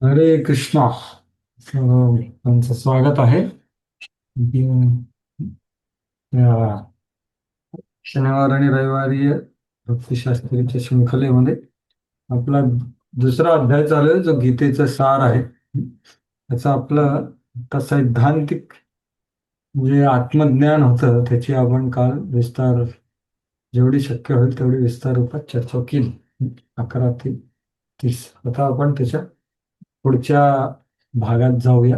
हरे कृष्णा. तुमचं स्वागत आहे. या शनिवार आणि रविवारी भक्तिशास्त्रीच्या शृंखलेमध्ये आपला दुसरा अध्याय चालू आहे, जो गीतेचा सार आहे. त्याचा आपलं आता सैद्धांतिक जे आत्मज्ञान होतं त्याची आपण काल विस्तार, जेवढी शक्य होईल तेवढी विस्तार रूपात चर्चा केली. 11 ते 30. आता आपण त्याच्या पुढच्या भागात जाऊया.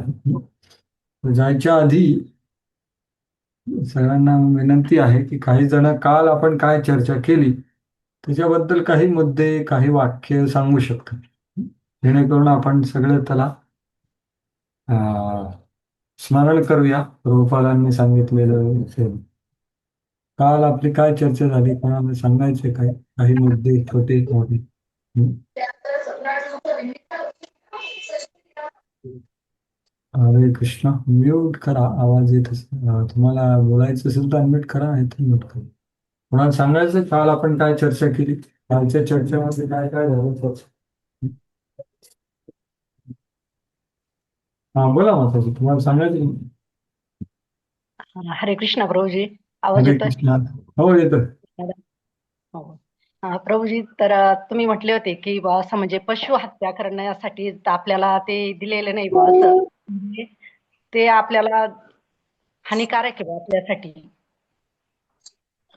जायच्या आधी सगळ्यांना विनंती आहे की काही जण काल आपण काय चर्चा केली त्याच्याबद्दल काही मुद्दे, काही वाक्य सांगू शकतात, जेणेकरून आपण सगळे त्याला अं, स्मरण करूया. प्रभुपादांनी सांगितलेलं असेल. काल आपली काय चर्चा झाली, कोणाला सांगायचे काय काही मुद्दे, छोटे मोठे? हं? हरे कृष्ण. म्यूट करा, आवाज येत असेल. तुम्हाला बोलायचं असेल तर अनम्यूट करा, नाही तर म्यूट करा. कोणाला सांगायचं काल आपण काय चर्चा केली, कालच्या चर्चेमध्ये काय काय झालं चर्चा? हा, बोला माताजी, तुम्हाला सांगायचं. हरे कृष्णा प्रभूजी. आवाज हरे येतोय? कृष्णा. हो, येतं. हो. प्रभूजी, तर तुम्ही म्हटले होते की बा असं म्हणजे पशु हत्या करण्यासाठी तर आपल्याला ते दिलेलं नाही बा असं, म्हणजे ते आपल्याला हानिकारक आहे बा आपल्यासाठी.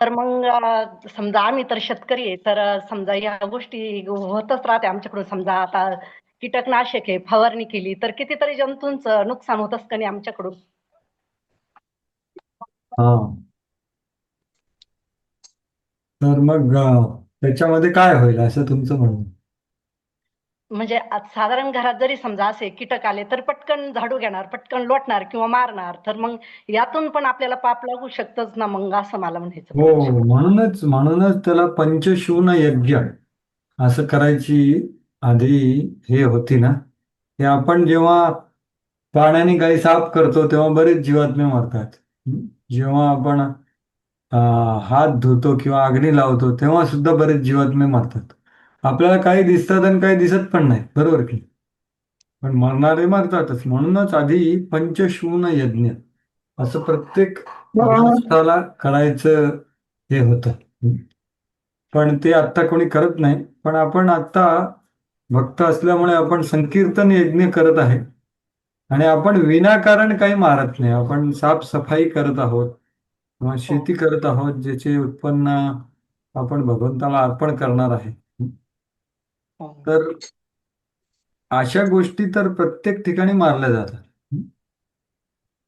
तर मग समजा आम्ही तर शेतकरी आहे, तर समजा या गोष्टी होतच राहते आमच्याकडून. समजा आता कीटकनाशक आहे, फवारणी केली तर कितीतरी जंतूंचं नुकसान होत असतं नाही आमच्याकडून. हा, तर मग त्याच्यामध्ये काय होईल असं तुमचं म्हणणं? म्हणजे आज साधारण घरात जरी समजा असे कीटक आले तर पटकन झाडू घेणार, पटकन लोटणार किंवा मारणार, तर मग यातून पण आपल्याला पाप लागू शकतच ना, मग असं मला म्हणायचं हो, प्रभूजी. म्हणूनच म्हणूनच त्याला पंचशून यज्ञ असं करायची आधी हे होती ना. हे आपण जेव्हा पाण्याने गाई साफ करतो तेव्हा बरेच जीवात्मे मरतात. जेव्हा आपण हात धुतो किंवा अग्नी लावतो तेव्हा सुद्धा बरेच जीवात्मे मरतात. आपल्याला काही दिसतात आणि काही दिसत पण नाही, बरोबर की? पण मरणारे मरतातच. म्हणूनच आधी पंचशून यज्ञ असं प्रत्येक गृहस्थाला करायचं हे होतं. पण ते आत्ता कोणी करत नाही. पण आपण आत्ता भक्त असल्यामुळे आपण संकीर्तन यज्ञ करत आहे. आणि आपण विनाकारण काही मारत नाही. आपण साफसफाई करत आहोत किंवा हो. शेती करत आहोत, ज्याचे उत्पन्न आपण भगवंताला अर्पण करणार आहे. हो. तर अशा गोष्टी तर प्रत्येक ठिकाणी मारल्या जातात.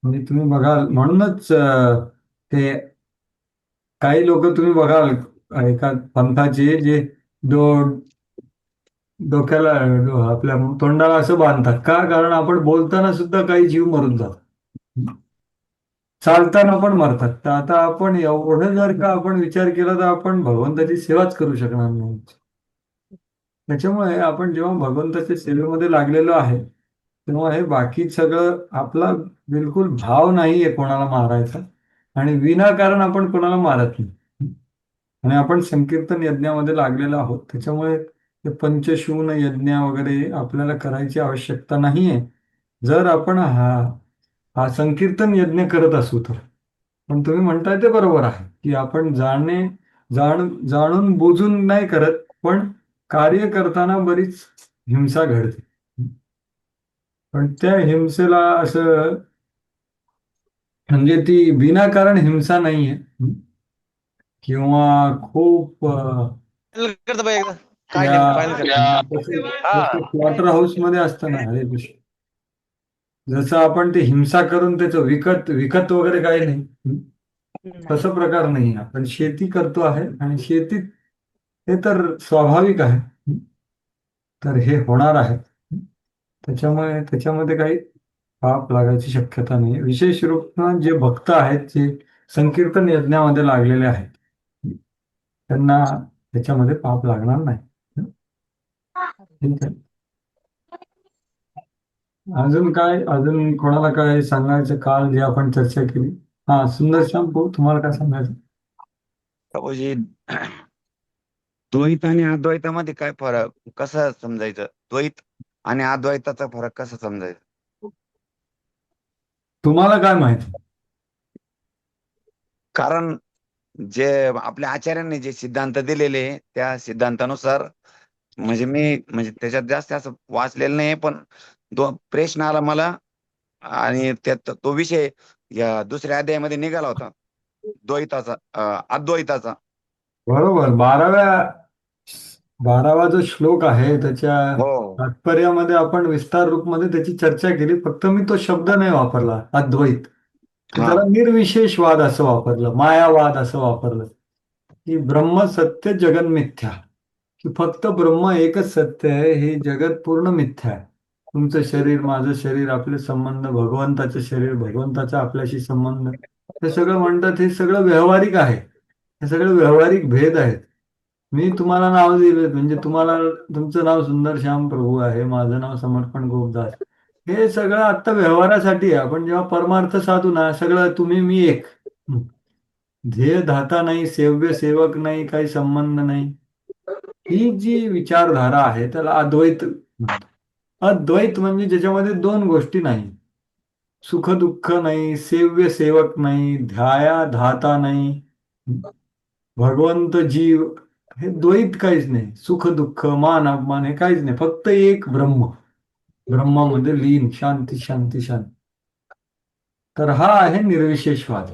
म्हणजे तुम्ही बघाल, म्हणूनच ते काही लोक तुम्ही बघाल एका पंथाचे जे दो डोक्याला आपल्या तोंडाला असं बांधतात का? कारण आपण बोलताना सुद्धा काही जीव मरून जातात, चालताना पण मरतात. तर आता आपण एवढं जर का आपण विचार केला तर आपण भगवंताची सेवाच करू शकणार नाही. त्याच्यामुळे आपण जेव्हा भगवंताच्या सेवेमध्ये लागलेलो आहे तेव्हा हे बाकी सगळं आपला बिलकुल भाव नाहीये कोणाला मारायचा. आणि विनाकारण आपण कोणाला मारत नाही. आणि आपण संकीर्तन यज्ञामध्ये लागलेलो आहोत, त्याच्यामुळे ते पंचशून यज्ञ वगैरे आपल्याला करायची आवश्यकता नाहीये, जर आपण हा संकीर्तन यज्ञ करत असू तर. पण तुम्ही म्हणताय ते बरोबर आहे की आपण जाणून बुजून नाही करत, पण कार्य करताना बरीच हिंसा घडते. पण त्या हिंसेला असं, म्हणजे ती विनाकारण हिंसा नाहीये. किंवा खूप फायनल करतो बाई एकदा. काय त्या नेमकं फायनल जसं करतो? स्लॉटर हाऊस मध्ये असतं ना, हरे कृष्ण, जसं आपण ते हिंसा करून त्याचं विकत विकत वगैरे काही नाही, नाही. तसं प्रकार नाही. आपण शेती करतो आहे आणि शेतीत हे तर स्वाभाविक आहे, तर हे होणार आहे. त्याच्यामुळे त्याच्यामध्ये काही पाप लागायची शक्यता नाही. विशेष रूपात जे भक्त आहेत, जे संकीर्तन यज्ञामध्ये लागलेले आहेत, त्यांना त्याच्यामध्ये पाप लागणार नाही. ठीक आहे. अजून काय, अजून कोणाला काय सांगायचं काल जे आपण चर्चा केली? हा, सुंदर भाऊ, तुम्हाला काय सांगायचं? प्रभूजी, द्वैत आणि अद्वैतामध्ये काय फरक, कसं समजायचं? द्वैत आणि अद्वैताचा फरक कसा समजायचा? तुम्हाला काय माहिती? कारण जे आपल्या आचार्यांनी जे सिद्धांत दिलेले त्या सिद्धांतानुसार म्हणजे त्याच्यात जास्त असं वाचलेलं नाही, पण प्रश्न आला मला आणि त्यात तो विषय या दुसऱ्या अध्यायामध्ये निघाला होता, अद्वैताचा. बरोबर. 12वा जो श्लोक आहे त्याच्या हो. तात्पर्यामध्ये आपण विस्तार रूपमध्ये त्याची चर्चा केली. फक्त मी तो शब्द नाही वापरला अद्वैत. हा. त्याला निर्विशेषवाद असं वापरलं, मायावाद असं वापरलं, की ब्रह्म सत्य जगन मिथ्या, की फक्त ब्रह्म एकच सत्य आहे, हे जगत पूर्ण मिथ्या आहे. तुमचं शरीर, माझं शरीर, आपले संबंध, भगवंताचं शरीर, भगवंताचा आपल्याशी संबंध, हे सगळं म्हणतात हे सगळं व्यावहारिक आहे. हे सगळे व्यावहारिक भेद आहेत. मी तुम्हाला नाव दिले, म्हणजे तुम्हाला तुमचं नाव सुंदरश्याम प्रभू आहे, माझं नाव समर्पण गोपदास. हे सगळं आत्ता व्यवहारासाठी आहे. आपण जेव्हा परमार्थ साधू ना, सगळं तुम्ही मी एक. ध्येय धाता नाही, सेव्य सेवक नाही, काही संबंध नाही. ही जी विचारधारा आहे त्याला अद्वैत म्हणतात. अद्वैत म्हणजे ज्याच्यामध्ये दोन गोष्टी नाही, सुख दुःख नाही, सेव्य सेवक नाही, ध्याया धाता नाही, भगवंत जीव, हे द्वैत काहीच नाही. सुख दुःख मान अपमान हे काहीच नाही, फक्त एक ब्रह्म, ब्रह्मामध्ये लीन, शांती शांती शांती. तर हा आहे निर्विशेषवाद.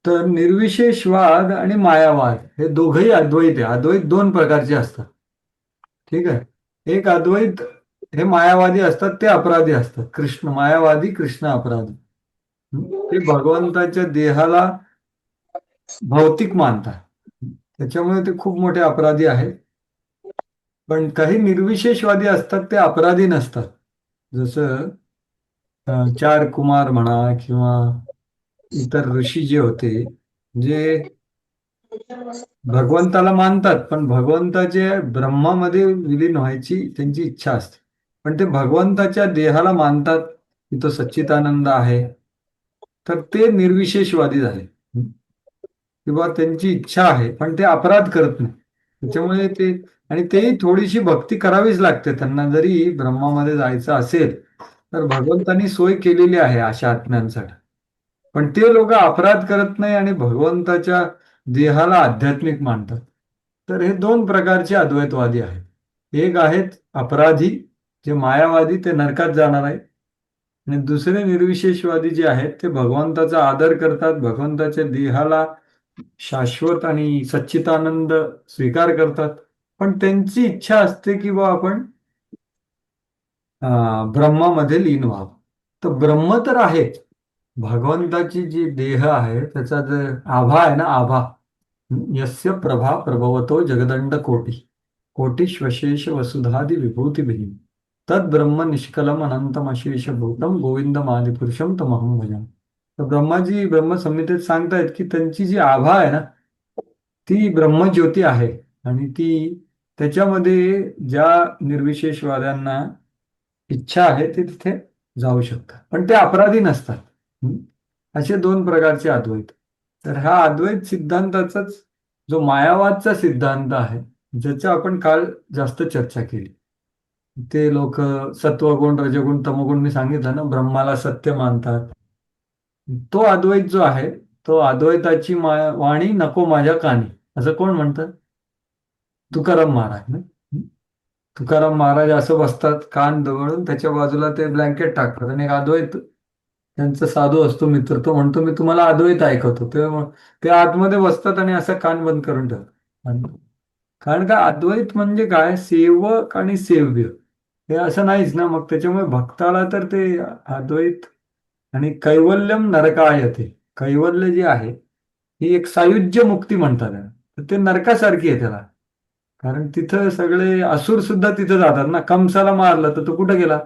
तर निर्विशेषवाद आणि मायावाद हे दोघंही अद्वैत आहे. अद्वैत दोन प्रकारचे असतात. ठीक आहे. एक अद्वैत हे मायावादी असतात, ते अपराधी असतात. कृष्ण मायावादी, कृष्ण अपराधी. ते भगवंताच्या देहाला भौतिक मानतात, त्याच्यामुळे ते खूप मोठे अपराधी आहेत. पण काही निर्विशेषवादी असतात, ते अपराधी नसतात. जसं चार कुमार म्हणा किंवा इतर ऋषी जे होते, जे भगवंताला मानतात, पण भगवंताच्या ब्रह्मामध्ये विलीन व्हायची त्यांची इच्छा असते. पण ते भगवंताच्या देहाला मानतात की तो सच्चिदानंद आहे, तर ते निर्विशेषवादी झाले. किंवा त्यांची इच्छा आहे, पण ते अपराध करत नाही. त्याच्यामुळे ते, आणि तेही थोडीशी भक्ती करावीच लागते त्यांना. जरी ब्रह्मामध्ये जायचं असेल तर भगवंतानी सोय केलेली आहे अशा आत्म्यांसाठी. पण ते लोक अपराध करत नाही आणि भगवंताच्या देहाला आध्यात्मिक मानतात. तर हे दोन प्रकारचे अद्वैतवादी आहेत. एक आहेत अपराधी, जे मायावादी, ते नरकात जाणार आहेत. आणि दुसरे निर्विशेषवादी जे आहेत, ते भगवंताचा आदर करतात, भगवंताच्या देहाला शाश्वत आणि सच्चिदानंद स्वीकार करतात. पण त्यांची इच्छा असते की बा आपण ब्रह्मामध्ये लीन व्हावं. तर ब्रह्म तर आहेच, भगवंताची जी देह आहे त्याचा जे आभा आहे ना, आभा, यस्य प्रभा प्रभवतो जगदंड कोटी, कोटिश्वशेष वसुधादि विभूतिभिः तद ब्रह्म निष्कलम अनंतम अशेष भूतम गोविंदम आदिपुरुषम तमहं भजामि. तर ब्रह्माजी ब्रह्मसंहितेत सांगतायत की त्यांची जी आभा आहे ना, ती ब्रह्मज्योती आहे. आणि ती, त्याच्यामध्ये ज्या निर्विशेषवाद्यांना इच्छा आहे ते तिथे जाऊ शकतात, पण ते अपराधी नसतात. असे दोन प्रकारचे अद्वैत. तर हा अद्वैत सिद्धांताचाच जो मायावादचा सिद्धांत आहे, ज्याचा आपण काल जास्त चर्चा केली. ते लोक सत्वगुण रजगुण तमगुण मी सांगितलं ना, ब्रह्माला सत्य मानतात. तो अद्वैत जो आहे, तो अद्वैताची वाणी नको माझ्या कानी, असं कोण म्हणतं? तुकाराम महाराज ना. तुकाराम महाराज असं बसतात, कान दवळून त्याच्या बाजूला ते ब्लँकेट टाकतात, आणि एक अद्वैत त्यांचा साधू असतो मित्र, तो म्हणतो मी तुम्हाला अद्वैत ऐकवतो. ते आतमध्ये बसतात आणि असं कान बंद करून ठेवतात. कारण का अद्वैत म्हणजे काय, सेवक आणि सेव्य हे असं नाहीच ना. मग त्याच्यामुळे भक्ताला तर ते अद्वैत, आणि कैवल्यम नरकायते, कैवल्य जे आहे ही एक सायुज्य मुक्ती म्हणतात त्याला. तर ते नरकासारखी आहे त्याला. कारण तिथं सगळे असुर सुद्धा तिथं जातात ना. कंसाला मारलं तर तो कुठं गेला?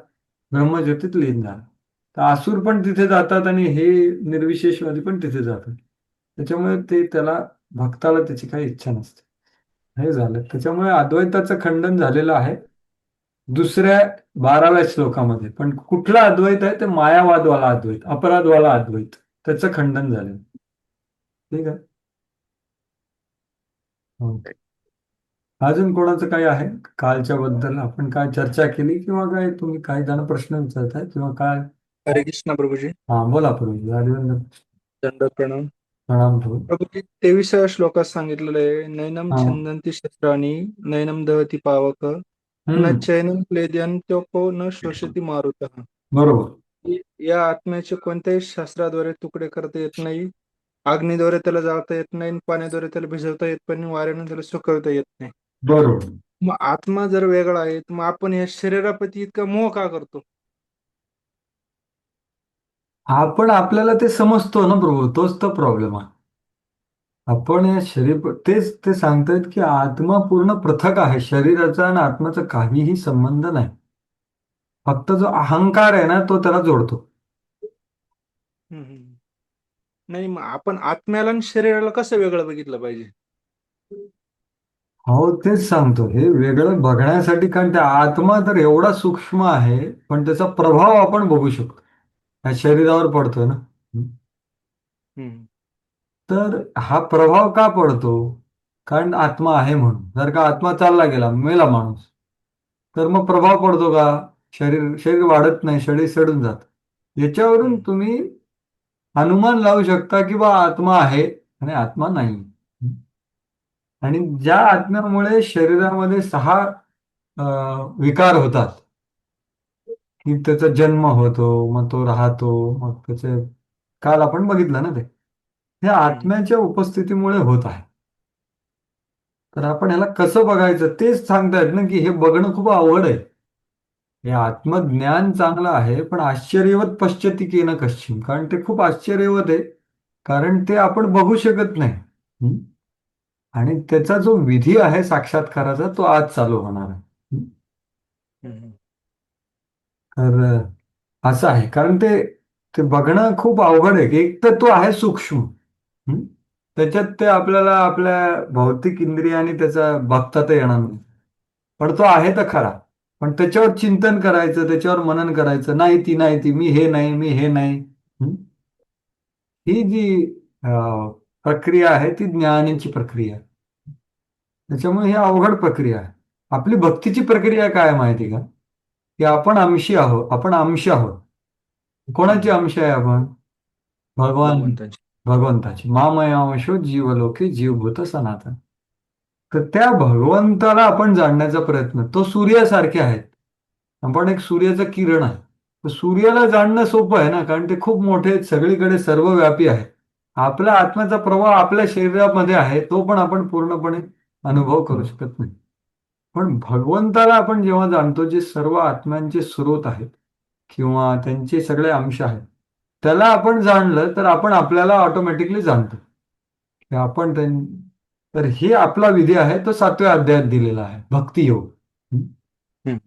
ब्रह्मज्योतीत लीन झाला. तर असुर पण तिथे जातात आणि हे निर्विशेषवादी पण तिथे जातात. त्याच्यामुळे ते त्याला, भक्ताला त्याची काही इच्छा नसते. हे झालं. त्याच्यामुळे अद्वैताचं खंडन झालेलं आहे दुसऱ्या 12व्या श्लोकामध्ये. पण कुठला अद्वैत आहे? ते मायावादवाला अद्वैत, अपराधवाला अद्वैत, त्याचं खंडन झालं. ठीक आहे. हो. अजून कोणाचं काही आहे कालच्या बद्दल आपण काय चर्चा केली किंवा काय तुम्ही काही जण प्रश्न विचारताय किंवा काय? हरे कृष्ण प्रभूजी. हा बोला प्रभू. राजवेंद्र दंडवत प्रणाम. प्रणाम प्रभू. प्रभूजी 23व्या श्लोकात सांगितलेलं आहे, नैनम हा. छंदंती शस्त्राणी नैनम दहती पावक न चैनम क्लेद्यंत्योको न शोषती मारुतः. बरोबर. या आत्म्याचे कोणत्याही शास्त्राद्वारे तुकडे करता येत नाही, अग्नीद्वारे त्याला जाळता येत नाही, पाण्याद्वारे त्याला भिजवता येत पण नाही, वाऱ्याने त्याला सुकवता येत नाही. बरोबर. मग आत्मा जर वेगळा आहे तर मग आपण या शरीराप्रती इतका मोह का करतो? आपण आपल्याला ते समजतो ना प्रभू, तोच तर प्रॉब्लेम आहे. आपण या शरीर तेच ते सांगतायत की आत्मा पूर्ण पृथक आहे. शरीराचा आणि आत्म्याचा काहीही संबंध नाही. फक्त जो अहंकार आहे ना तो त्याला जोडतो. हम्म. नाही, मग आपण आत्म्याला आणि शरीराला कसं वेगळं बघितलं पाहिजे? हो तेच सांगतो, हे वेगळं बघण्यासाठी, कारण त्या आत्मा तर एवढा सूक्ष्म आहे पण त्याचा प्रभाव आपण बघू शकतो. या शरीरावर पडतोय ना. हम्म. तर हा प्रभाव का पडतो? कारण आत्मा आहे म्हणून. जर का आत्मा चालला गेला, मेला माणूस, तर मग प्रभाव पडतो का? शरीर शरीर वाढत नाही, शरीर सडून जात. याच्यावरून हम्म. तुम्ही अनुमान लावू शकता की बा आत्मा आहे आणि आत्मा नाही. आणि ज्या आत्म्यामुळे शरीरामध्ये 6 विकार होतात, की त्याचा जन्म होतो, मग तो राहतो, मग त्याचे काल आपण बघितलं ना ते, हे हम्म. आत्म्याच्या उपस्थितीमुळे होत आहे. तर आपण ह्याला कसं बघायचं तेच सांगतायत ना, की हे बघणं खूप अवघड आहे. हे आत्मज्ञान चांगलं आहे पण आश्चर्यवत पश्यति कश्चिन, कारण ते खूप आश्चर्यवत आहे, कारण ते आपण बघू शकत नाही. हं? आणि त्याचा जो विधी आहे साक्षात्काराचा तो आज चालू होणार आहे. हं? हम्म. तर असं आहे, कारण ते ते बघणं खूप अवघड आहे. की एक तर तो आहे सूक्ष्म. हं? त्याच्यात ते आपल्याला आपल्या भौतिक इंद्रियाने त्याचा बघता येणार नाही. पण तो आहे तर खरा. पण त्याच्यावर चिंतन करायचं, त्याच्यावर मनन करायचं, नाही ती नाही ती, मी हे नाही, मी हे नाही. हं? ही जी प्रक्रिया आहे ती ज्ञानाची प्रक्रिया आहे. त्याच्यामुळे ही अवघड प्रक्रिया आहे. आपली भक्तीची प्रक्रिया काय आहे माहिती का? की आपण अंशी आहोत, आपण अंश आहोत. कोणाचे हम्म. अंश आहे आपण? भगवान, भगवंताची. भगवंताची. मामयांशो जीवलोके जीवभूत सनातन. तर त्या भगवंताला आपण जाणण्याचा प्रयत्न, तो सूर्यासारखे आहेत. आपण एक सूर्याचं किरण आहे. तर सूर्याला जाणणं सोपं आहे ना, कारण ते खूप मोठे आहेत, सगळीकडे सर्वव्यापी आहे. आपल्या आत्म्याचा प्रभाव आपल्या शरीरामध्ये आहे, तो पण आपण पूर्णपणे अनुभव करू शकत नाही. पण भगवंताला आपण जेव्हा जाणतो, जे सर्व आत्म्यांचे स्रोत आहेत किंवा त्यांचे सगळे अंश आहेत, त्याला आपण जाणलं तर आपण आपल्याला ऑटोमॅटिकली जाणतो की आपण तर हे आपला विधी आहे, तो 7व्या अध्यायात दिलेला आहे, भक्तियोग. हं? हम्म.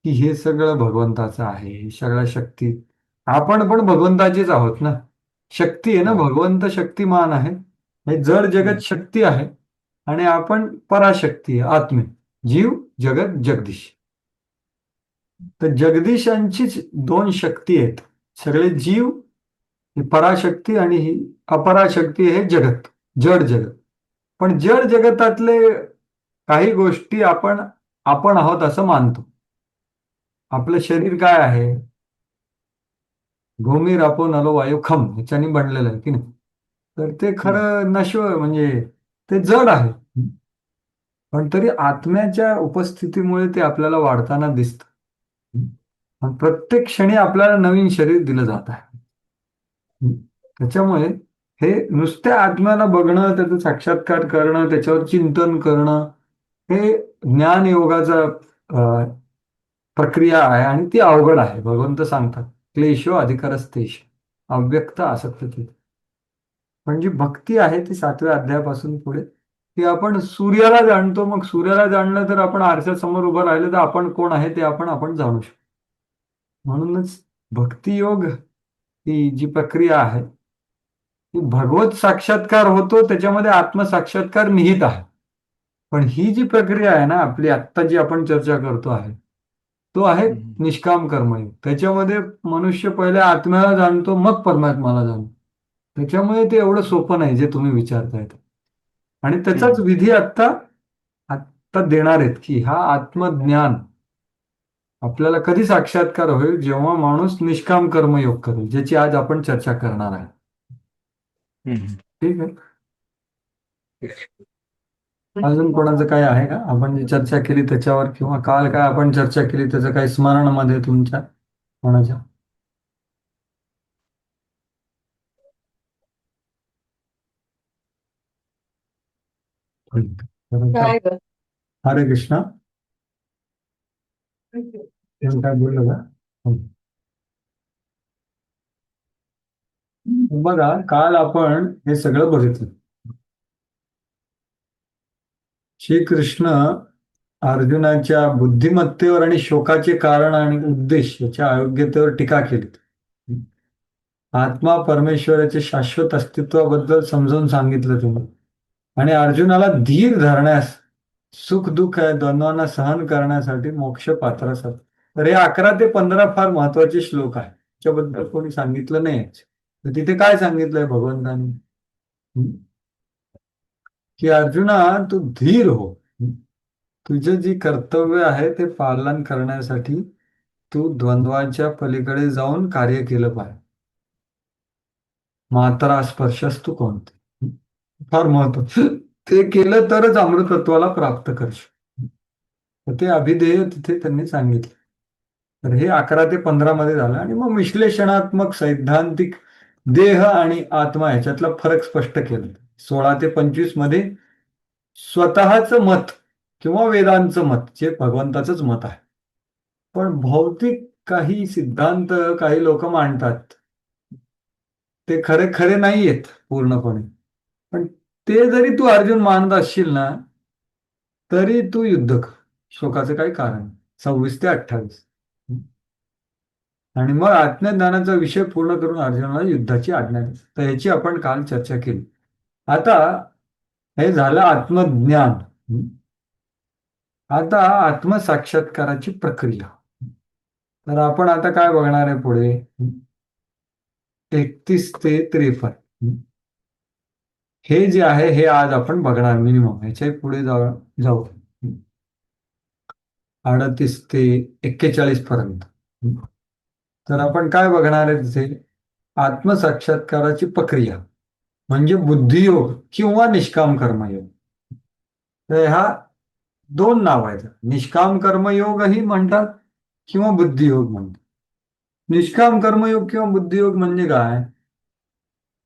की हे सगळं भगवंताचं आहे, ही सगळ्या शक्ती आपण पण भगवंताचेच आहोत ना. शक्ती आहे ना, हो. भगवंत शक्तिमान आहे. हे जड हम्म. जगत शक्ती आहे आणि आपण पराशक्ती आहे, आत्मे. जीव जगत जगदीश. तर जगदीशांचीच 2 शक्ती आहेत. सगळे जीव ही पराशक्ती आणि ही अपराशक्ती हे जगत, जड जगत. पण जड जगतातले काही गोष्टी आपण आपण आहोत असं मानतो. आपलं शरीर काय आहे? भूमी रापो नलो वायू खम ह्याच्यानी बनलेलं आहे की नाही? तर ते हम्म. खरं नश्वर म्हणजे ते जड आहे. पण तरी आत्म्याच्या उपस्थितीमुळे ते आपल्याला वाढताना दिसतं. आणि प्रत्येक क्षणी आपल्याला नवीन शरीर दिलं जात आहे. त्याच्यामुळे हे नुसत्या आत्म्याला बघणं, त्याचं साक्षात्कार करणं, त्याच्यावर चिंतन करणं, हे ज्ञान योगाचा प्रक्रिया आहे आणि ती अवघड आहे. भगवंत सांगतात, क्लेशो अधिकारस्तेश अव्यक्त आसक्ती. पण जी भक्ती आहे ती 7व्या अध्यायापासून पुढे, की आपण सूर्याला जाणतो. मग सूर्याला जाणलं तर आपण आरशासमोर उभं राहिलं तर आपण कोण आहे ते आपण आपण जाणू शकतो. म्हणूनच भक्तियोग ही जी प्रक्रिया आहे ती भगवत साक्षात्कार होतो, त्याच्यामध्ये आत्मसाक्षात्कार निहित आहे. पण ही जी प्रक्रिया आहे ना आपली आत्ता जी आपण चर्चा करतो आहे, तो आहे हम्म. निष्काम कर्मयोग. त्याच्यामध्ये मनुष्य पहिले आत्म्याला जाणतो, मग परमात्म्याला जाणतो. त्याच्यामुळे ते एवढं सोपं नाही जे तुम्ही विचारतायत. आणि त्याचाच हम्म. विधी आत्ता आता देणार आहेत की हा आत्मज्ञान आपल्याला कधी साक्षात्कार होईल, जेव्हा माणूस निष्काम कर्मयोग करेल, ज्याची आज आपण चर्चा करणार आहे. हम्म. ठीक आहे. अजून कोणाचं काय आहे का, आपण जी चर्चा केली त्याच्यावर, किंवा काल काय आपण चर्चा केली त्याचं काही स्मरणामध्ये तुमच्या कोणाच्या? काय ग? हरे कृष्णा. तुम्ही काय बोललो का? बघा, काल आपण हे सगळं बघितलं. श्रीकृष्ण अर्जुनाच्या बुद्धिमत्तेवर आणि शोकाचे कारण आणि उद्देश याच्या अयोग्यतेवर टीका केली. आत्मा परमेश्वराचे शाश्वत अस्तित्वाबद्दल समजावून सांगितलं तुम्ही, आणि अर्जुनाला धीर धरण्यास, सुख दुःख या द्वंद्वांना सहन करण्यासाठी मोक्ष पात्र असतात. तर हे 11 ते 15 फार महत्वाचे श्लोक आहेत, त्याच्याबद्दल कोणी सांगितलं नाही. तर तिथे काय सांगितलंय भगवंतांनी? की अर्जुना, तू धीर हो. तुझे जी कर्तव्य आहे ते पालन करण्यासाठी तू द्वंद्वाच्या पलीकडे जाऊन कार्य केलं पाहिजे. मात्रा स्पर्शस्तु कोणते, फार महत्व. ते केलं तरच अमृतत्वाला प्राप्त करशील. तर ते अभिधेय तिथे त्यांनी सांगितलं. तर हे 11 ते 15 मध्ये झालं, आणि मग विश्लेषणात्मक सैद्धांतिक देह आणि आत्मा ह्याच्यातला फरक स्पष्ट केला. 16 ते 25 मध्ये स्वतःचं मत किंवा वेदांचं मत, जे भगवंताचंच मत आहे, पण भौतिक काही सिद्धांत काही लोक मांडतात, ते खरे खरे नाही आहेत पूर्णपणे. पण ते जरी तू अर्जुन मानत असशील ना, तरी तू युद्ध कर. शोकाचं काही कारण नाही. 26 ते 28. आणि मग आत्मज्ञानाचा विषय पूर्ण करून अर्जुनाला युद्धाची आज्ञा दिली. तर याची आपण काल चर्चा केली. आता हे झालं आत्मज्ञान. आता आत्मसाक्षात्काराची प्रक्रिया. तर आपण आता काय बघणार आहे पुढे? 31 ते 53. हे जे आहे हे आज आपण बघणार मिनिमम. ह्याच्या पुढे जाऊ 38 ते 41 पर्यंत. तर आपण काय बघणार आहे तिथे? आत्मसाक्षात्काराची प्रक्रिया म्हणजे बुद्धियोग किंवा निष्काम कर्मयोग. तर ह्या 2 नाव आहेत. निष्काम कर्मयोगही म्हणतात किंवा बुद्धियोग म्हणतात. निष्काम कर्मयोग किंवा बुद्धियोग म्हणजे काय?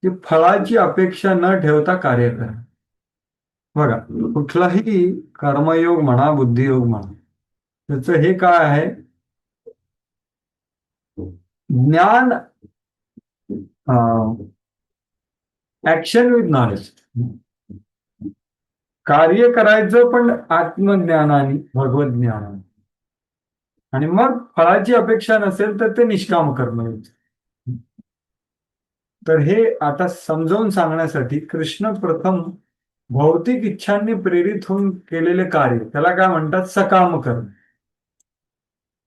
की फळाची अपेक्षा न ठेवता कार्य करणं. बघा, कुठलाही कर्मयोग म्हणा, बुद्धियोग म्हणा, त्याचं हे काय आहे? ज्ञान, ऍक्शन विथ नॉलेज. कार्य करायचं पण आत्मज्ञानाने, भगवत ज्ञानाने, आणि मग फळाची अपेक्षा नसेल तर ते निष्काम कर्मयोग. तर हे आता समजावून सांगण्यासाठी कृष्ण प्रथम भौतिक इच्छांनी प्रेरित होऊन केलेले कार्य, त्याला काय म्हणतात? सकाम कर्म.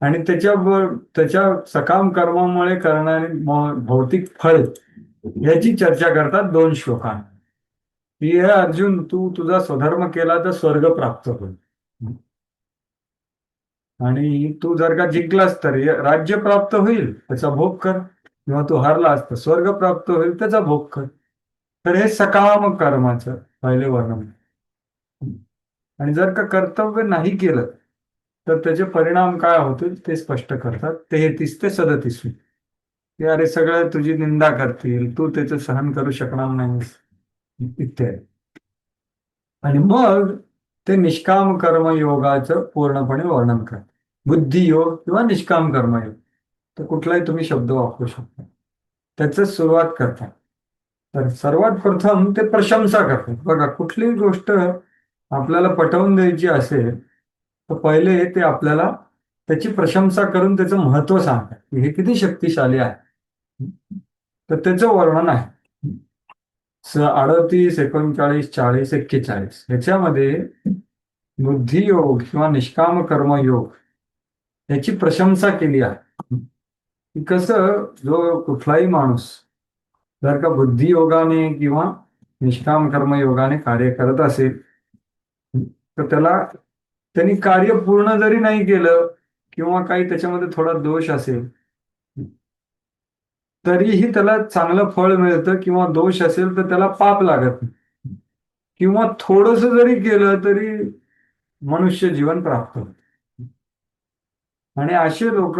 आणि त्याच्या सकाम कर्मामुळे करणारे भौतिक फळ याची चर्चा करतात 2 श्लोकांत. की हे अर्जुन, तू तुझा स्वधर्म केला तर स्वर्ग प्राप्त होईल, आणि तू जर का जिंकलास तर राज्य प्राप्त होईल, त्याचा भोग कर, किंवा तू हारलास तर स्वर्ग प्राप्त होईल, त्याचा भोग कर. तर हे सकाम कर्माचं पहिले वर्णन. आणि जर का कर्तव्य नाही केलं तर त्याचे परिणाम काय होतील ते स्पष्ट करतात 33 ते 37. की अरे सगळं तुझी निंदा करतील, तू त्याचं सहन करू शकणार नाहीस, इत्यादी. आणि मग ते निष्काम कर्मयोगाचं पूर्णपणे वर्णन करतात. बुद्धियोग किंवा निष्काम कर्मयोग, तर कुठलाही तुम्ही शब्द वापरू शकता. त्याच सुरुवात करतात. तर सर्वात प्रथम ते प्रशंसा करतात. बघा, कुठलीही गोष्ट आपल्याला पटवून द्यायची असेल तर पहिले ते आपल्याला त्याची प्रशंसा करून त्याचं महत्व सांगतात की हे किती शक्तिशाली आहे. तर त्याचं वर्णन आहे 38, 39, 40, 41. ह्याच्यामध्ये बुद्धियोग किंवा निष्काम कर्मयोग याची प्रशंसा केली आहे. की कसं, जो कुठलाही माणूस जर का बुद्धियोगाने किंवा निष्काम कर्मयोगाने कार्य करत असेल तर त्याला त्यांनी कार्य पूर्ण जरी नाही केलं किंवा काही त्याच्यामध्ये थोडा दोष असेल तरीही त्याला चांगलं फळ मिळतं, किंवा दोष असेल तर त्याला पाप लागत नाही, किंवा थोडस जरी केलं तरी मनुष्य जीवन प्राप्त होतं. आणि असे लोक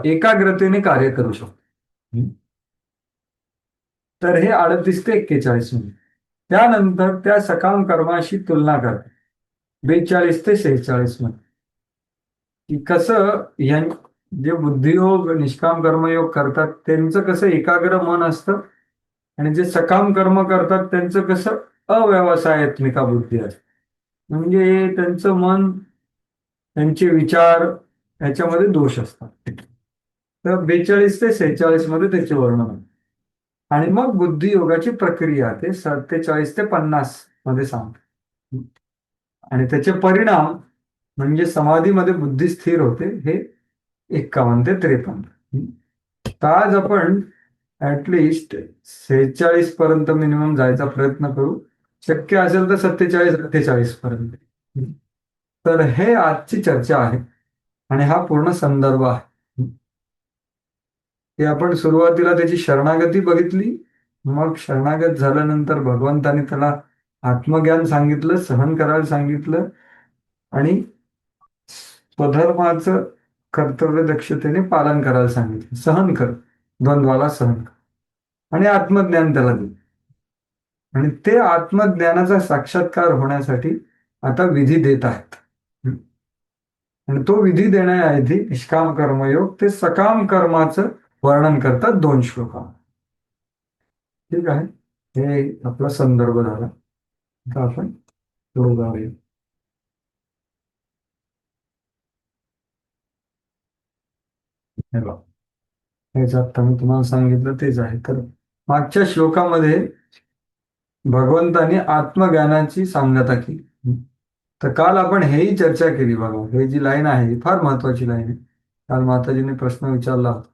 एकाग्रतेने कार्य करू शकतो. तर हे 38 ते 41 मिनिट. त्यानंतर त्या सकाम कर्माशी तुलना करते 42 ते 46 मध्ये, की कसं जे बुद्धियोग निष्काम कर्मयोग करतात त्यांचं कसं एकाग्र मन असतं, आणि जे सकाम कर्म करतात त्यांचं कसं अव्यवसायत्मिका बुद्धी असते. म्हणजे त्यांचं मन, त्यांचे विचार ह्याच्यामध्ये दोष असतात. तर 42 ते 46 मध्ये त्याचे वर्णन आहे. आणि मग बुद्धियोगाची प्रक्रिया ते 47 ते 50 मध्ये सांगते. आणि त्याचे परिणाम म्हणजे समाधीमध्ये बुद्धी स्थिर होते, हे 51 ते 53. तर आज आपण ऍटलिस्ट 46 पर्यंत मिनिमम जायचा प्रयत्न करू. शक्य असेल तर 47 48 पर्यंत. तर हे आजची चर्चा आहे आणि हा पूर्ण संदर्भ आहे. की आपण सुरुवातीला त्याची शरणागती बघितली, मग शरणागत झाल्यानंतर भगवंताने त्याला आत्मज्ञान सांगितलं, सहन करायला सांगितलं, आणि स्वधर्माचं कर्तव्य दक्षतेने पालन करायला सांगितलं. सहन कर, द्वंद्वाला सहन कर, आणि आत्मज्ञान त्याला दिलं. आणि ते आत्मज्ञानाचा साक्षात्कार होण्यासाठी आता विधी देत आहेत. आणि तो विधी देण्याआधी निष्काम कर्मयोग ते सकाम कर्माचं वर्णन करतात 2 श्लोकात. ठीक आहे, हे आपला संदर्भ झाला. आता आपण पुढे जाऊया. हे बघा, हेच आता मी तुम्हाला सांगितलं तेच आहे. तर मागच्या श्लोकामध्ये भगवंताने आत्मज्ञानाची सांगता केली. तर काल आपण हेही चर्चा केली. बघा, हे जी लाईन आहे ही फार महत्वाची लाईन आहे. काल माताजीने प्रश्न विचारला होता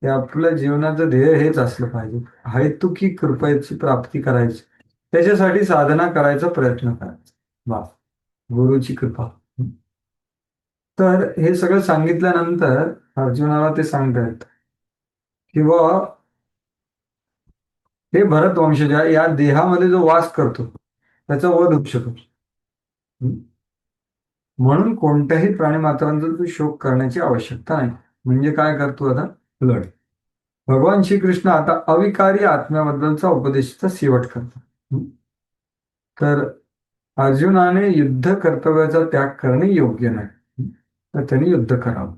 की आपल्या जीवनाचं ध्येय हेच असलं पाहिजे, हेतुकी कृपेची प्राप्ती करायची, त्याच्यासाठी साधना करायचा प्रयत्न करायचा. वा, गुरुची कृपा. तर हे सगळं सांगितल्यानंतर अर्जुनाला ते सांगतायत की हे भरत वंशजा, या देहामध्ये जो वास करतो त्याचा वध होऊ शकतो, म्हणून कोणत्याही प्राणीमात्रांचा तू शोक करण्याची आवश्यकता नाही. म्हणजे काय करतो आता? उलट भगवान श्रीकृष्ण आता अविकारी आत्म्याबद्दलचा उपदेशाचा शेवट करतात. तर अर्जुनाने युद्ध कर्तव्याचा त्याग करणे योग्य नाही, तर त्यांनी युद्ध करावं.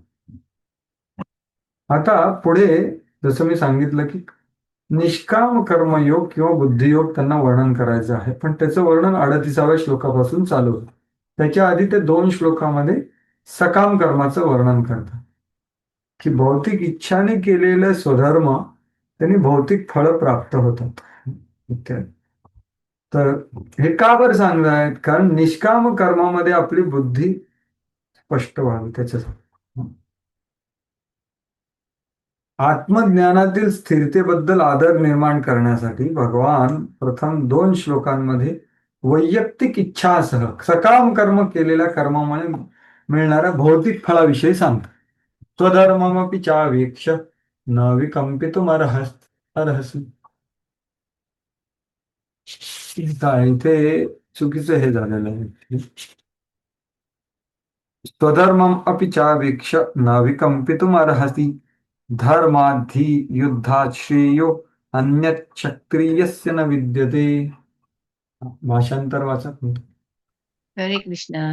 आता पुढे जसं मी सांगितलं की निष्काम कर्मयोग किंवा बुद्धियोग त्यांना वर्णन करायचं आहे, पण त्याचं वर्णन 38व्या श्लोकापासून चालू होतं. त्याच्या आधी ते 2 श्लोकामध्ये सकाम कर्माचं वर्णन करतात, की भौतिक इच्छाने केलेलं स्वधर्म त्यांनी भौतिक फळं प्राप्त होतात इत्यादी. तर हे का बरं सांगतायत? कारण निष्काम कर्मामध्ये आपली बुद्धी स्पष्ट व्हावी त्याच्यासाठी. आत्मज्ञानातील स्थिरतेबद्दल आदर निर्माण करण्यासाठी भगवान प्रथम 2 श्लोकांमध्ये वैयक्तिक इच्छासह सकाम कर्म केलेल्या कर्मामुळे मिळणाऱ्या भौतिक फळाविषयी सांगतात. स्वधर्ममपि चावेक्ष न विकंपितुम अर्हसि. इथे चुकीचं हे झालेलं आहे. स्वधर्मम अपि चावेक्ष न विकंपितुम अर्हसि धर्माद्धि युद्धात् श्रेयो अन्यत् क्षत्रियस्य न विद्यते. भाषांतर वाचक. हरे कृष्णा.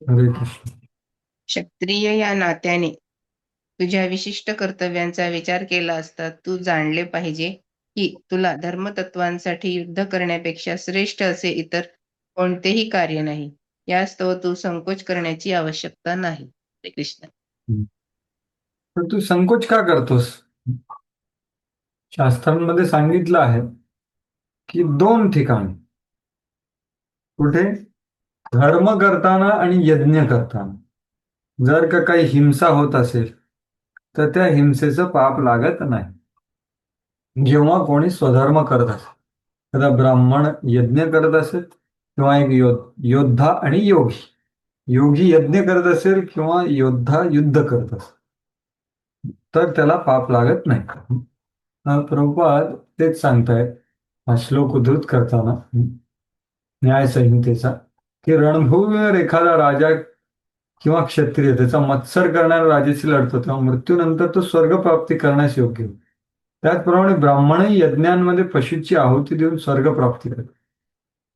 हरे कृष्ण. क्षत्रिय या नात्याने तुझ्या विशिष्ट कर्तव्यांचा विचार केला असता तू जाणले पाहिजे की तुला धर्मतत्वांसाठी युद्ध करण्यापेक्षा श्रेष्ठ असे इतर कोणतेही कार्य नाही. यास्तव तू संकोच करण्याची आवश्यकता नाही. हरे कृष्ण. तर तू संकोच का करतोस? शास्त्रांमध्ये सांगितलं आहे की 2 ठिकाणी, कुठे? धर्म करताना आणि यज्ञ करताना जर का काही हिंसा होत असेल तर त्या हिंसेचं पाप लागत नाही. जेव्हा कोणी स्वधर्म करत असेल, एखादा ब्राह्मण यज्ञ करत असेल किंवा एक योद्धा आणि योगी. योगी यज्ञ करत असेल किंवा योद्धा युद्ध करत असेल तर त्याला पाप लागत नाही. प्रभुपाद तेच सांगतायत हा श्लोक उद्धृत करताना न्यायसंहितेचा, की रणभूमीवर एखादा राजा किंवा क्षत्रिय त्याचा मत्सर करणाऱ्या राजाशी लढतो तेव्हा मृत्यूनंतर तो स्वर्गप्राप्ती करण्यास योग्य होतो. त्याचप्रमाणे ब्राह्मणही यज्ञांमध्ये पशूची आहुती देऊन स्वर्गप्राप्ती करतात.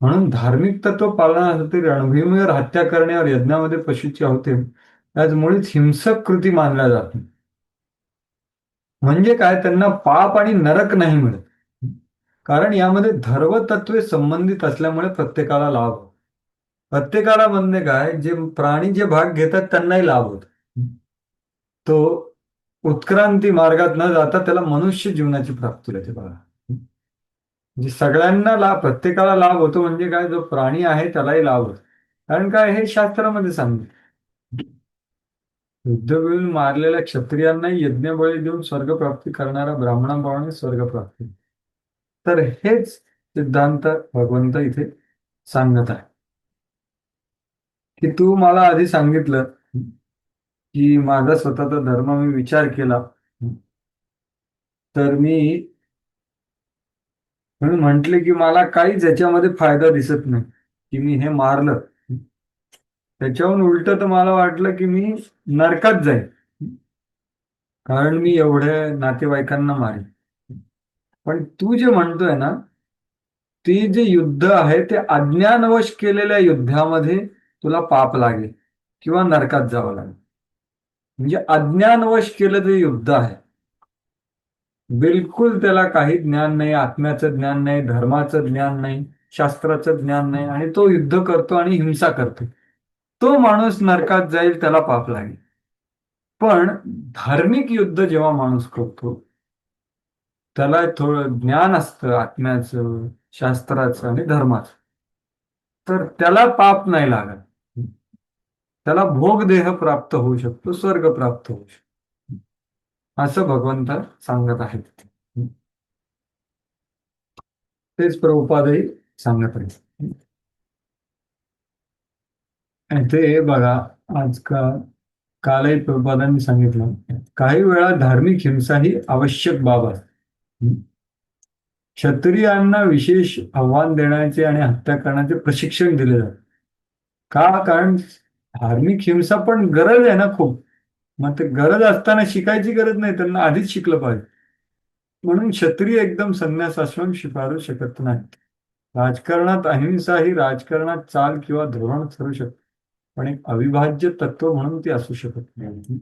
म्हणून धार्मिक तत्व पालनासाठी रणभूमीवर हत्या करण्यावर यज्ञामध्ये पशूची आहुती त्याच मुळीच हिंसक कृती मानल्या जात नाही. म्हणजे काय, त्यांना पाप आणि नरक नाही मिळत, कारण यामध्ये धर्मतत्वे संबंधित असल्यामुळे प्रत्येकाला लाभ होतो. प्रत्येकाला म्हणजे काय, जे प्राणी जे भाग घेतात त्यांनाही लाभ होतो. तो उत्क्रांती मार्गात न जाता त्याला मनुष्य जीवनाची प्राप्ती होते. बघा, म्हणजे सगळ्यांना लाभ, प्रत्येकाला लाभ होतो. म्हणजे काय, जो प्राणी आहे त्यालाही लाभ होतो. कारण काय, हे शास्त्रामध्ये सांगितलं. युद्धवेळी मारलेल्या क्षत्रियांनाही यज्ञबळी देऊन स्वर्गप्राप्ती करणाऱ्या ब्राह्मणांप्रमाणे स्वर्गप्राप्ती. तर हेच सिद्धांत भगवंत इथे सांगत आहे, की तू मला आधी सांगितलं की माझा स्वतःचा धर्म मी विचार केला, तर मी म्हणून म्हटले की मला काहीच याच्यामध्ये फायदा दिसत नाही, की मी हे मारलं त्याच्याहून उलट तर मला वाटलं की मी नरकात जाईल, कारण मी एवढ्या नातेवाईकांना मारेन. पण तू जे म्हणतोय ना, ते जे युद्ध आहे ते अज्ञानवश केलेल्या युद्धामध्ये तुला पाप लागेल किंवा नरकात जावं लागेल. म्हणजे अज्ञानवश केलं जे युद्ध आहे, बिलकुल त्याला काही ज्ञान नाही, आत्म्याचं ज्ञान नाही, धर्माचं ज्ञान नाही, शास्त्राचं ज्ञान नाही, आणि तो युद्ध करतो आणि हिंसा करतो, तो माणूस नरकात जाईल, त्याला पाप लागेल. पण धार्मिक युद्ध जेव्हा माणूस करतो त्याला थोडं ज्ञान असतं आत्म्याचं, शास्त्राचं आणि धर्माचं, तर त्याला पाप नाही लागत. त्याला भोगदेह प्राप्त होऊ शकतो, स्वर्ग प्राप्त होऊ शकतो, असं भगवंत सांगत आहेत. तेच प्रभुपादही सांगत आहेत. आणि ते बघा, आजकाल कालही प्रभुपादांनी सांगितलं, काही वेळा धार्मिक हिंसा ही आवश्यक बाब असते. क्षत्रियांना विशेष आव्हान देण्याचे आणि हत्या करण्याचे प्रशिक्षण दिले जाते. का, कारण धार्मिक हिंसा पण गरज आहे ना खूप. मग ते गरज असताना शिकायची गरज नाही, त्यांना आधीच शिकलं पाहिजे. म्हणून क्षत्रिय एकदम संन्यासाश्रम स्वीकारू शकत नाही. राजकारणात अहिंसा ही राजकारणात चाल किंवा धोरण ठरू शकते, पण एक अविभाज्य तत्व म्हणून ती असू शकत नाही.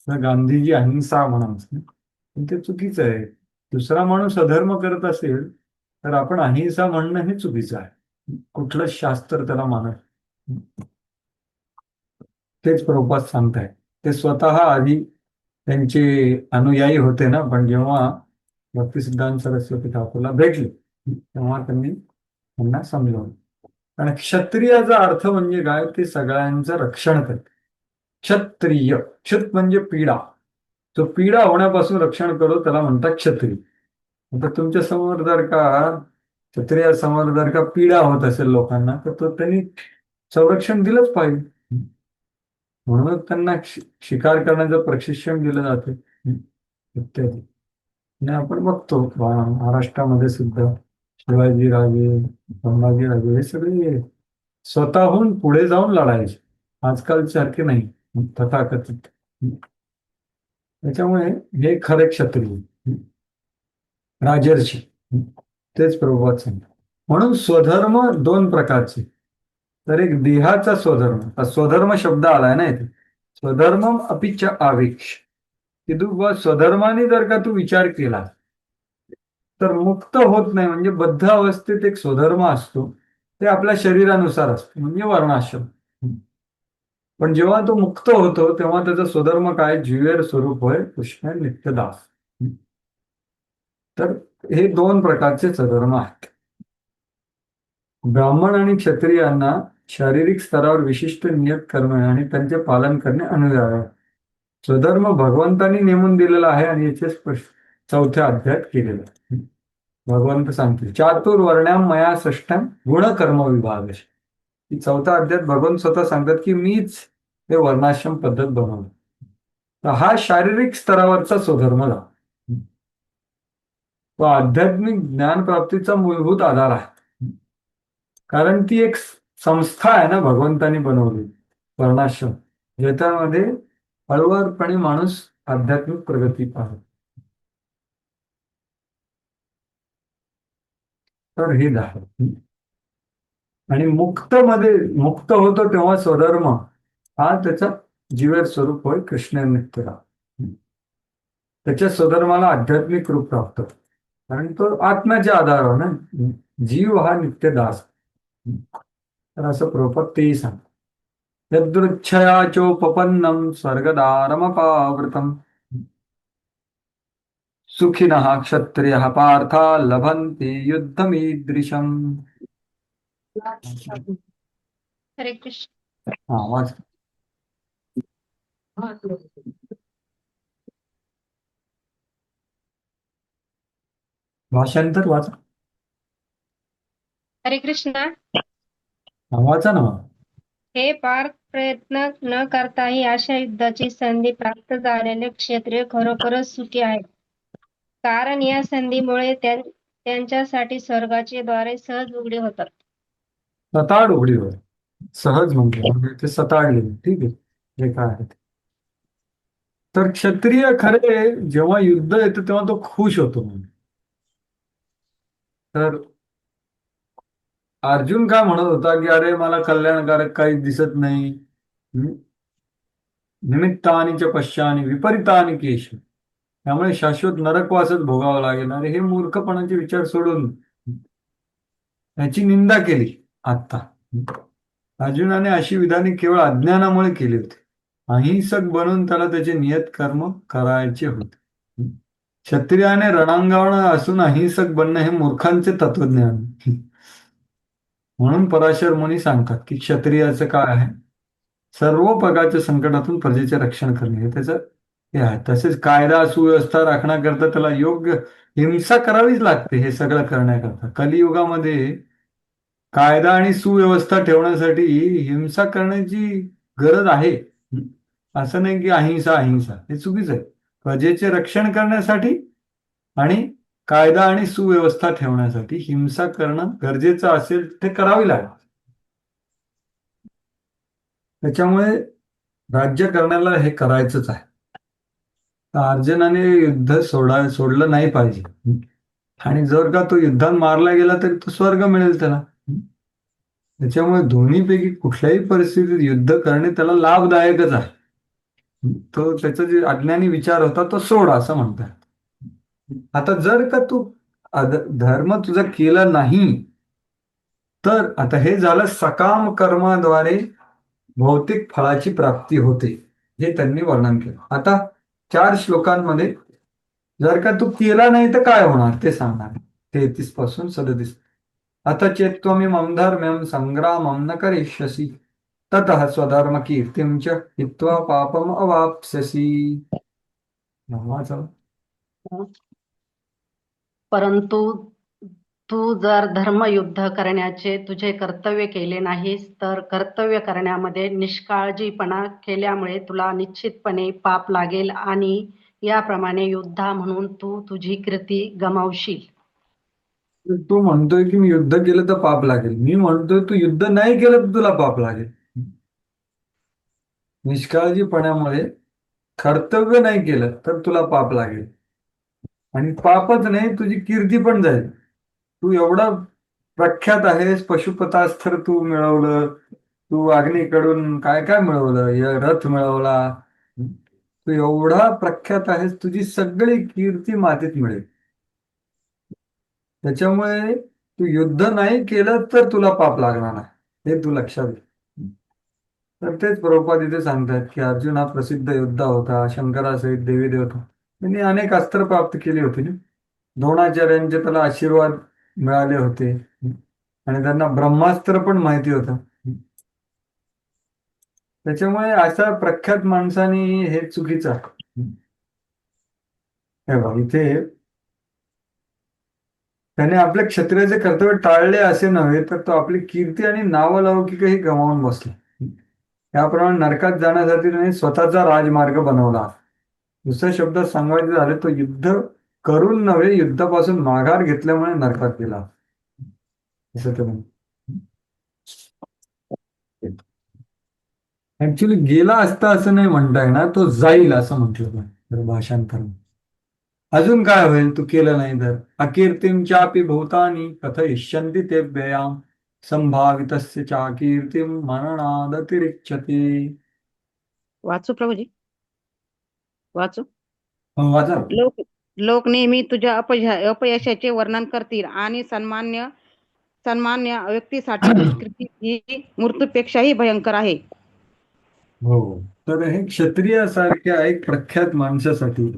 तर गांधीजी अहिंसा म्हणायचं, पण ते चुकीचं आहे. दुसरा माणूस अधर्म करत असेल तर आपण अहिंसा म्हणणं हे चुकीचं आहे. कुठलं शास्त्र त्याला मानत. तेच प्रभुपाद सांगताय. ते स्वतः आधी त्यांचे अनुयायी होते ना, पण जेव्हा भक्तिसिद्धांत सरस्वती ठाकूरला भेटले तेव्हा त्यांना समजवलं. आणि क्षत्रियाचा अर्थ म्हणजे काय, ते सगळ्यांचं रक्षण करते. क्षत्रिय, क्षत म्हणजे पीडा, जो पीडा होण्यापासून रक्षण करतो त्याला म्हणतात क्षत्रिय. आता तुमच्या समोर जर का, क्षत्रियासमोर जर का पीडा होत असेल लोकांना, तर तो त्यांनी संरक्षण दिलंच पाहिजे. म्हणूनच त्यांना शिकार करण्याचं प्रशिक्षण दिलं जाते इत्यादी. आणि आपण बघतो महाराष्ट्रामध्ये सुद्धा शिवाजी राजे, संभाजी राजे हे सगळे स्वतःहून पुढे जाऊन लढायचे, आजकालसारखे नाही तथाकथित. त्याच्यामुळे हे खरे क्षत्रिय, राजर्षी. तेच प्रभुपाद सांगतात. म्हणून स्वधर्म दोन प्रकारचे. तर एक देहाचा स्वधर्म, स्वधर्म शब्द आलाय ना इथे, स्वधर्मम अपिच आवेक्ष, की तू स्वधर्माने जर का तू विचार केला तर मुक्त होत नाही. म्हणजे बद्ध अवस्थेत एक स्वधर्म असतो, ते आपल्या शरीरानुसार असतो, म्हणजे वर्णाश्रम. पण जेव्हा तो मुक्त होतो तेव्हा त्याचा स्वधर्म काय, जीवेर स्वरूप होय कृष्ण नित्यदास. तर हे दोन प्रकारचे स्वधर्म आहेत. ब्राह्मण आणि क्षत्रियांना शारीरिक स्तरावर विशिष्ट नियत कर्मे आणि त्यांचे पालन करणे अनिवार्य आहे. स्वधर्म भगवंतांनी नेमून दिलेला आहे आणि याचे स्पष्ट 4थ्या अध्यायात केलेलं आहे. भगवंत सांगतील चातुर्वर्ण्याम मया सृष्टम गुणकर्म विभाग. की 4था अध्यायात भगवंत स्वतः सांगतात की मीच हे वर्णाश्रम पद्धत बनवलं. तर हा शारीरिक स्तरावरचा स्वधर्म झाला. तो आध्यात्मिक ज्ञान प्राप्तीचा मूलभूत आधार आहे. कारण ती एक संस्था आहे ना भगवंतानी बनवली वर्णाश्रम, ज्याच्यामध्ये हळूवारपणे माणूस आध्यात्मिक प्रगती पाहतो. तर हे झालं. आणि मुक्त होतो तेव्हा स्वधर्म हा त्याचा जीवेर स्वरूप होय कृष्ण नित्यला. त्याच्या स्वधर्माला आध्यात्मिक रूप प्राप्त होतं. कारण तो आत्म्याच्या आधारावर ना, जीव हा नित्य दास. तर असं प्रभुपाद तेही सांग यदृच्छया चोपपन्नम स्वर्गदारमपावृतम सुखिनः क्षत्रियः पार्था लभन्ते युद्धमीदृशम्. हरे कृष्ण. हा वाच. भाषांतर वाचा. हरे कृष्णा. हा, वाचा ना. हे पार्थ, प्रयत्न न करताही अशा युद्धाची संधी प्राप्त झालेले क्षत्रिय खरोखरच सुखी आहेत. कारण या संधीमुळे त्यांच्यासाठी स्वर्गाचे द्वारे सहज उघडे होतात. सताड उघडी होय. सहज म्हणजे ते सताडले. ठीक आहे, जे काय आहे ते. तर क्षत्रिय खरे जेव्हा युद्ध येतं तेव्हा तो खुश होतो. तर अर्जुन काय म्हणत होता की अरे मला कल्याणकारक काही दिसत नाही. निमित्तानी च पश्यानी विपरीतानी केश. त्यामुळे शाश्वत नरकवासच भोगावं लागेल. अरे हे मूर्खपणाचे विचार सोडून याची निंदा केली आता. अर्जुनाने अशी विधाने केवळ अज्ञानामुळे केली होती. अहिंसक बनून त्याला त्याचे नियत कर्म करायचे होते. क्षत्रियाने रणांगण असून अहिंसक बनणं हे मूर्खांचे तत्वज्ञान. म्हणून पराशर मुनी सांगतात की क्षत्रियाचं काय आहे, सर्व प्रकारच्या संकटातून प्रजेचे रक्षण करणे हे त्याचं हे आहे. तसेच कायदा सुव्यवस्था राखण्याकरता त्याला योग्य हिंसा करावीच लागते. हे सगळं करण्याकरता कलियुगामध्ये कायदा आणि सुव्यवस्था ठेवण्यासाठी हिंसा करण्याची गरज आहे. असं नाही की अहिंसा अहिंसा, हे चुकीचं आहे. प्रजेचे रक्षण करण्यासाठी आणि कायदा आणि सुव्यवस्था ठेवण्यासाठी हिंसा करणं गरजेचं असेल ते करावी लागेल. त्याच्यामुळे राज्य करण्याला हे करायचंच आहे. तर अर्जुनाने युद्ध सोडलं नाही पाहिजे. आणि जर का तो युद्धात मारला गेला तरी तो स्वर्ग मिळेल त्याला. त्याच्यामुळे दोन्हीपैकी कुठल्याही परिस्थितीत युद्ध करणे त्याला लाभदायकच आहे. तो त्याचा जे अज्ञानी विचार होता तो सोड असं म्हणतात. आता जर का तू धर्म तुझा केला नाही तर आता हे झालं सकाम कर्माद्वारे भौतिक फळाची प्राप्ती होते, हे त्यांनी वर्णन केलं. आता 4 श्लोकांमध्ये जर का तू केला नाही तर काय होणार ते सांगणार. 33 पासून 37. अथ चेत्त्वमिमं धर्म्यं संग्रामं न करिष्यसि ततः स्वधर्म कीर्तिं च हित्वा पापम अवाप्स्यसि. वाचा. परंतु तू जर धर्मयुद्ध करण्याचे तुझे कर्तव्य केले नाहीस तर कर्तव्य करण्यामध्ये निष्काळजीपणा केल्यामुळे तुला निश्चितपणे पाप लागेल आणि याप्रमाणे योद्धा म्हणून तू तुझी कीर्ती गमावशील. तू म्हणतोय की मी युद्ध केलं तर पाप लागेल. मी म्हणतोय तू युद्ध नाही केलं तर तुला पाप लागेल. निष्काळजीपणामुळे कर्तव्य नाही केलं तर तुला पाप लागेल. आणि पापच नाही, तुझी कीर्ती पण जाईल. तू एवढा प्रख्यात आहेस, पशुपतास्त्र तू मिळवलं, तू अग्नीकडून काय काय मिळवलं, रथ मिळवला, तू एवढा प्रख्यात आहेस, तुझी सगळी कीर्ती मातीत मिळेल. त्याच्यामुळे तू युद्ध नाही केलं तर तुला पाप लागणार आहे, हे तू लक्षात घे. तर तेच प्रभुपाद इथे सांगतात की अर्जुन हा प्रसिद्ध योद्धा होता, शंकरासहित देवी देवता त्यांनी अनेक अस्त्र प्राप्त केली होती. द्रोणाचार्यांचे त्याला आशीर्वाद मिळाले होते आणि त्यांना ब्रह्मास्त्र पण माहिती होतं. त्याच्यामुळे अशा प्रख्यात माणसाने हे चुकीचं आहे. हे बघ इथे त्याने आपल्या क्षत्रियाचे कर्तव्य टाळले असे नव्हे, तर तो आपली कीर्ती आणि नावलौकिकही गमावून बसला. त्याप्रमाणे नरकात जाण्यासाठी त्याने स्वतःचा राजमार्ग बनवला. दुसऱ्या शब्दात सांगायचे झाले, तो युद्ध करून नव्हे, युद्धापासून माघार घेतल्यामुळे नरकात गेला, असं ते म्हणतात. ऍक्च्युली गेला असता असं नाही म्हणता येणार, तो जाईल असं म्हटलं पाहिजे भाषांतर. अजून काय होईल तू केलं नाही तर? अकीर्तीम चापि भूतानि कथयिष्यन्ति ते व्ययाम संभावितस्य चाकीर्तीम मरणादतिरिच्यते. वाचू प्रभूजी, वाचू. वाचा. लोक लोक नेहमी तुझ्या अपयशाचे वर्णन करतील आणि सन्मान्य सन्मान्य व्यक्तीसाठी दुष्कृती ही मृत्यूपेक्षाही भयंकर आहे. हो, तर हे क्षत्रियासारख्या एक प्रख्यात माणसासाठी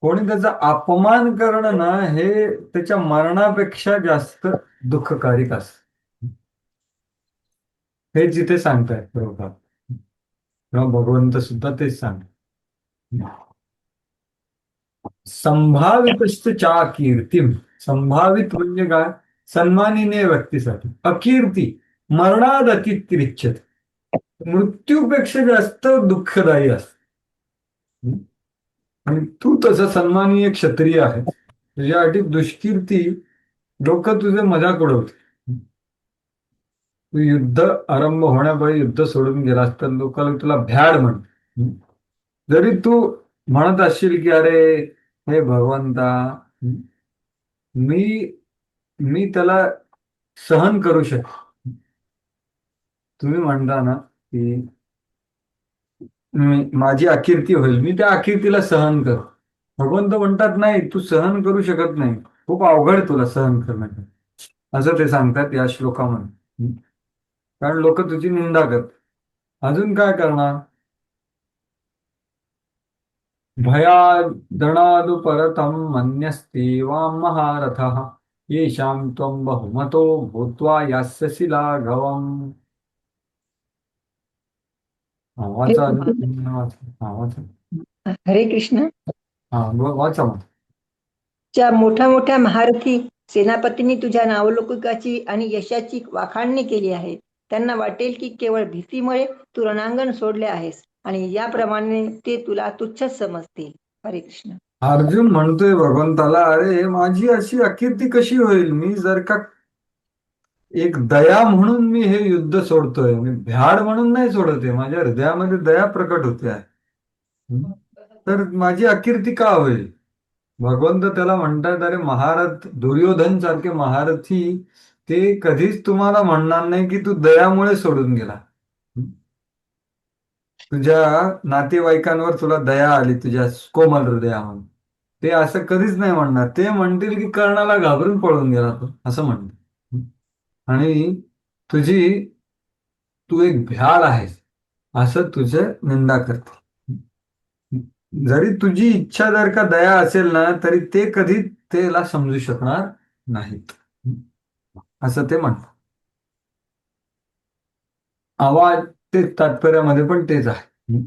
कोणी त्याचा अपमान करणं ना, हे त्याच्या मरणापेक्षा जास्त दुःखकारक असतं. हे जिथे सांगतायत बरोबर, किंवा भगवंत सुद्धा तेच सांगतात. संभावित चा कीर्तीम, संभावित म्हणजे काय? सन्माननीय व्यक्तीसाठी. अकीर्ती मरणाद अतिरिच्यते, मृत्यूपेक्षा जास्त दुःखदायी असत. आणि तू तसा सन्माननीय क्षत्रिय आहे, तुझ्यासाठी दुष्कीर्ती लोक तुझे मजाक उडवते. तू युद्ध आरंभ होण्यापूर्वी युद्ध सोडून गेलास तर लोक तुला भ्याड म्हणतात. जरी तू म्हणत असशील की अरे हे भगवंता, मी मी त्याला सहन करू शकतो. तुम्ही म्हणता ना की माझी अकीर्ती होईल, मी त्या अकीर्तीला सहन करू. भगवंत म्हणतात नाही, तू सहन करू शकत नाही, खूप अवघड आहे तुला सहन करणं, असं ते सांगतात या श्लोकामध्ये. कारण लोक तुझी निंदा करतात. अजून काय करणार? भयादणादु परतम मन्यस्ते वां महारथः येषां त्वं बहुमतो भूत्वा यास्यसि लाघवम्. वाचा अजून. वाचा. हरे कृष्ण. वाचा मग. च्या मोठ्या मोठ्या महारथी सेनापतींनी तुझ्या नावलौकिकाची आणि यशाची वाखाणणी केली आहे. त्यांना वाटेल की केवळ भीतीमुळे तू रणांगण सोडले आहेस आणि याप्रमाणे ते तुला तुच्छच समजतील. हरे कृष्ण. अर्जुन म्हणतोय भगवंताला, अरे माझी अशी अकीर्ती कशी होईल? मी जर का एक दया म्हणून मी हे युद्ध सोडतोय, मी भ्याड म्हणून नाही सोडत आहे, माझ्या हृदयामध्ये दया प्रकट होते आहे, तर माझी अकीर्ती का होईल? भगवंत त्याला म्हणतात, अरे महारथ दुर्योधन सारखे महारथी ते कधीच तुम्हाला म्हणणार नाही की तू दयामुळे सोडून गेला. तुझ्या नातेवाईकांवर तुला दया आली, तुझ्या कोमल हृदयामध्ये, ते असं कधीच नाही म्हणणार. ते म्हणतील की कर्णाला घाबरून पळून गेला तो, असं म्हणतील. आणि तू एक भ्याड आहेस असं तुझे निंदा करते. जरी तुझी इच्छा जर का दया असेल ना, तरी ते कधी त्याला समजू शकणार नाहीत, असं ते म्हणतात. आवाज ते तात्पर्यामध्ये पण तेच आहे.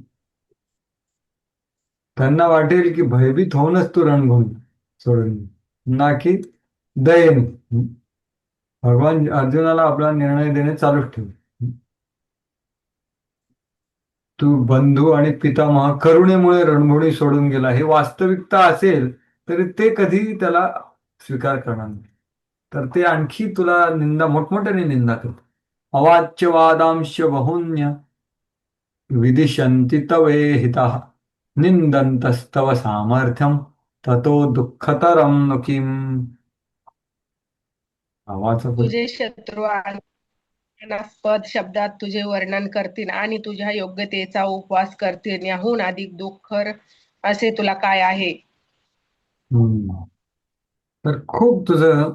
त्यांना वाटेल की भयभीत होऊनच तू रणभूमी सोडून, ना की दयेने. भगवान अर्जुनाला आपला निर्णय देणे चालूच ठेवले. तू बंधू आणि पितामह करुणेमुळे रणभूमी सोडून गेला, हे वास्तविकता असेल तरी ते कधी त्याला स्वीकार करणार नाही, तर ते आणखी तुला मोठमोठ्याने निंदा करतात. अवाच्य वादांश बहुन्य विदिशन्ति तवेहितः निंदन्तस्तव सामर्थ्यम ततो दुःखतरं नु किम. तुझे शत्रू अनास्पद शब्दात तुझे वर्णन करतील आणि तुझ्या योग्यतेचा उपवास करतील, याहून अधिक दुःखर असे तुला काय आहे? तर खूप तुझं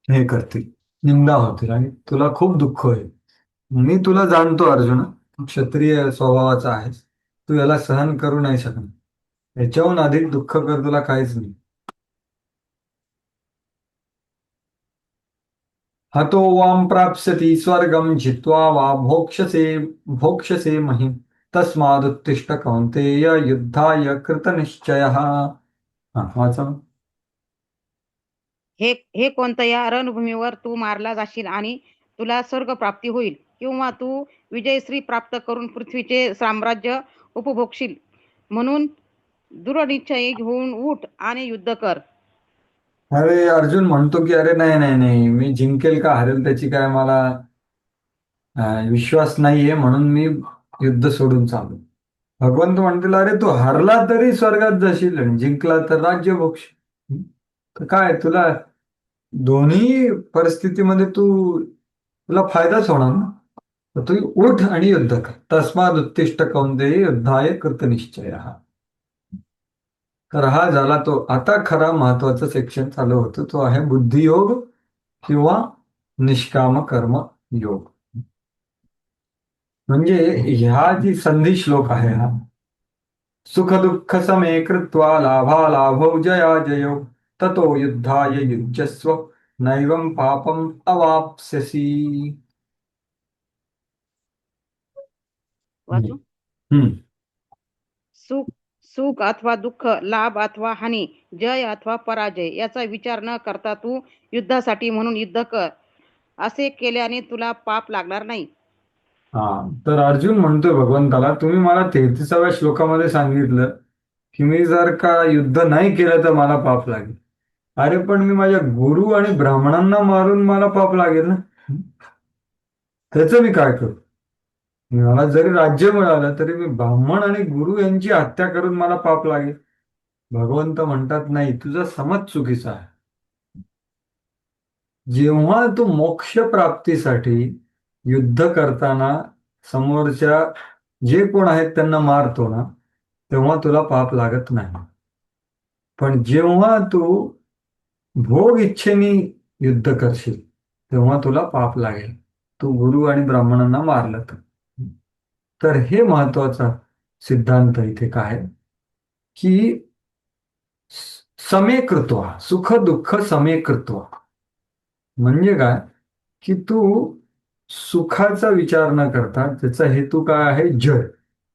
हे करतील, निंदा होतील आणि तुला खूप दुःख होईल. मी तुला जाणतो अर्जुन, क्षत्रिय स्वभावाचा आहेस, तू याला सहन करू नाही शकणार. याच्याहून अधिक दुःखकर तुला काहीच नाही. हतो वाम प्राप्स्यति स्वर्गम जित्वा वा भोक्ष्यसे महिम तस्मादुत्तिष्ठ कौन्तेय युद्धाय कृतनिश्चयः. वाचा. हे कोणतं या रणभूमीवर तू मारला जाशील आणि तुला स्वर्ग प्राप्ती होईल, किंवा तू विजयश्री प्राप्त करून पृथ्वीचे साम्राज्य उपभोगशील. म्हणून दृढनिश्चयी होऊन उठ आणि युद्ध कर. अरे अर्जुन म्हणतो की अरे नाही नाही नाही, मी जिंकेल का हरेल त्याची काय मला विश्वास नाहीये, म्हणून मी युद्ध सोडून चालू. भगवंत म्हणतील अरे तू हरला तरी स्वर्गात जाशील आणि जिंकला तर राज्य भोगशील. तर काय तुला दोन्ही परिस्थितीमध्ये तुला फायदाच होणार ना. तर तू उठ आणि युद्ध कर. तस्माद उत्तिष्ठ कौंतेय युद्धाय कृतनिश्चय. तर हा झाला तो आता खरा महत्वाचा सेक्शन चालू होतो, तो आहे बुद्धियोग किंवा निष्काम कर्म योग. म्हणजे ह्या जी संधी श्लोक आहे हा, सुख दुःख समे कृत्वा लाभा लाभौ जया जयो ततो युद्धाय युज्यस्व नैवं पापम अवाप्स्यसि. वाचू. हम्म. सुख सुख अथवा दुःख, लाभ अथवा हानी, जय अथवा पराजय याचा विचार न करता तू युद्धासाठी म्हणून युद्ध कर. असे केल्याने तुला पाप लागणार नाही. हा, तर अर्जुन म्हणतोय भगवंताला, तुम्ही मला 33व्या श्लोकामध्ये सांगितलं की मी जर का युद्ध नाही केलं तर मला पाप लागेल. अरे पण मी माझ्या गुरु आणि ब्राह्मणांना मारून मला पाप लागेल ना. त्याचं मी काय करू? मला जरी राज्य मिळालं तरी मी ब्राह्मण आणि गुरु यांची हत्या करून मला पाप लागेल. भगवंत म्हणतात नाही, तुझा समज चुकीचा आहे. जेव्हा तू मोक्ष प्राप्तीसाठी युद्ध करताना समोरच्या जे कोण आहेत त्यांना मारतो ना, तेव्हा तुला पाप लागत नाही. पण जेव्हा तू भोग इच्छेने युद्ध करशील तेव्हा तुला पाप लागेल, तू गुरु आणि ब्राह्मणांना मारलं तर. तर हे महत्वाचा सिद्धांत इथे काय की समेकृत्वा, सुख दुःख समेकृत्वा म्हणजे काय की तू सुखाचा विचार न करता, त्याचा हेतू काय आहे जय,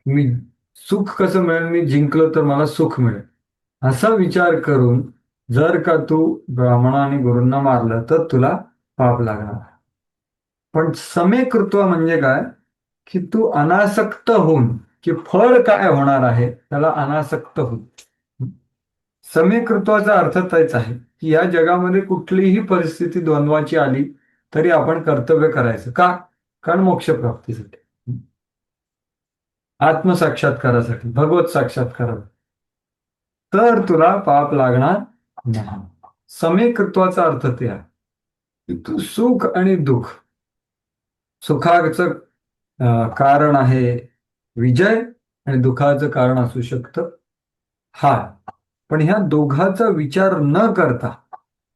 मी सुख कसं मिळेल, मी जिंकलो तर मला सुख मिळेल, असा विचार करून जर का तू ब्राह्मणा आणि गुरूंना मारलं तर तुला पाप लागणार. पण समेकृत्व म्हणजे काय की तू अनासक्त होऊन, की फळ काय होणार आहे त्याला अनासक्त होऊन. समेकृत्वाचा अर्थ तेच आहे की या जगामध्ये कुठलीही परिस्थिती द्वंद्वाची आली तरी आपण कर्तव्य करायचं. का? कारण मोक्षप्राप्तीसाठी, आत्मसाक्षात्कारासाठी, भगवत साक्षात्कारासाठी. तर तुला पाप लागणार नाही. समेकृत्वाचा अर्थ ते आहे की तू सुख आणि दुःख, सुखाचं कारण आहे विजय आणि दुःखाचं कारण असू शकतं हार. पण ह्या दोघाचा विचार न करता,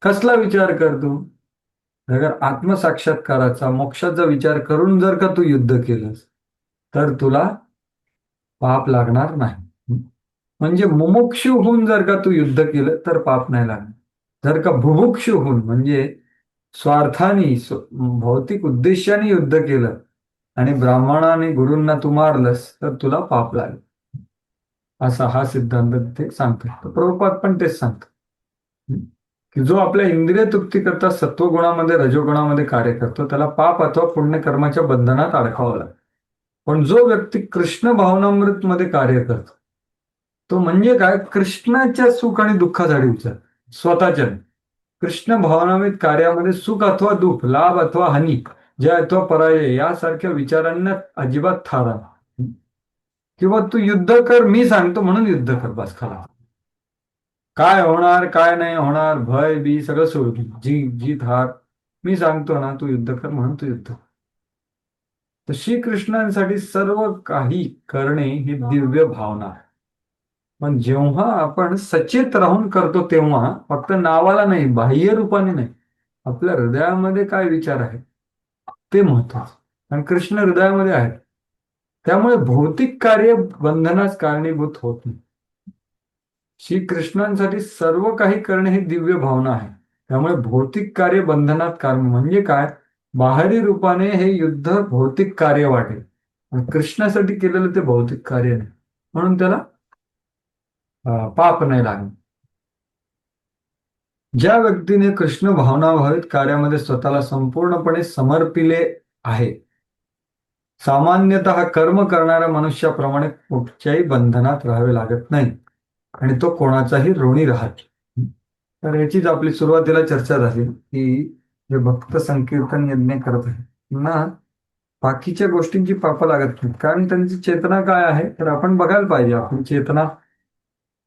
कसला विचार करतो? अगर आत्मसाक्षात्काराचा, मोक्षाचा विचार करून जर का तू युद्ध केलंस तर तुला पाप लागणार नाही. म्हणजे मुमुक्षु होऊन जर का तू युद्ध केलं तर पाप नाही लागणार. जर का बुभुक्षु होऊन म्हणजे स्वार्थाने, भौतिक उद्देशाने युद्ध केलं आणि ब्राह्मणा आणि गुरूंना तू मारलंस तर तुला पाप लागेल, असा हा सिद्धांत ते सांगतो. प्रभुपाद पण तेच सांगतो की जो आपल्या इंद्रिय तृप्ती करता सत्वगुणामध्ये रजोगुणामध्ये कार्य करतो त्याला पाप अथवा पुण्यकर्माच्या बंधनात अडकावं लागतं. पण जो व्यक्ती कृष्ण भावनामृत मध्ये कार्य करतो तो म्हणजे काय, कृष्णाच्या सुख आणि दुःखासाठी विचार, स्वतःच्या नाही. कृष्ण भावनामृत कार्यामध्ये सुख अथवा दुःख, लाभ अथवा हानी, जय अथवा पराजय यासारख्या विचारांना अजिबात थारा नाही. किंवा तू युद्ध कर, मी सांगतो म्हणून युद्ध कर, बस खरा. काय होणार काय नाही होणार, भय बी सगळं सोडून, जीत हार मी सांगतो ना, तू युद्ध कर म्हणून तू युद्ध कर. तर श्रीकृष्णांसाठी सर्व काही करणे ही दिव्य भावना आहे. पण जेव्हा आपण सचेत राहून करतो तेव्हा फक्त नावाला नाही, बाह्य रूपाने नाही, आपल्या हृदयामध्ये काय विचार आहे ते महत्वाचं. आणि कृष्ण हृदयामध्ये आहे, त्यामुळे भौतिक कार्य बंधनास कारणीभूत होत नाही. श्रीकृष्णांसाठी सर्व काही करणे ही दिव्य भावना आहे. त्यामुळे भौतिक कार्य बंधनात कारण म्हणजे काय, बाहेरी रूपाने हे युद्ध भौतिक कार्य वाटेल, आणि कृष्णासाठी केलेलं ते भौतिक कार्य नाही, म्हणून त्याला पाप नाही लागणार. ज्या व्यक्तीने कृष्ण भावनाभावित कार्यामध्ये स्वतःला संपूर्णपणे समर्पिले आहे, सामान्यतः कर्म करणाऱ्या मनुष्याप्रमाणे कुठच्याही बंधनात राहावे लागत नाही आणि तो कोणाचाही ऋणी राहत. तर याचीच आपली सुरुवातीला चर्चा झाली की जे भक्त संकीर्तन यज्ञ करत आहे त्यांना बाकीच्या गोष्टींची पापं लागत नाही, कारण त्यांची चेतना काय आहे तर आपण बघायला पाहिजे आपली चेतना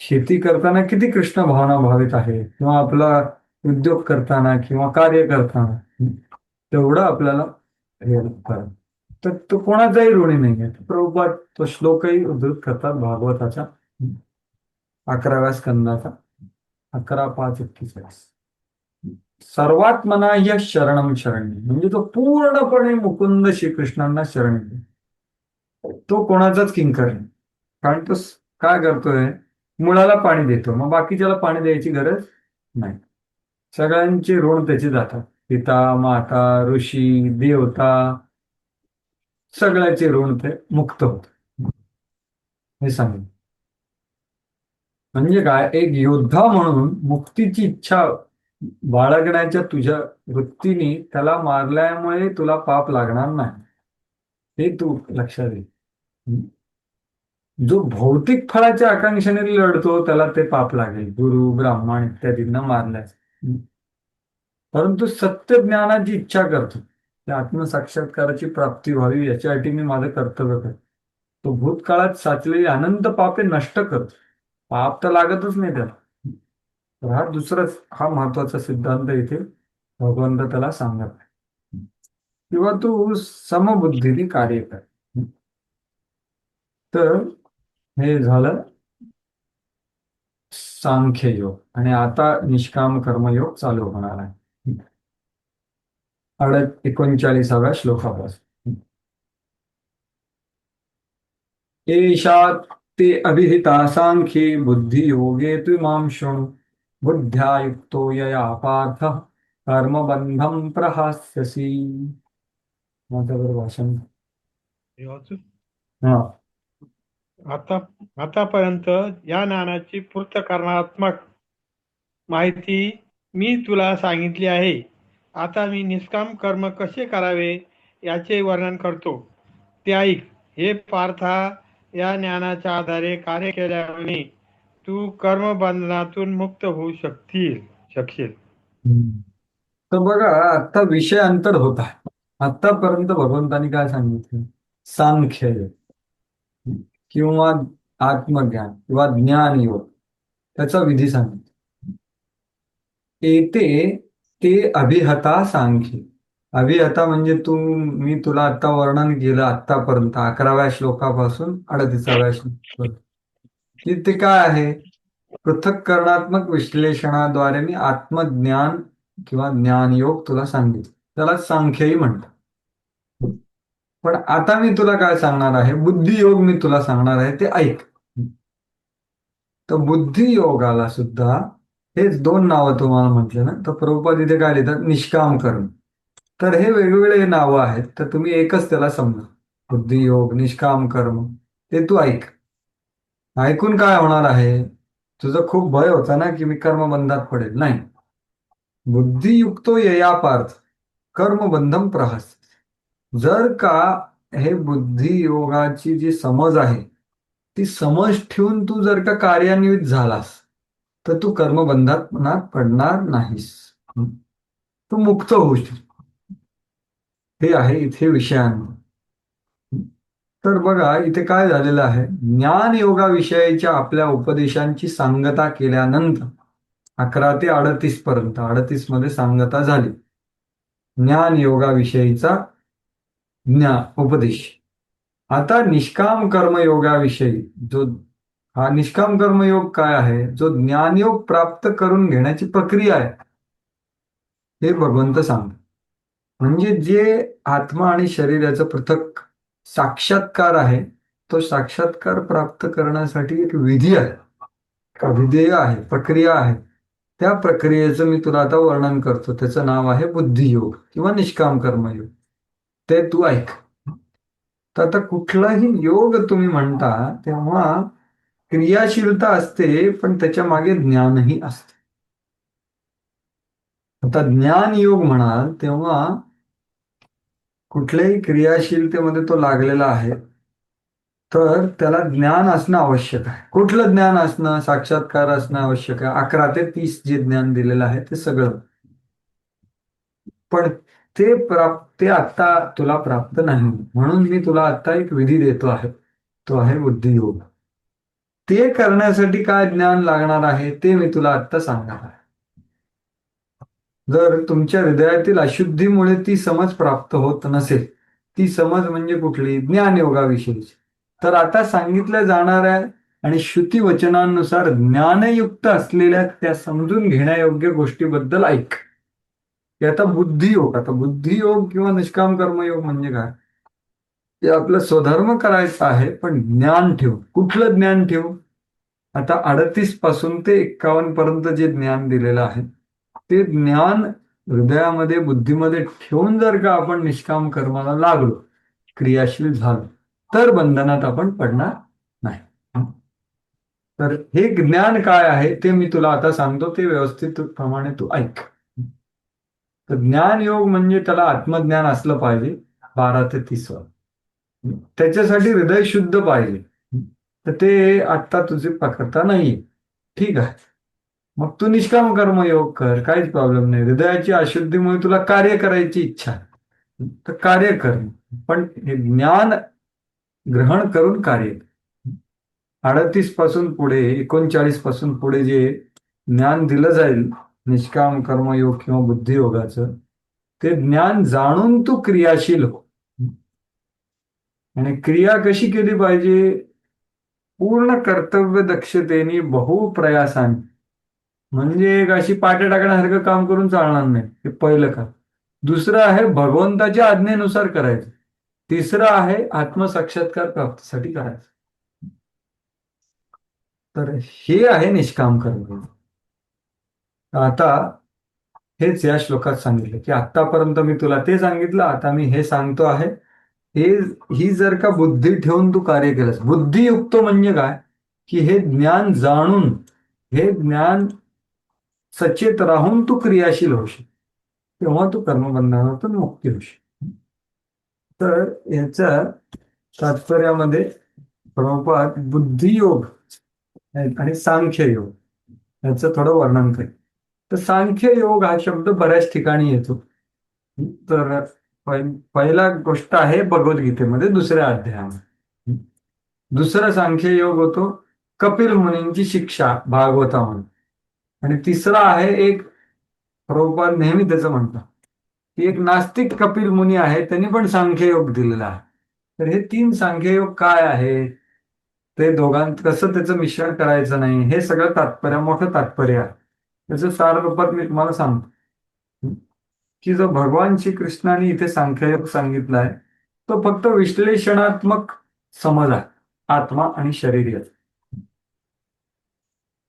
शेती करताना किती कृष्ण भावना भावित आहे, किंवा आपला उद्योग करताना किंवा कार्य करताना तेवढं आपल्याला हे करा. तर तो कोणाचाही ऋणी नाही आहे. प्रभुपाद तो श्लोकही उद्धृत करतात भागवताचा 11व्या स्कंदाचा 11:5-41. सर्वात मना या शरणम शरण्य, म्हणजे तो पूर्णपणे मुकुंद श्रीकृष्णांना शरण येतो. तो कोणाचाच किंकर नाही, कारण तो काय करतोय, मुळाला पाणी देतो, मग बाकीच्याला पाणी द्यायची गरज नाही. सगळ्यांचे ऋण त्याचे जातात. पिता, माता, ऋषी, देवता सगळ्याचे ऋण ते मुक्त होत. हे सांगेल म्हणजे काय, एक योद्धा म्हणून मुक्तीची इच्छा बाळगण्याच्या तुझ्या वृत्तीने त्याला मारल्यामुळे तुला पाप लागणार नाही, हे तू लक्षात घे. जो भौतिक फळाच्या आकांक्षेने लढतो त्याला ते पाप लागेल, गुरु ब्राह्मण इत्यादींना मारल्यास. परंतु सत्य ज्ञानाची इच्छा करतो, त्या आत्मसाक्षात्काराची प्राप्ती व्हावी याच्यासाठी मी माझं कर्तव्य करतो, तो भूतकाळात साचलेली अनंत पापे नष्ट करतो. पाप तर लागतच नाही त्याला. तर हा महत्वाचा सिद्धांत इथे भगवंत त्याला सांगत आहे. किंवा तू समबुद्धीने कार्य कर. तर हे झालं सांख्ययोग, आणि आता निष्काम कर्मयोग चालू होणार आहे 39व्या श्लोकापासून. एषा ते अभिहिता सांख्ये बुद्धियोगे त्विमां शृणु, बुद्ध्या युक्तो यया पार्थ कर्मबंधम प्रहास्यसि. माझं बरं भाषण. हा. आतापर्यंत या ज्ञानाची पूर्तकारणात्मक माहिती मी तुला सांगितली आहे. आता मी निष्काम कर्म कसे करावे याचे वर्णन करतो, ते ऐक. हे पार्था, या ज्ञानाच्या आधारे कार्य केल्याने तू कर्मबंधनातून मुक्त होऊ शकशील. तर बघा, आता विषय अंतर होत आहे. आतापर्यंत भगवंतांनी काय सांगितलं, सांख्य किंवा आत्मज्ञान किंवा ज्ञान योग, त्याचा विधी सांगितला. येते ते अभिहता सांख्य. अभिहता म्हणजे मी तुला आता वर्णन केलं आतापर्यंत 11व्या श्लोकापासून 38व्या श्लोकापर्यंत. ते काय आहे, पृथक्करणात्मक विश्लेषणाद्वारे मी आत्मज्ञान किंवा ज्ञानयोग तुला सांगितलं, त्याला सांख्यही म्हणतात. पण आता मी तुला काय सांगणार आहे, बुद्धियोग मी तुला सांगणार आहे, ते ऐक. तर बुद्धियोगाला सुद्धा हेच 2 नावं तुम्हाला म्हटले ना, तर प्रभुपाद इथे काय लिहितात, निष्काम कर्म. तर हे वेगवेगळे नावं आहेत, तर तुम्ही एकच त्याला समजा, बुद्धियोग, निष्काम कर्म. ते तू ऐक. ऐकून काय होणार आहे, तुझं खूप भय होता ना की मी कर्मबंधात पडेल. नाही, बुद्धियुक्तो यया पार्थ कर्मबंधम प्रहास. जर का हे बुद्धियोगाची जी समज आहे ती समज ठेवून तू जर का कार्यान्वित झालास तर तू कर्मबंधात पडणार नाहीस, तू मुक्त होशील. हे आहे इथे विषयानं. तर बघा इथे काय झालेलं आहे, ज्ञान योगाविषयीच्या आपल्या उपदेशांची सांगता केल्यानंतर 11 ते 38 पर्यंत, 38 मध्ये सांगता झाली ज्ञान योगाविषयीचा उपदेश. आता निष्काम कर्मयोगाविषयी, जो हा निष्काम कर्मयोग काय आहे, जो ज्ञानयोग प्राप्त करून घेण्याची प्रक्रिया आहे, हे भगवंत सांगतात. म्हणजे जे आत्मा आणि शरीराचं पृथक साक्षात्कार आहे, तो साक्षात्कार प्राप्त करण्यासाठी एक विधी आहे, विधेय आहे, प्रक्रिया आहे. त्या प्रक्रियेचं मी तुला आता वर्णन करतो. त्याचं नाव आहे बुद्धियोग किंवा निष्काम कर्मयोग. ते तू ऐक. तर आता कुठलाही योग तुम्ही म्हणता तेव्हा क्रियाशीलता असते, पण त्याच्या मागे ज्ञानही असते. आता ज्ञान योग म्हणाल तेव्हा कुठल्याही क्रियाशीलतेमध्ये तो लागलेला आहे, तर त्याला ज्ञान असणं आवश्यक आहे. कुठलं ज्ञान असणं? साक्षात्कार असणं आवश्यक आहे. 11 ते 30 जे ज्ञान दिलेलं आहे ते सगळं. पण ते आता तुला प्राप्त नाही, म्हणून मी तुला आता एक विधी देतो आहे, तो आहे बुद्धियोग. ते करण्यासाठी काय ज्ञान लागणार आहे ते मी तुला आता सांगणार आहे. जर तुमच्या हृदयातील अशुद्धीमुळे ती समज प्राप्त होत नसेल, ती समज म्हणजे कुठली? ज्ञानयोगाविषयीची, तर आता सांगितल्या जाणाऱ्या आणि श्रुती वचनांनुसार ज्ञानयुक्त असलेल्या त्या समजून घेण्यायोग्य गोष्टीबद्दल ऐक. हे आता बुद्धियोग. आता बुद्धियोग किंवा निष्काम कर्मयोग म्हणजे काय? ते आपलं स्वधर्म करायचा आहे, पण ज्ञान ठेवू. कुठलं ज्ञान ठेवू? आता 38 पासून ते 51 पर्यंत जे ज्ञान दिलेलं आहे ते ज्ञान हृदयामध्ये, बुद्धीमध्ये ठेवून जर का आपण निष्काम कर्माला लागलो, क्रियाशील झालो, तर बंधनात आपण पडणार नाही. तर हे ज्ञान काय आहे ते मी तुला आता सांगतो, ते व्यवस्थित प्रमाणे तू ऐक. तर ज्ञान योग म्हणजे त्याला आत्मज्ञान असलं पाहिजे, 12 ते 30. त्याच्यासाठी हृदय शुद्ध पाहिजे, तर ते आता तुझी पात्रता नाहीये. ठीक आहे, मग तू निष्काम कर्मयोग कर, काहीच प्रॉब्लेम नाही. हृदयाची अशुद्धीमुळे तुला कार्य करायची इच्छा आहे, तर कार्य कर, पण हे ज्ञान ग्रहण करून कार्य. 38 पासून पुढे, 39 पासून पुढे जे ज्ञान दिलं जाईल निष्काम कर्मयोग किंवा बुद्धियोगाचं, ते ज्ञान जाणून तू क्रियाशील हो. आणि क्रिया कशी केली पाहिजे? पूर्ण कर्तव्य दक्षतेने, बहुप्रयासाने. म्हणजे एक अशी पाट्या टाकण्यासारखं काम करून चालणार नाही, हे पहिलं काम. दुसरं आहे भगवंताच्या आज्ञेनुसार करायचं. तिसरं आहे आत्मसाक्षात्कार प्राप्तीसाठी करायचं. तर हे आहे निष्काम कर्म. आता हेच या श्लोकात सांगितलं की आतापर्यंत मी तुला ते सांगितलं, आता मी हे सांगतो आहे. ही जर का बुद्धी ठेवून तू कार्य केलंस, बुद्धियुक्त म्हणजे काय? की हे ज्ञान जाणून, हे ज्ञान सचेत राहून तू क्रियाशील होशील, तेव्हा तू कर्मबंधनातून मुक्ती होशील. तर याच्या तात्पर्यामध्ये प्रभुपाद बुद्धियोग आणि सांख्ययोग याचं थोडं वर्णन करेल. तर सांख्ययोग हा शब्द बऱ्याच ठिकाणी येतो. तर पहिला गोष्ट आहे भगवद्गीतेमध्ये 2ऱ्या अध्यायामध्ये. दुसरा सांख्ययोग होतो कपिल मुनींची शिक्षा भागवतामध्ये. आणि तिसरा आहे एक, प्रभुपाद नेहमी त्याचं म्हणतात की एक नास्तिक कपिल मुनी आहे, त्यांनी पण सांख्ययोग दिलेला आहे. तर हे 3 सांख्ययोग काय आहे, ते दोघांत कसं त्याचं मिश्रण करायचं नाही, हे सगळं मोठं तात्पर्य आहे. त्याचं सार रूपात मी तुम्हाला सांगतो की जो भगवान श्रीकृष्णाने इथे सांख्ययोग सांगितला आहे, तो फक्त विश्लेषणात्मक समज आहे, आत्मा आणि शरीर याचा.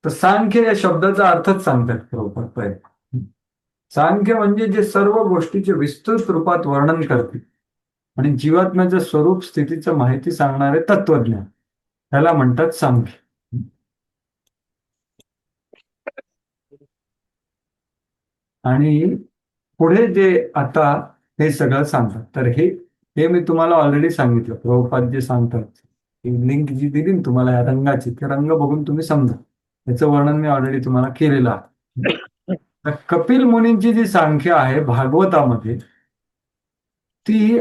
तर सांख्य या शब्दाचा अर्थच सांगतात प्रभुपाद पहिले. सांख्य म्हणजे जे सर्व गोष्टीचे विस्तृत रूपात वर्णन करते आणि जीवात्म्याचं स्वरूप, स्थितीचं माहिती सांगणारे तत्वज्ञान, त्याला म्हणतात सांख्य. आणि पुढे जे आता हे सगळं सांगतात, तर हे मी तुम्हाला ऑलरेडी सांगितलं. प्रभुपाद जे सांगतात, लिंक जी दिली ना तुम्हाला या रंगाची, ते रंग बघून तुम्ही समजा, याचं वर्णन मी ऑलरेडी तुम्हाला केलेलं आहे. तर कपिल मुनींची जी सांख्य आहे भागवतामध्ये, ती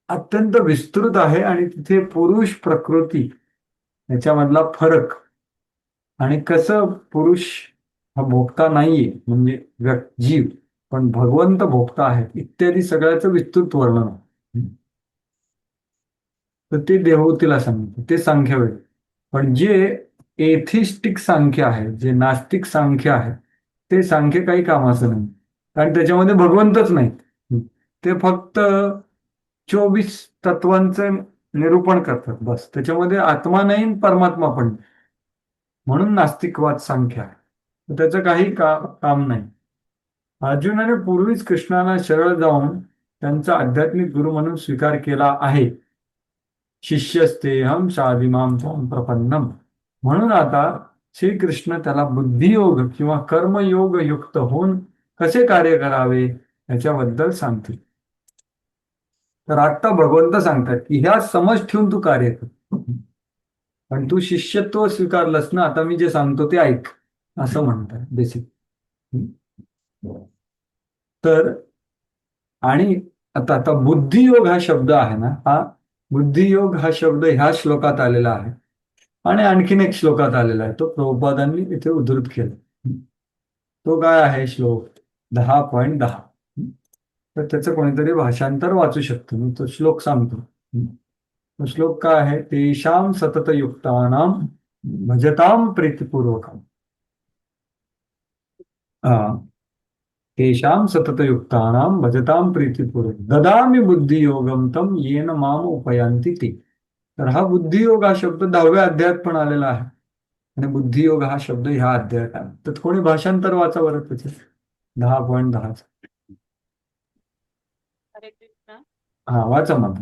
अत्यंत विस्तृत आहे आणि तिथे पुरुष प्रकृती याच्यामधला फरक आणि कसं पुरुष हा भोगता नाहीये, म्हणजे जीव, पण भगवंत भोगता आहे, इत्यादी सगळ्याचं विस्तृत वर्णन आहे. तर ते देवहूतीला सांगितलं, ते सांख्य वेळ. पण जे एथिस्टिक सांख्य आहे, जे नास्तिक सांख्य आहे, ते सांख्य काही कामाचं नाही, कारण त्याच्यामध्ये भगवंतच नाही. ते फक्त 24 तत्वांचं निरूपण करतात बस, त्याच्यामध्ये आत्मा नाही, परमात्मा पण नाही. म्हणून नास्तिकवाद सांख्य आहे, तर त्याचं काही काम नाही. अर्जुनाने पूर्वीच कृष्णाला शरण जाऊन त्यांचा आध्यात्मिक गुरु म्हणून स्वीकार केला आहे. शिष्यस्तेहम साधिमाम त्वां प्रपन्नम. म्हणून आता श्रीकृष्ण त्याला बुद्धियोग किंवा कर्मयोग युक्त होऊन कसे कार्य करावे याच्याबद्दल सांगतील. तर आत्ता भगवंत सांगतात की ह्या समज ठेवून तू कार्य कर. पण तू शिष्यत्व स्वीकारलंस ना, आता मी जे सांगतो ते ऐक, असं म्हणतात बेसिक. तर आणि आता आता बुद्धियोग हा शब्द आहे ना, हा बुद्धियोग हा शब्द ह्या श्लोकात आलेला आहे आणि आणखीन एक श्लोकात आलेला आहे. तो प्रभुपादांनी इथे उद्धृत केला. तो काय आहे श्लोक 10.10. तर त्याचं कोणीतरी भाषांतर वाचू शकतो. मी तो श्लोक सांगतो. तो श्लोक काय आहे? तेषां सततयुक्तानां भजतां प्रीतिपूर्वकम्. तेषां सततयुक्तानां भजतां प्रीतिपूर्वकम् ददामि बुद्धियोगं तं येन माम उपयांति ते. तर हा बुद्धियोग हा शब्द 10व्या अध्यायात पण आलेला आहे आणि बुद्धियोग हा शब्द ह्या अध्यायात आहे. तर कोणी भाषांतर वाचा बरं त्याचे 10.10. हरे कृष्ण. हा वाचा मग.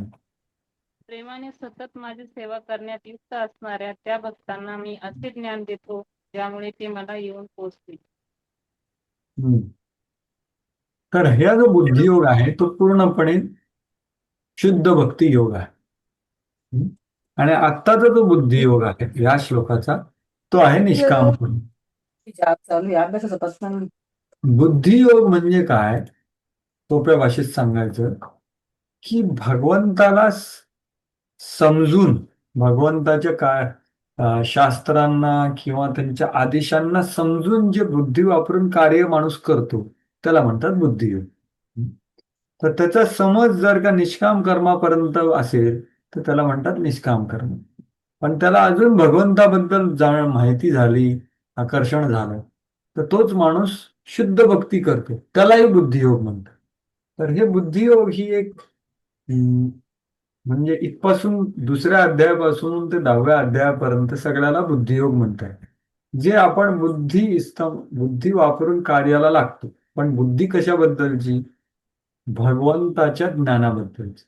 प्रेमाने सतत माझी सेवा करण्यात युक्त असणाऱ्या त्या भक्तांना मी असे ज्ञान देतो ज्यामुळे ते मला येऊन पोचतील. तर हा जो बुद्धियोग आहे तो पूर्णपणे शुद्ध भक्ती योग आहे. आणि आत्ताचा जो बुद्धियोग आहे या श्लोकाचा तो आहे निष्काम कर्म. बुद्धियोग म्हणजे काय? सोप्या भाषेत सांगायचं की भगवंताला समजून, भगवंताच्या काय शास्त्रांना किंवा त्यांच्या आदेशांना समजून जे बुद्धी वापरून कार्य माणूस करतो त्याला म्हणतात बुद्धियोग. तर त्याचा समज जर का निष्काम कर्मापर्यंत असेल तर त्याला म्हणतात निष्काम कर्म. पण त्याला अजून भगवंताबद्दल माहिती झाली, आकर्षण झालं, तर तोच माणूस शुद्ध भक्ती करतो, त्यालाही बुद्धियोग म्हणतात. तर हे बुद्धियोग ही एक म्हणजे इथपासून दुसऱ्या अध्यायापासून ते 10व्या अध्यायापर्यंत सगळ्याला बुद्धियोग म्हणतात. जे आपण बुद्धी वापरून कार्याला लागतो. पण बुद्धी कशाबद्दलची? भगवंताच्या ज्ञानाबद्दलची,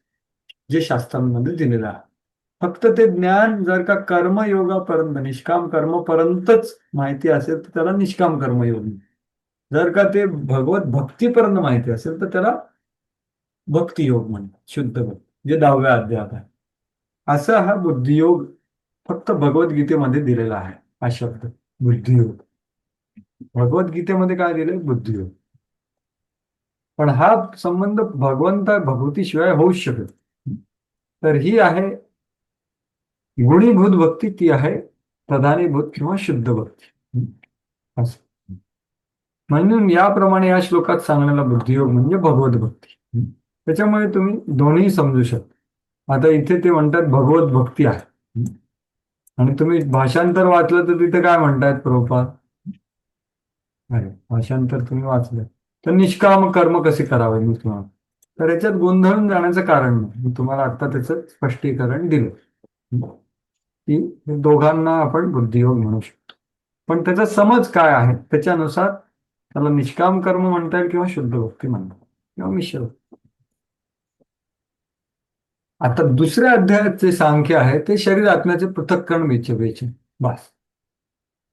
जे शास्त्रांमध्ये दिलेलं आहे. फक्त ते ज्ञान जर का कर्मयोगापर्यंत, निष्काम कर्मपर्यंतच माहिती असेल तर त्याला निष्काम कर्मयोग. जर का ते भगवत भक्तीपर्यंत माहिती असेल तर त्याला भक्तियोग म्हणतात, शुद्ध भक्ती, जे 10व्या अध्यायात आहे. असा हा बुद्धियोग फक्त भगवद्गीतेमध्ये दिलेला आहे. हा शब्द बुद्धियोग भगवद्गीतेमध्ये काय दिलंय? बुद्धियोग. पण हा संबंध भगवतीशिवाय होऊच शकत. तर ही आहे गुणीभूत भक्ती, ती आहे प्रधानीभूत किंवा शुद्ध भक्ती. असं म्हणून याप्रमाणे या श्लोकात सांगण्याला बुद्धियोग म्हणजे भगवत भक्ती. त्याच्यामुळे तुम्ही दोन्ही समजू शकता. आता इथे ते म्हणतात भगवत भक्ती आहे आणि तुम्ही भाषांतर वाचलं तर तिथे काय म्हणतायत प्रभुपाद? भाषांतर तुम्ही वाचलं तर निष्काम कर्म कसे करावे मी तुम्हाला, तर याच्यात गोंधळून जाण्याचं कारण नाही. मी तुम्हाला आता त्याचं स्पष्टीकरण दिलं की दोघांना आपण बुद्धियोग म्हणू शकतो. पण त्याचा समज काय आहे त्याच्यानुसार त्याला निष्काम कर्म म्हणता येईल किंवा शुद्ध भक्ती म्हणतात किंवा मिश्र. आता दुसऱ्या अध्यायाचे सांख्य आहे ते शरीर आत्म्याचे पृथक्करण वेचन बस.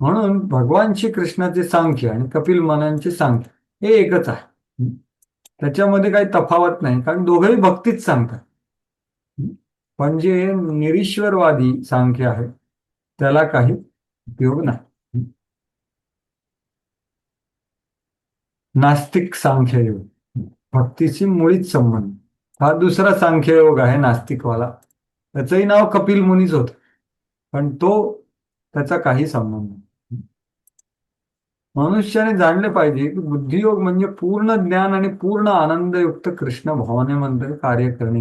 म्हणून भगवान श्रीकृष्णाचे सांख्य आणि कपिल मुनींचे सांख्य हे एकच आहे. त्याच्यामध्ये काही तफावत नाही, कारण दोघंही भक्तीच सांगतात. पण जे निरीश्वरवादी सांख्य आहे त्याला काही उपयोग नाही. नास्तिक सांख्ययोग भक्तीशी मुळीच संबंध, हा दुसरा सांख्ययोग आहे नास्तिकवाला. त्याचंही नाव कपिल मुनीच होतं, पण त्याचा काही संबंध नाही. मनुष्याने जाणले पाहिजे की बुद्धियोग म्हणजे पूर्ण ज्ञान आणि पूर्ण आनंदयुक्त कृष्ण भावनेमध्ये कार्य करणे.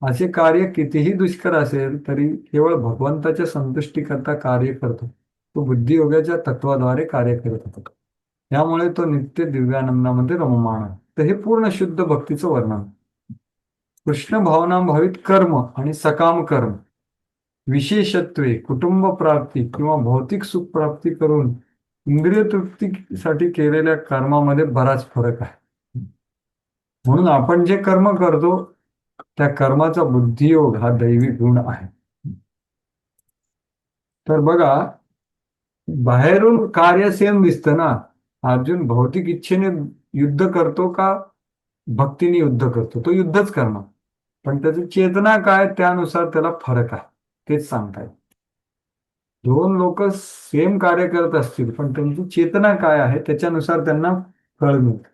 असे कार्य कितीही दुष्कर असेल तरी केवळ भगवंताच्या संतुष्टीकरता कार्य करतो, तो बुद्धियोगाच्या तत्वाद्वारे कार्य करत होतो. त्यामुळे तो नित्य दिव्यानंदामध्ये रममाण आहे. तर हे पूर्ण शुद्ध भक्तीचं वर्णन. कृष्ण भावनाभावित कर्म आणि सकाम कर्म, विशेषत्वे, कुटुंब प्राप्ती किंवा भौतिक सुख प्राप्ती करून इंद्रिय तृप्तीसाठी केलेल्या कर्मामध्ये बराच फरक आहे. म्हणून आपण जे कर्म करतो त्या कर्माचा बुद्धियोग हा दैवी गुण आहे. तर बघा, बाहेरून कार्य सेम दिसतं ना. अर्जुन भौतिक इच्छेने युद्ध करतो का भक्तीने युद्ध करतो? तो युद्धच करणार, पण त्याची चेतना काय त्यानुसार त्याला फरक आहे, तेच सांगतायत. दोन लोक सेम कार्य करत असतील पण त्यांची चेतना काय आहे त्याच्यानुसार त्यांना फळ मिळतं.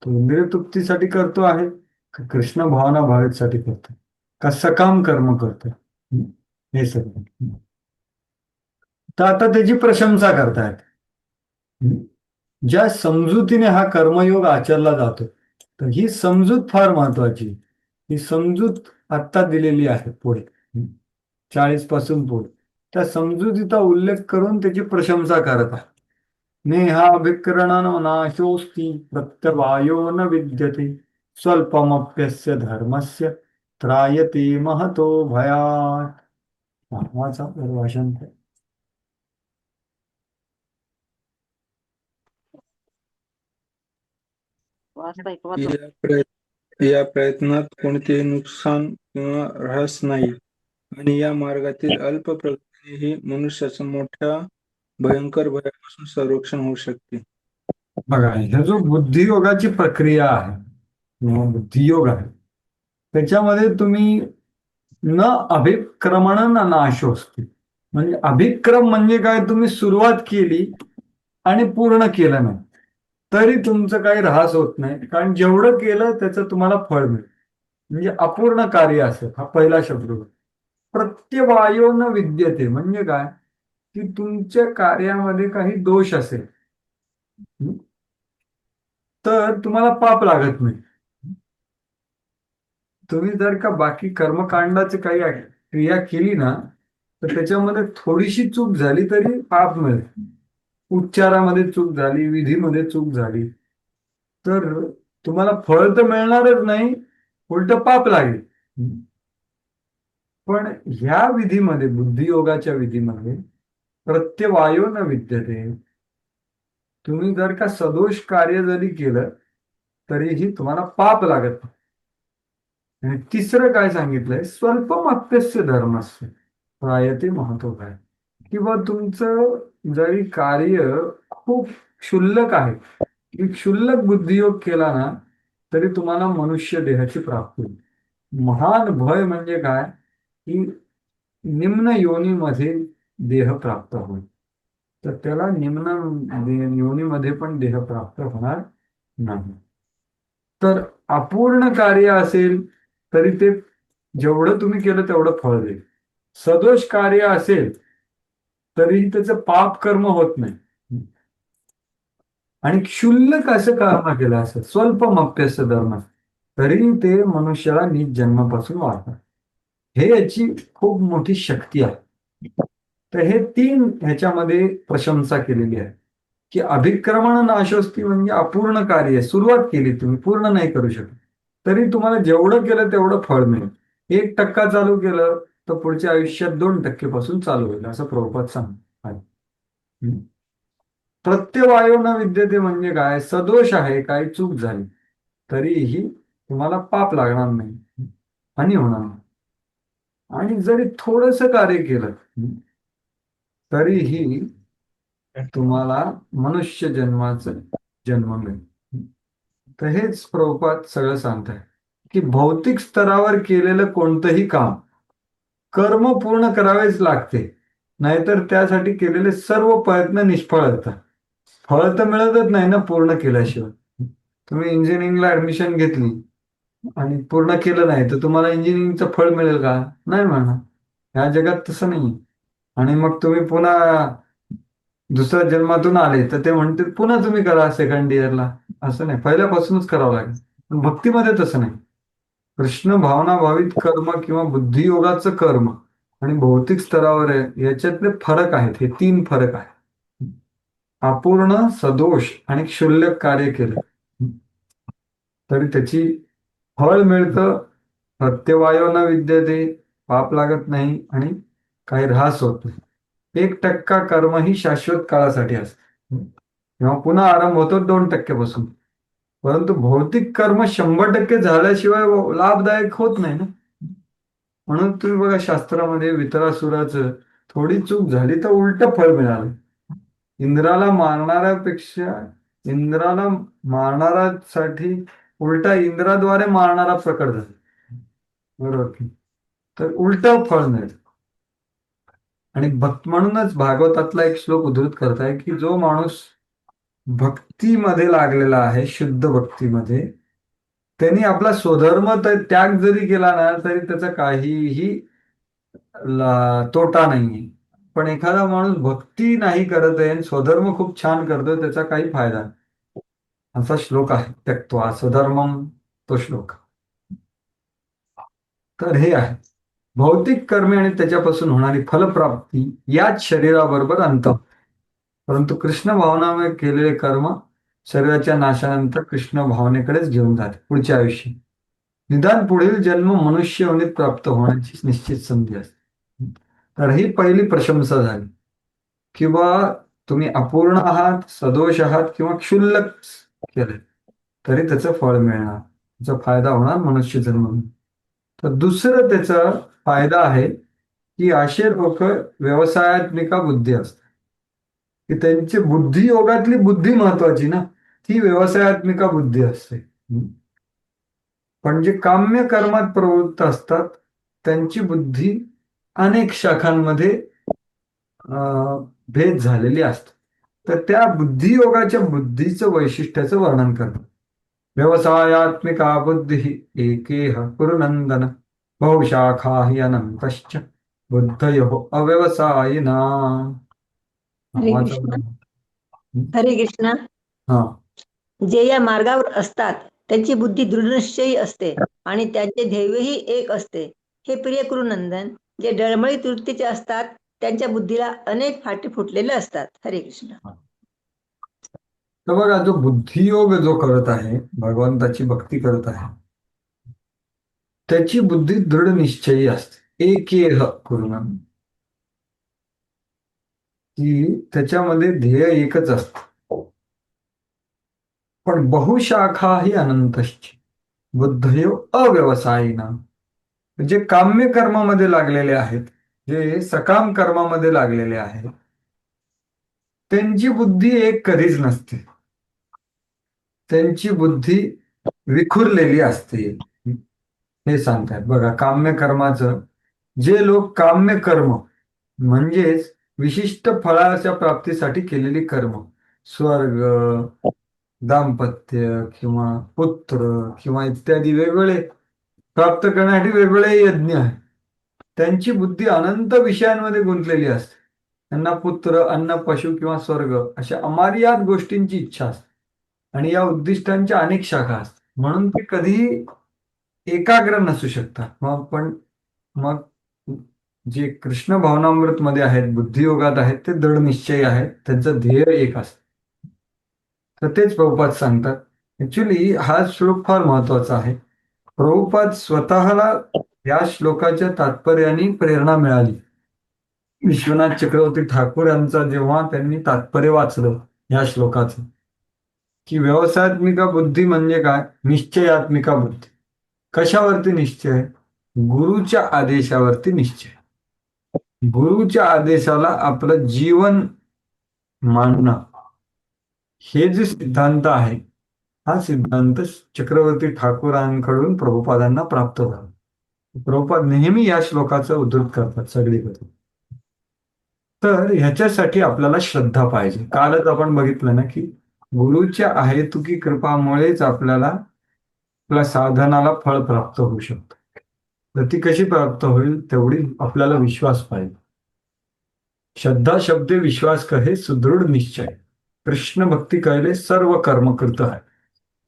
तो इंद्रिय तृप्तीसाठी करतो आहे का कृष्ण भावना भावेसाठी करतो, का सकाम कर्म करतो, हे सगळं. तर आता त्याची प्रशंसा करतायत. ज्या समजुतीने हा कर्मयोग आचरला जातो, तर ही समजूत फार महत्वाची. ही समजूत आत्ता दिलेली आहे पुढे 40 पासून पुढे. त्या समजुतीचा उल्लेख करून त्याची प्रशंसा करत आहे. नेहाभिकरणो नाशोस्ति प्रत्यवायो न विद्यते स्वल्पमप्यस्य धर्मस्य त्रायते महतो भयात्. नावाचा भाषण. या प्रयत्नात कोणतेही नुकसान किंवा ऱ्हास नाही आणि या मार्गातील अल्प प्रगतीही मनुष्याचं मोठ्या भयंकर भयापासून संरक्षण होऊ शकते. बघा, ह्या जो बुद्धियोगाची प्रक्रिया आहे किंवा बुद्धियोग आहे, त्याच्यामध्ये तुम्ही न अभिक्रमण न नाशोस्ति, म्हणजे अभिक्रम म्हणजे काय, तुम्ही सुरुवात केली आणि पूर्ण केलं नाही तरी तुमचं काही ऱ्हास होत नाही, कारण जेवढं केलं त्याचं तुम्हाला फळ मिळेल. म्हणजे अपूर्ण कार्य असेल, हा पहिला शब्द. प्रत्यवायो न विद्यते म्हणजे काय, की तुमच्या कार्यामध्ये काही दोष असेल तर तुम्हाला पाप लागत नाही. तुम्ही जर का बाकी कर्मकांडाची काही क्रिया केली ना, तर त्याच्यामध्ये थोडीशी चूक झाली तरी पाप मिळेल. उच्चारामध्ये चूक झाली, विधीमध्ये चूक झाली तर तुम्हाला फळ तर मिळणारच नाही, उलट पाप लागेल. पण ह्या विधीमध्ये, बुद्धियोगाच्या विधीमध्ये प्रत्यवायो न विद्यते. तुम्ही जर का सदोष कार्य जरी केलं तरीही तुम्हाला पाप लागत नाही. आणि तिसरं काय सांगितलंय, स्वल्पमप्यस्य धर्मस्य त्रायते महतो भयात्. किंवा तुमचं जरी कार्य खूप क्षुल्लक आहे, की क्षुल्लक बुद्धियोग केला ना तरी तुम्हाला मनुष्य देहाची प्राप्ती होईल. महान भय म्हणजे काय, की निम्न योनीमध्ये देह प्राप्त होईल. तर त्याला निम्न योनीमध्ये पण देह प्राप्त होणार नाही. तर अपूर्ण कार्य असेल तरी ते जेवढं तुम्ही केलं तेवढं फळ देईल. सदोष कार्य असेल तरीही त्याचं पाप कर्म होत नाही. आणि क्षुल्लक असं कर्म केलं असेल, स्वल्पमप्यस्य धर्म, तरी ते मनुष्याला नीच जन्मापासून वाचतात. हे याची खूप मोठी शक्ती आहे. तर हे 3 ह्याच्यामध्ये प्रशंसा केलेली आहे, की अभिक्रमण नाशोस्ति म्हणजे अपूर्ण कार्य सुरुवात केली तुम्ही, पूर्ण नाही करू शकत तरी तुम्हाला जेवढं केलं तेवढं फळ मिळेल. 1% चालू केलं तर पुढच्या आयुष्यात 2% पासून चालू होईल, असं प्रभुपाद सांगतात. प्रत्यवायो न विद्यते म्हणजे काय, सदोष आहे, काही चूक झाली तरीही तुम्हाला पाप लागणार नाही, हानी होणार नाही. आणि जरी थोडस कार्य केलं तरीही तुम्हाला मनुष्य जन्माचं जन्म मिळेल. तर हेच प्रभुपाद सगळं सांगताय, की भौतिक स्तरावर केलेलं कोणतंही काम कर्म पूर्ण करावेच लागते, नाहीतर त्यासाठी केलेले सर्व प्रयत्न निष्फळ होतात. फळ तर मिळतच नाही ना पूर्ण केल्याशिवाय. तुम्ही इंजिनिअरिंगला ऍडमिशन घेतली आणि पूर्ण केलं नाही तर तुम्हाला इंजिनिअरिंगचं फळ मिळेल का? नाही मिळणार. ह्या जगात तसं नाही. आणि मग तुम्ही पुन्हा दुसऱ्या जन्मातून आले तर ते म्हणतील पुन्हा तुम्ही करा सेकंड इयरला. असं नाही, पहिल्यापासूनच करावं लागेल. पण भक्तीमध्ये तसं नाही. कृष्ण भावना भावित कर्म किंवा बुद्धियोगाचं कर्म आणि भौतिक स्तरावर आहे, याच्यातले फरक आहेत. हे 3 फरक आहेत. अपूर्ण, सदोष आणि क्षुल्लक कार्य केलं तरी त्याची फळ मिळतं. प्रत्यवायो न विद्यते, पाप लागत नाही आणि काही ऱ्हास होत नाही. 1% कर्म ही शाश्वत काळासाठी असते किंवा पुन्हा आरंभ होतो 2% पासून. परंतु भौतिक कर्म 100% झाल्याशिवाय लाभदायक होत नाही ना. म्हणून तुम्ही बघा शास्त्रामध्ये वितरासुराचं थोडी चूक झाली तर उलट फळ मिळालं. इंद्राला मारणाऱ्यापेक्षा इंद्राला मारणारासाठी उलटा इंद्राद्वारे मारणारा प्रकट झाला. बरोबर की? तर उलट फळ मिळतं. आणि म्हणूनच भागवतातला एक श्लोक उद्धृत करताय की जो माणूस भक्तीमध्ये लागलेला आहे, शुद्ध भक्तीमध्ये, त्यांनी आपला स्वधर्म त्याग जरी केला ना तरी त्याचा काहीही तोटा नाहीये. पण एखादा माणूस भक्ती नाही करत आहे आणि स्वधर्म खूप छान करतोय त्याचा काही फायदा नाही. असा श्लोक आहे, त्यक्त्वा स्वधर्मम, तो श्लोक. तर हे आहे भौतिक कर्मे आणि त्याच्यापासून होणारी फलप्राप्ती याच शरीराबरोबर अंत. परंतु कृष्ण भावनामुळे केलेले कर्म शरीराच्या नाशानंतर कृष्ण भावनेकडेच घेऊन जाते पुढच्या आयुष्यात. निदान पुढील जन्म मनुष्य योनीत प्राप्त होण्याची निश्चित संधी असते. तर ही पहिली प्रशंसा झाली किंवा तुम्ही अपूर्ण आहात, सदोष आहात किंवा क्षुल्लक केले तरी त्याचं फळ मिळणार, त्याचा फायदा होणार मनुष्य जन्म. तर दुसरं त्याचा फायदा आहे की असे लोक व्यवसायात्मिका बुद्धी असतात की त्यांची बुद्धियोगातली बुद्धी महत्वाची ना, ती व्यवसायात्मिका बुद्धी असते. पण जे काम्य कर्मात प्रवृत्त असतात त्यांची बुद्धी अनेक शाखांमध्ये भेद झालेली असते. तर त्या बुद्धियोगाच्या बुद्धीचं वैशिष्ट्याचं वर्णन करतात. व्यवसायात्मिका बुद्धी एकेह कुरुनंदन बहुशाखा हि अनंतश्च बुद्धयो अव्यवसायिना. हरे कृष्ण. हरे कृष्ण. हा, जे या मार्गावर असतात त्यांची बुद्धी दृढनिश्चयी असते आणि त्यांचे ध्येयही एक असते. हे प्रिय कुरुनंदन, जे डळमळीत वृत्तीचे असतात त्यांच्या बुद्धीला अनेक फाटे फुटलेले असतात. हरे कृष्ण. तर बघा, जो बुद्धियोग जो करत आहे, भगवंताची भक्ती करत आहे, त्याची बुद्धी दृढ निश्चयी असते. एकेह कुरुनंदन, की त्याच्यामध्ये ध्येय एकच असतं. पण बहुशाखा ही अनंतश्च बुद्धयो अव्यवसायिना. जे काम्य कर्मामध्ये लागलेले आहेत, जे सकाम कर्मामध्ये लागलेले आहेत, त्यांची बुद्धी एक कधीच नसते. त्यांची बुद्धी विखुरलेली असते. हे सांगतात. बघा, काम्य कर्माचं, जे लोक काम्य कर्म म्हणजेच विशिष्ट फळाच्या प्राप्तीसाठी केलेली कर्म, स्वर्ग, दाम्पत्य किंवा पुत्र किंवा इत्यादी वेगवेगळे प्राप्त करण्यासाठी वेगवेगळे यज्ञ आहेत, त्यांची बुद्धी अनंत विषयांमध्ये गुंतलेली असते. त्यांना पुत्र, अन्न, पशु किंवा स्वर्ग अशा अमर्याद गोष्टींची इच्छा असते आणि या उद्दिष्टांच्या अनेक शाखा असतात. म्हणून ते कधीही एकाग्र नसू शकतात. मग जे कृष्ण भावनामृत मध्ये आहेत, बुद्धियोगात आहेत, ते दृढ निश्चयी आहेत, त्यांचं ध्येय एक असतं. तर तेच प्रभुपाद सांगतात. ऍक्च्युली हा श्लोक फार महत्वाचा आहे. प्रभुपाद स्वतःला या श्लोकाच्या तात्पर्याने प्रेरणा मिळाली. विश्वनाथ चक्रवर्ती ठाकूर यांचा जेव्हा त्यांनी तात्पर्य वाचलं या श्लोकाचं, की व्यवसायात्मिका बुद्धी म्हणजे काय, निश्चयात्मिका बुद्धी. कशावरती निश्चय? गुरुच्या आदेशावरती निश्चय. गुरुच्या आदेशाला आपलं जीवन मानणं, हे जे सिद्धांत आहे, हा सिद्धांत चक्रवर्ती ठाकूरांकडून प्रभुपादांना प्राप्त झाला. प्रभुपाद नेहमी या श्लोकाचं उद्धृत करतात सगळीकडे. तर ह्याच्यासाठी आपल्याला श्रद्धा पाहिजे. कालच आपण बघितलं ना की गुरुच्या अहेतुकी कृपामुळेच आपल्या साधनाला फळ प्राप्त होऊ शकतं. तर ती कशी प्राप्त होईल, तेवढी आपल्याला विश्वास पाहिजे. श्रद्धा शब्दे विश्वास कहे सुदृढ निश्चय, कृष्ण भक्ती कळले सर्व कर्म कृत आहे.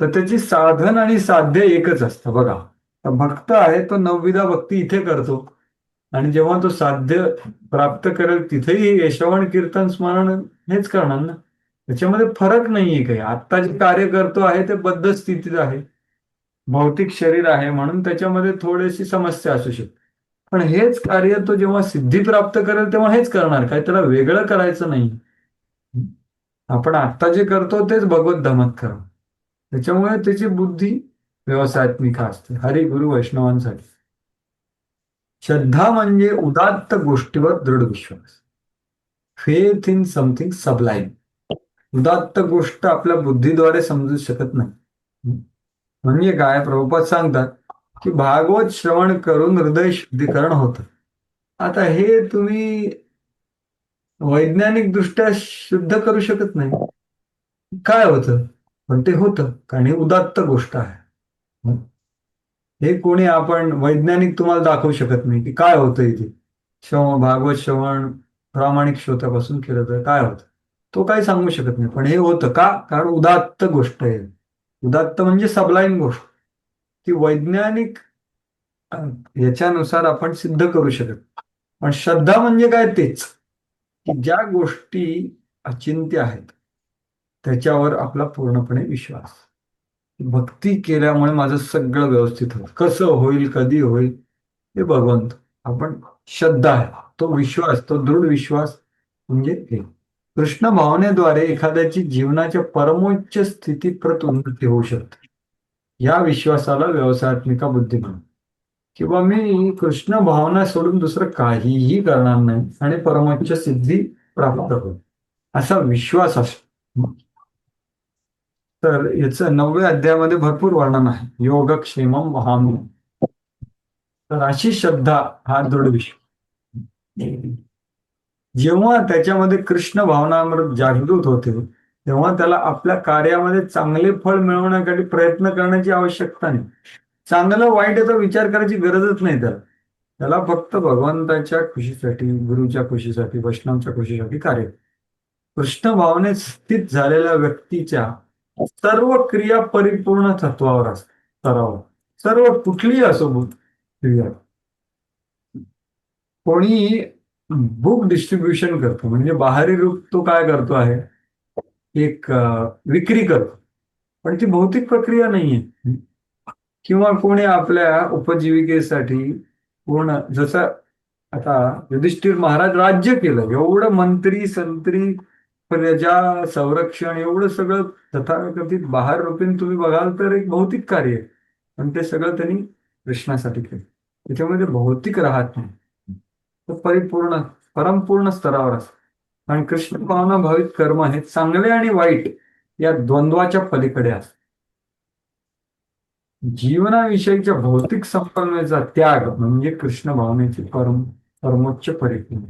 तर त्याची साधन आणि साध्य एकच असतं. बघा, भक्त आहे तो नवविधा भक्ती इथे करतो आणि जेव्हा तो साध्य प्राप्त करेल तिथेही यशवण कीर्तन स्मरण हेच करणार ना. त्याच्यामध्ये फरक नाहीये काही. आत्ता जे कार्य करतो आहे ते बद्ध स्थितीत आहे, भौतिक शरीर आहे, म्हणून त्याच्यामध्ये थोडीशी समस्या असू शकते. पण हेच कार्य तो जेव्हा सिद्धी प्राप्त करेल तेव्हा हेच करणार, काय त्याला वेगळं करायचं नाही. आपण आत्ता जे करतो तेच भगवत धामात करू. त्याच्यामुळे त्याची बुद्धी व्यवसायात्मिका असते. हरी गुरु वैष्णवांसाठी श्रद्धा म्हणजे उदात्त गोष्टीवर दृढ विश्वास, फेथ इन समथिंग सबलाईम. उदात्त गोष्ट आपल्या बुद्धीद्वारे समजू शकत नाही. म्हणजे काय, प्रभुपाद सांगतात की भागवत श्रवण करून हृदय शुद्धीकरण होतं. आता हे तुम्ही वैज्ञानिक दृष्ट्या शुद्ध करू शकत नाही. काय होतं, पण ते होतं कारण ही उदात्त गोष्ट आहे. हे कोणी आपण वैज्ञानिक तुम्हाला दाखवू शकत नाही की काय होतं इथे. भागवत श्रवण प्रामाणिक श्रोत्यापासून केलं तर काय होतं, तो काही सांगू शकत नाही. पण हे होतं का, कारण उदात्त गोष्ट आहे. उदात्त म्हणजे सबलाईन गोष्ट, ती वैज्ञानिक याच्यानुसार आपण सिद्ध करू शकत. पण श्रद्धा म्हणजे काय, तेच की ज्या गोष्टी अचिंत्य आहेत त्याच्यावर आपला पूर्णपणे विश्वास. भक्ती केल्यामुळे माझं सगळं व्यवस्थित होतं. कसं होईल, कधी होईल, हे भगवंत. आपण श्रद्धा आहे, तो विश्वास, तो दृढ विश्वास म्हणजे हे. कृष्ण भावनेद्वारे एखाद्याची जीवनाच्या परमोच्च स्थितीप्रत उन्नती होऊ शकते. या विश्वासाला व्यवसायात्मिका बुद्धी म्हणतात. किंवा मी कृष्ण भावना सोडून दुसरं काहीही करणार नाही आणि परमोच्च सिद्धी प्राप्त होईल, असा विश्वास असतो. तर याचं 9व्या अध्यायामध्ये भरपूर वर्णन आहे. योगक्षेमम वहामी. तर अशी श्रद्धा, हा दृढ विश्वास, जेव्हा त्याच्यामध्ये कृष्ण भावनामृत जागृत होते तेव्हा त्याला आपल्या कार्यामध्ये चांगले फळ मिळवण्यासाठी प्रयत्न करण्याची आवश्यकता नाही. चांगलं वाईट याचा विचार करायची गरजच नाही त्याला. त्याला फक्त भगवंताच्या खुशीसाठी, गुरुच्या खुशीसाठी, वैष्णवच्या खुशीसाठी कार्य. कृष्ण भावनेत स्थित झालेल्या व्यक्तीच्या सर्व क्रिया परिपूर्ण तत्वावर असतात, स्तरावर. सर्व कुठलीही असो क्रिया. कोणी बुक डिस्ट्रीब्युशन करतो म्हणजे बाहेरील रूप तो काय करतो आहे, एक विक्री करतो, पण ती भौतिक प्रक्रिया नाहीये. किंवा कोणी आपल्या उपजीविकेसाठी पूर्ण, जसं आता युधिष्ठिर महाराज राज्य केलं, एवढं मंत्री संत्री प्रजा संरक्षण एवढं सगळं तथाकथित बाहेर रूपीन तुम्ही बघाल तर एक भौतिक कार्य आहे, पण ते सगळं त्यांनी कृष्णासाठी केलं. त्याच्यामध्ये भौतिक राहत नाही, तो परिपूर्ण परमपूर्ण स्तरावर असतो. आणि कृष्ण भावना भावित कर्म हे चांगले आणि वाईट या द्वंद्वाच्या पलीकडे असते. जीवनाविषयीच्या भौतिक संपन्नतेचा त्याग म्हणजे कृष्ण भावनेची परमोच्च परिपूर्ण.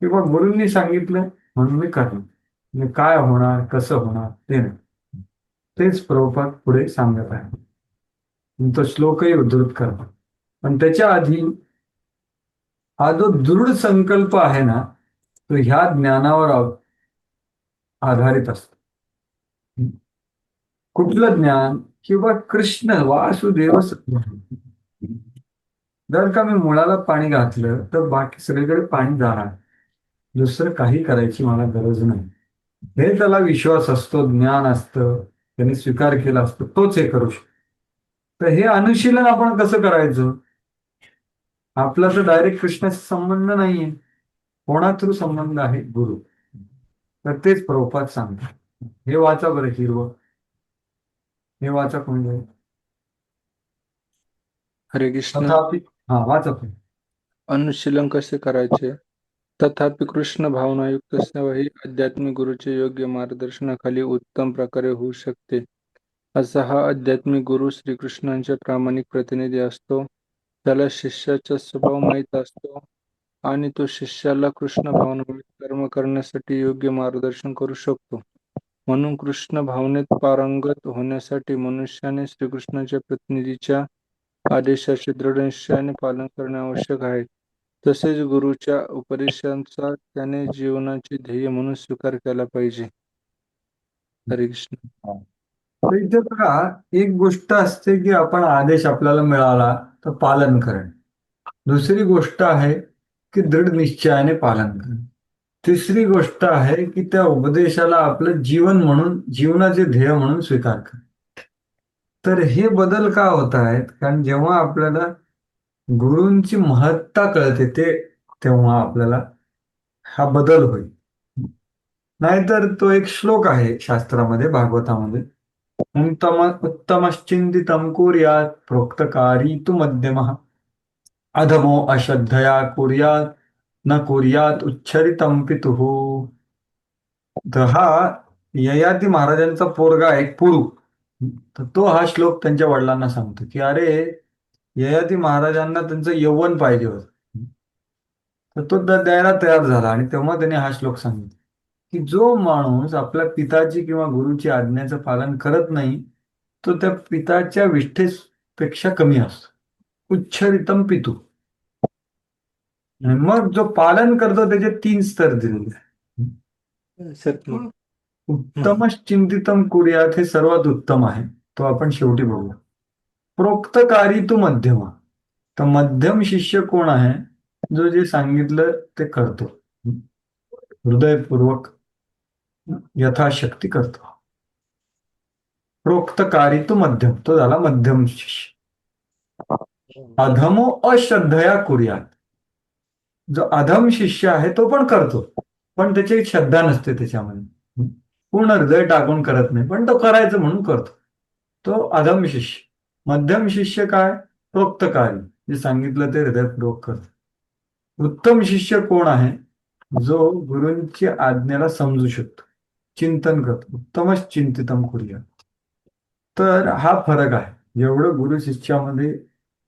किंवा गुरूंनी सांगितलं म्हणून मी करणार, म्हणजे काय होणार, कसं होणार ते नाही. तेच प्रभुपाद पुढे सांगत आहे. तो श्लोकही उद्धृत करतात. पण त्याच्या आधी हा जो दृढ संकल्प आहे ना, तो ह्या ज्ञानावर आधारित असतो. कुठलं ज्ञान, किंवा कृष्ण वासुदेव सद्गुरू. जर का मी मुळाला पाणी घातलं तर बाकी सगळीकडे पाणी जाणार, दुसरं काही करायची मला गरज नाही. हे त्याला विश्वास असतो, ज्ञान असतं, त्याने स्वीकार केला असतो, तोच हे करू शकतो. तर हे अनुशीलन आपण कसं करायचं. आपला तर डायरेक्ट कृष्णाचा संबंध नाहीये, कोणा थ्रू संबंध आहे, गुरु. तर तेच प्रभुपाद सांगतात. हे वाचा बरं, हिरवं हे वाचा कोणी. हरे कृष्ण. तथापि, हा वाचा पण. अनुशीलन कसे करायचे. तथापि कृष्ण भावनायुक्त सेवा ही आध्यात्मिक गुरुच्या योग्य मार्गदर्शनाखाली उत्तम प्रकारे होऊ शकते. असा हा आध्यात्मिक गुरु श्रीकृष्णांचा प्रामाणिक प्रतिनिधी असतो. त्याला शिष्याचा स्वभाव माहीत असतो आणि तो शिष्याला कृष्ण भावनामुळे कर्म करण्यासाठी योग्य मार्गदर्शन करू शकतो. म्हणून कृष्ण भावनेत पारंगत होण्यासाठी मनुष्याने श्रीकृष्णाच्या प्रतिनिधीच्या आदेशाचे दृढ निश्चयाने पालन करणे आवश्यक आहे. तसेच गुरुच्या उपदेशांचा त्याने जीवनाचे ध्येय म्हणून स्वीकार केला पाहिजे. हरे कृष्ण. तर इथे बघा, एक गोष्ट असते की आपण आदेश आपल्याला मिळाला तर पालन करणे. दुसरी गोष्ट आहे की दृढ निश्चयाने पालन करणे. तिसरी गोष्ट आहे की त्या उपदेशाला आपलं जीवन म्हणून, जीवनाचे ध्येय म्हणून स्वीकार करणे. तर हे बदल का होत आहेत, कारण जेव्हा आपल्याला गुरूंची महत्ता कळते तेव्हा आपल्याला हा बदल होईल. नाहीतर तो एक श्लोक आहे शास्त्रामध्ये, भागवतामध्ये, उत्तमश्चिंतितं कुर्यात् प्रोक्तकारी तु मध्यमः अधमो अश्रद्धया कुर्यात् न कुर्यात् उच्छरितं पितुः. तर हा ययाती महाराजांचा पोरगा एक पुरू. तर तो हा श्लोक त्यांच्या वडिलांना सांगतो की अरे, ययाती महाराजांना त्यांचं यौवन पाहिजे होतं. तर तो द्यायला तयार झाला आणि तेव्हा त्याने हा श्लोक सांगितला की जो माणूस आपल्या पिताची किंवा गुरुची आज्ञेचं पालन करत नाही तो त्या पिताच्या विष्ठेपेक्षा कमी असतो. उच्छरितम पितू. आणि मग जो पालन करतो त्याचे 3 स्तर दिलेले आहेत. सत्य. उत्तमच चिंतितम कुर्यात हे सर्वात उत्तम आहे. तो आपण शेवटी बघूया. प्रोक्तकारी तू मध्यम. तर मध्यम शिष्य कोण आहे? जो जे सांगितलं ते करतो, हृदयपूर्वक यथाशक्ती करतो. प्रोक्तकारी तू मध्यम, तो झाला मध्यम शिष्य. अधमो अश्रद्धया कुर्यात. जो अधम शिष्य आहे तो पण करतो, पण त्याची श्रद्धा नसते त्याच्यामध्ये, पूर्ण हृदय टाकून करत नाही, पण तो करायचं म्हणून करतो. तो अधम शिष्य. मध्यम शिष्य काय? प्रोक्तकारी, जे सांगितलं ते हृदयपूर्वक करतो. उत्तम शिष्य कोण आहे? जो गुरूंची आज्ञेला समजू शकतो, चिंतन करतो. उत्तमच चिंतितम करूया. तर हा फरक आहे. जेवढं गुरु शिष्यामध्ये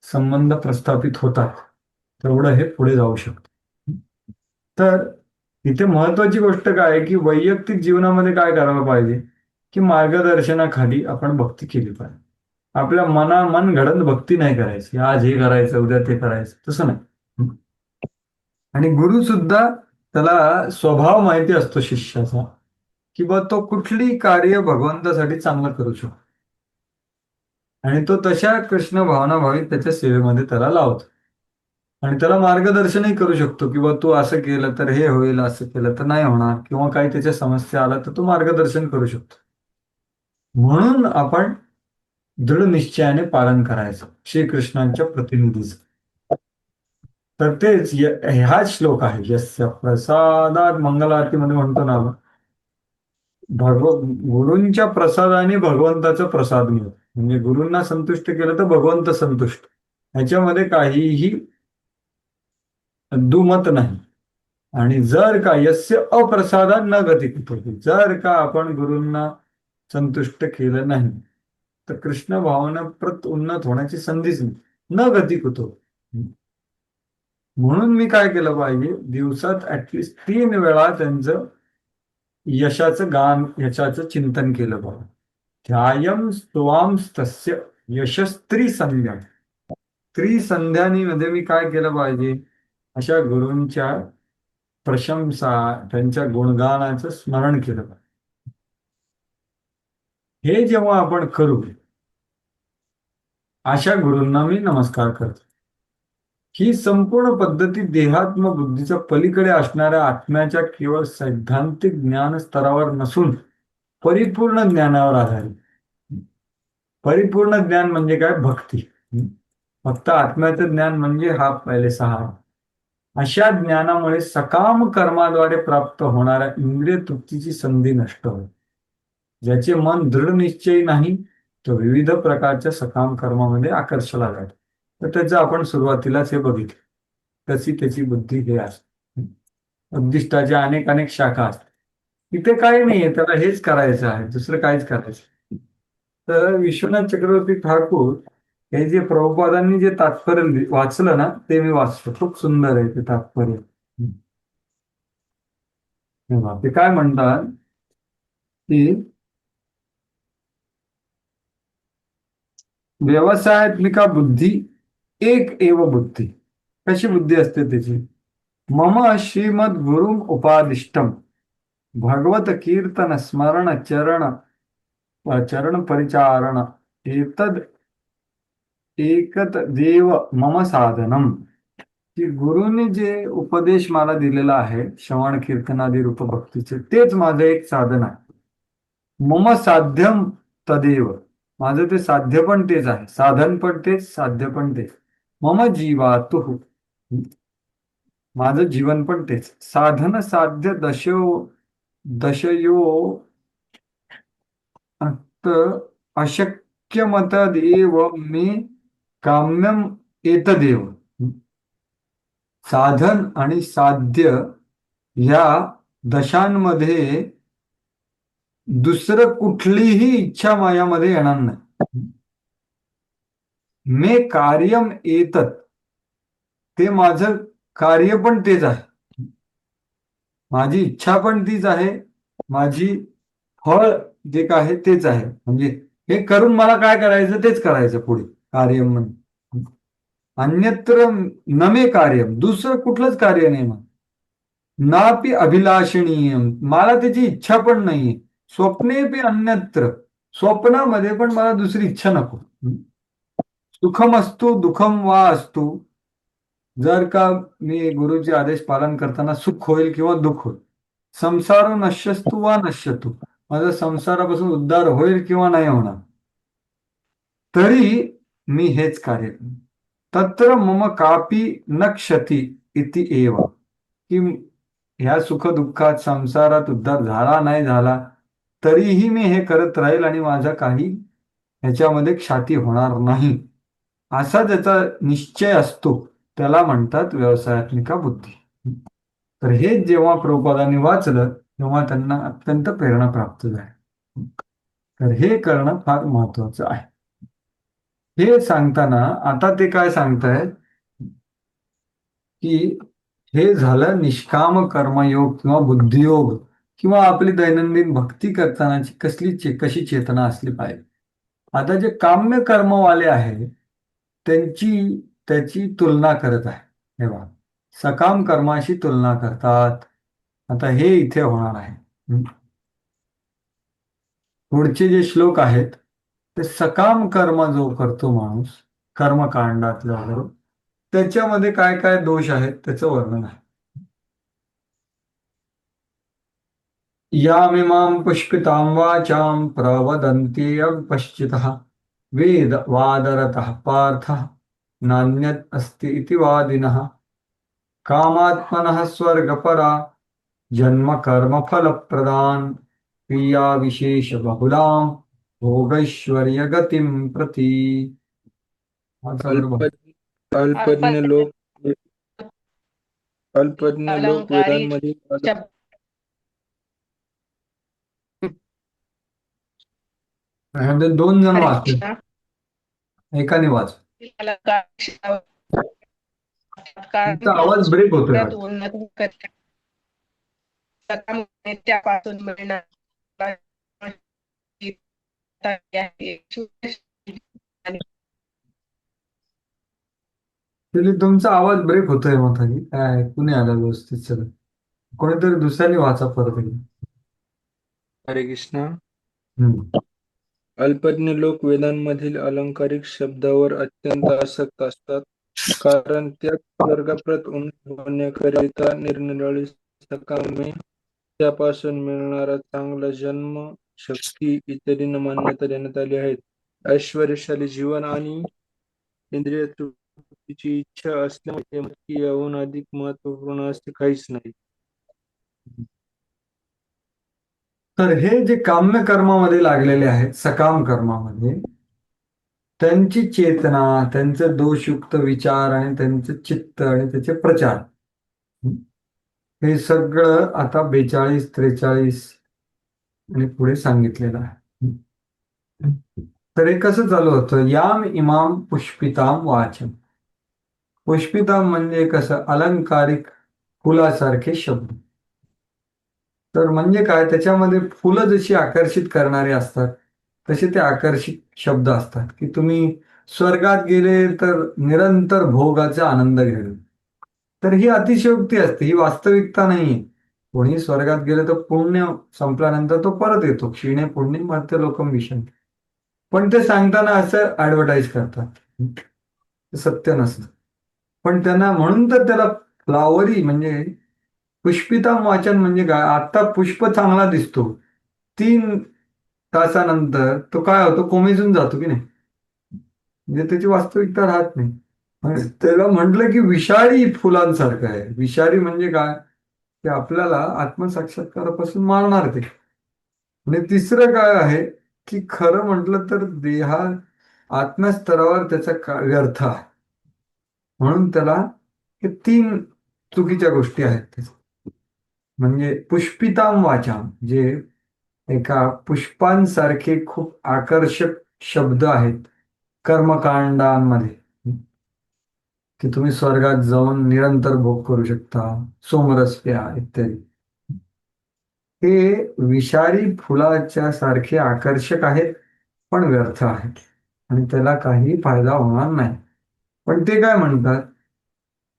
संबंध प्रस्थापित होतात तेवढं हे पुढे जाऊ शकतं. तर इथे महत्वाची गोष्ट काय आहे की वैयक्तिक जीवनामध्ये काय करायला पाहिजे की मार्गदर्शनाखाली आपण भक्ती केली पाहिजे. आपल्या मन घडत भक्ती नाही करायची, आज हे करायचं उद्या ते करायचं, तसं नाही. आणि गुरु सुद्धा त्याला स्वभाव माहिती असतो शिष्याचा की बा तो कुठली कार्य भगवंतासाठी चांगलं करू शकतो आणि तो तशा कृष्ण भावना भावित त्याच्या सेवेमध्ये त्याला लावतो आणि त्याला मार्गदर्शनही करू शकतो की बा तू असं केलं तर हे होईल, असं केलं तर नाही होणार, किंवा काही त्याच्या समस्या आला तर तो मार्गदर्शन करू शकतो. म्हणून आपण दृढ निश्चयाने पालन करायचं श्रीकृष्णांच्या प्रतिनिधीचं. तर तेच हाच श्लोक आहे. यस्य प्रसादात मंगल आरतीमध्ये म्हणतो ना, गुरूंच्या प्रसादाने भगवंताचा प्रसाद मिळतो. म्हणजे गुरूंना संतुष्ट केलं तर भगवंत संतुष्ट, ह्याच्यामध्ये काहीही दुमत नाही. आणि जर का यस्य अप्रसादात न गती कुतो, जर का आपण गुरूंना संतुष्ट केलं नाही तर कृष्ण भावना प्रत उन्नत होण्याची संधीच नाही, न गती कुतो. म्हणून मी काय केलं पाहिजे, दिवसात ऍटलिस्ट 3 वेळा त्यांचं यशाचं गान, यशाचं चिंतन केलं पाहिजे. ध्यायम स्तुवांस्तस्य यशस्त्रिसंध्या. त्रिसंध्यानी मध्ये मी काय केलं पाहिजे, अशा गुरूंच्या प्रशंसा, त्यांच्या गुणगानाचं स्मरण केलं पाहिजे. हे जेव्हा आपण करू, अशा गुरूंना मी नमस्कार करतो. ही संपूर्ण पद्धती देहात्म बुद्धीच्या पलीकडे असणाऱ्या आत्म्याच्या केवळ सैद्धांतिक ज्ञान स्तरावर नसून परिपूर्ण ज्ञानावर आधारित. परिपूर्ण ज्ञान म्हणजे काय? भक्ती. फक्त आत्म्याचं ज्ञान म्हणजे हा पहिले 6. अशा ज्ञानामुळे सकाम कर्माद्वारे प्राप्त होणाऱ्या इंद्रिय तृप्तीची संधी नष्ट होते. ज्याचे मन दृढ निश्चयी नाही तो विविध प्रकारच्या सकाम कर्मामध्ये आकर्षला जातो. तर त्याचं आपण सुरुवातीलाच हे बघितलं, कशी त्याची बुद्धी हे असते. उद्दिष्टाच्या अनेक शाखा असतात. इथे काही नाहीये, त्याला हेच करायचं आहे, दुसरं काहीच करायचं. तर विश्वनाथ चक्रवर्ती ठाकूर हे जे प्रभुपादांनी जे तात्पर्य वाचलं ना, ते मी वाचतो. खूप सुंदर आहे ते तात्पर्य. ते काय म्हणतात की व्यवसायात्मिका बुद्धी एक एव बुद्धी. कशी बुद्धी असते त्याची? मम श्रीमद गुरुम उपादिष्टम भगवत कीर्तन स्मरण चरण परिचारण एतद एकत देव मम साधनम. की गुरुने जे उपदेश मला दिलेला आहे श्रवण कीर्तनादी रूप भक्तीचे, तेच माझं एक साधन आहे. मम साध्यम तदेव. माझं ते साध्य पण तेच आहे, साधन पण तेच, साध्य पण तेच. मम जीवातु. माझं जीवन पण तेच. साधन साध्य दशयो अशक्यमतदेव मे काम्यम एतदेव. साधन आणि साध्य या दशांमध्ये दुसरं कुठलीही इच्छा माझ्यामध्ये येणार नाही. मे कार्यम एतत, ते माझं कार्य पण तेच आहे. माझी इच्छा पण तीच आहे, माझी फळ जे काय आहे तेच आहे. म्हणजे हे करून मला काय करायचं तेच करायचं पुढे कार्यम म्हणून. अन्यत्र नमे कार्यम, दुसरं कुठलंच कार्य नाही मग. नापि अभिलाषणीय, मला त्याची इच्छा पण नाहीये. स्वप्नेपि अन्यत्र, स्वप्नामध्ये पण मला दुसरी इच्छा नको. सुखम असतो दुःखम वा असतो, जर का मी गुरुचे आदेश पालन करताना सुख होईल किंवा दुःख होईल. संसार नश्यस्तु वा नश्यतु, माझा संसारापासून उद्धार होईल किंवा नाही होणार, तरी मी हेच कार्य करेन. तत्र मम कापी न क्षती इति एव, की ह्या सुख दुःखात संसारात उद्धार झाला नाही झाला तरीही मी हे करत राहील आणि माझा काही ह्याच्यामध्ये क्षती होणार नाही, असा ज्याचा निश्चय असतो त्याला म्हणतात व्यवसायात्मिका बुद्धी. तर हे जेव्हा प्रभुपादांनी वाचलं तेव्हा त्यांना अत्यंत प्रेरणा प्राप्त झाली. तर हे करणं फार महत्वाचं आहे. हे सांगताना आता ते काय सांगतायत की हे झालं निष्काम कर्मयोग किंवा बुद्धियोग, किंवा आपली दैनंदिन भक्ती करतानाची कशी चेतना असली पाहिजे. आता जे काम्य कर्मवाले आहेत त्याची तुलना करत आहे. हे बघा, सकाम कर्माशी तुलना करतात. आता हे इथे होणार आहे. पुढचे जे श्लोक आहेत ते सकाम कर्म जो करतो माणूस कर्मकांडातलं वगैरे, त्याच्यामध्ये काय काय दोष आहेत त्याचं वर्णन आहे. यामिमां पुष्पितां वाचां प्रवदन्त्यपश्चितः वेद वादरतः पार्थः नान्यत् अस्ति इति वादिनः कामात्मनः स्वर्गपरा जन्म कर्म फलप्रदान क्रिया विशेष बहुलां भोगैश्वर्य गतिं प्रति. अल्पज्ञ लोक अलंकारिक वेदांमध्ये शब्द ह्यामध्ये 2 जण हरे वाचले, कृष्ण. एकाने वाच. अलंकारिक शब्द तुमचा आवाज ब्रेक होतोय वाटतं. उन्नत करतात. त्यापासून मिळणार तुमचा आवाज ब्रेक होतोय माताजी, काय ऐकू नाही आलं व्यवस्थित सगळं. कोणीतरी दुसऱ्याने वाचा परत एकदा. हरे कृष्ण. हम्म. अल्पज्ञ लोक वेदांमधील अलंकारिक शब्दावर अत्यंत आसक्त असतात, कारण त्यात स्वर्गप्रत उन्नत होण्याकरिता निरनिराळी सकामे, त्यापासून मिळणारा चांगला जन्म, शक्ती इत्यादींना मान्यता देण्यात आली आहे. ऐश्वर्यशाली जीवन आणि इंद्रिय तृप्तीची इच्छा असल्यामुळे मुक्ती याहून अधिक महत्वपूर्ण असे काहीच नाही. तर हे जे काम्य कर्मामध्ये लागलेले आहेत, सकाम कर्मामध्ये, त्यांची चेतना, त्यांचे दोषयुक्त विचार आणि त्यांचे चित्त आणि त्याचे प्रचार, हे सगळं आता 42, 43 आणि पुढे सांगितलेलं आहे. तर हे कसं चालू होतं? याम इमाम पुष्पिताम वाचन. पुष्पिताम म्हणजे कसं? अलंकारिक फुलासारखे शब्द. तर म्हणजे काय? त्याच्यामध्ये फुलं जशी आकर्षित करणारे असतात तसे ते आकर्षित शब्द असतात, की तुम्ही स्वर्गात गेले तर निरंतर भोगाचा आनंद घेईल. तर ही अतिशयोक्ती असते, ही वास्तविकता नाही. कोणी स्वर्गात गेले तर पुण्य संपल्यानंतर तो परत येतो. क्षीणे पुण्य मर्त्य लोकम विशंती. पण ते सांगताना असं ऍडव्हर्टाईज करतात, ते सत्य नसतं. पण त्यांना म्हणून तर त्याला फ्लावरी म्हणजे पुष्पिताम वाचन म्हणजे काय? आता पुष्प चांगला दिसतो, 3 तासानंतर तो काय होतो? कोमेजून जातो की नाही, म्हणजे त्याची वास्तविकता राहत नाही. त्याला म्हटलं की विषारी फुलांसारखं आहे. विषारी म्हणजे काय? ते आपल्याला आत्मसाक्षात्कारापासून मारणार ते. आणि तिसरं काय आहे की खरं म्हटलं तर आत्मस्तरावर त्याचा व्यर्थ आहे. म्हणून त्याला हे 3 चुकीच्या गोष्टी आहेत. म्हणजे पुष्पिताम वाचाम, जे एका पुष्पांसारखे खूप आकर्षक शब्द आहेत कर्मकांडांमध्ये, की तुम्ही स्वर्गात जाऊन निरंतर भोग करू शकता, सोमरस प्या इत्यादी. हे विषारी फुलाच्या सारखे आकर्षक आहेत पण व्यर्थ आहेत आणि त्याला काही फायदा होणार नाही. पण ते काय म्हणतात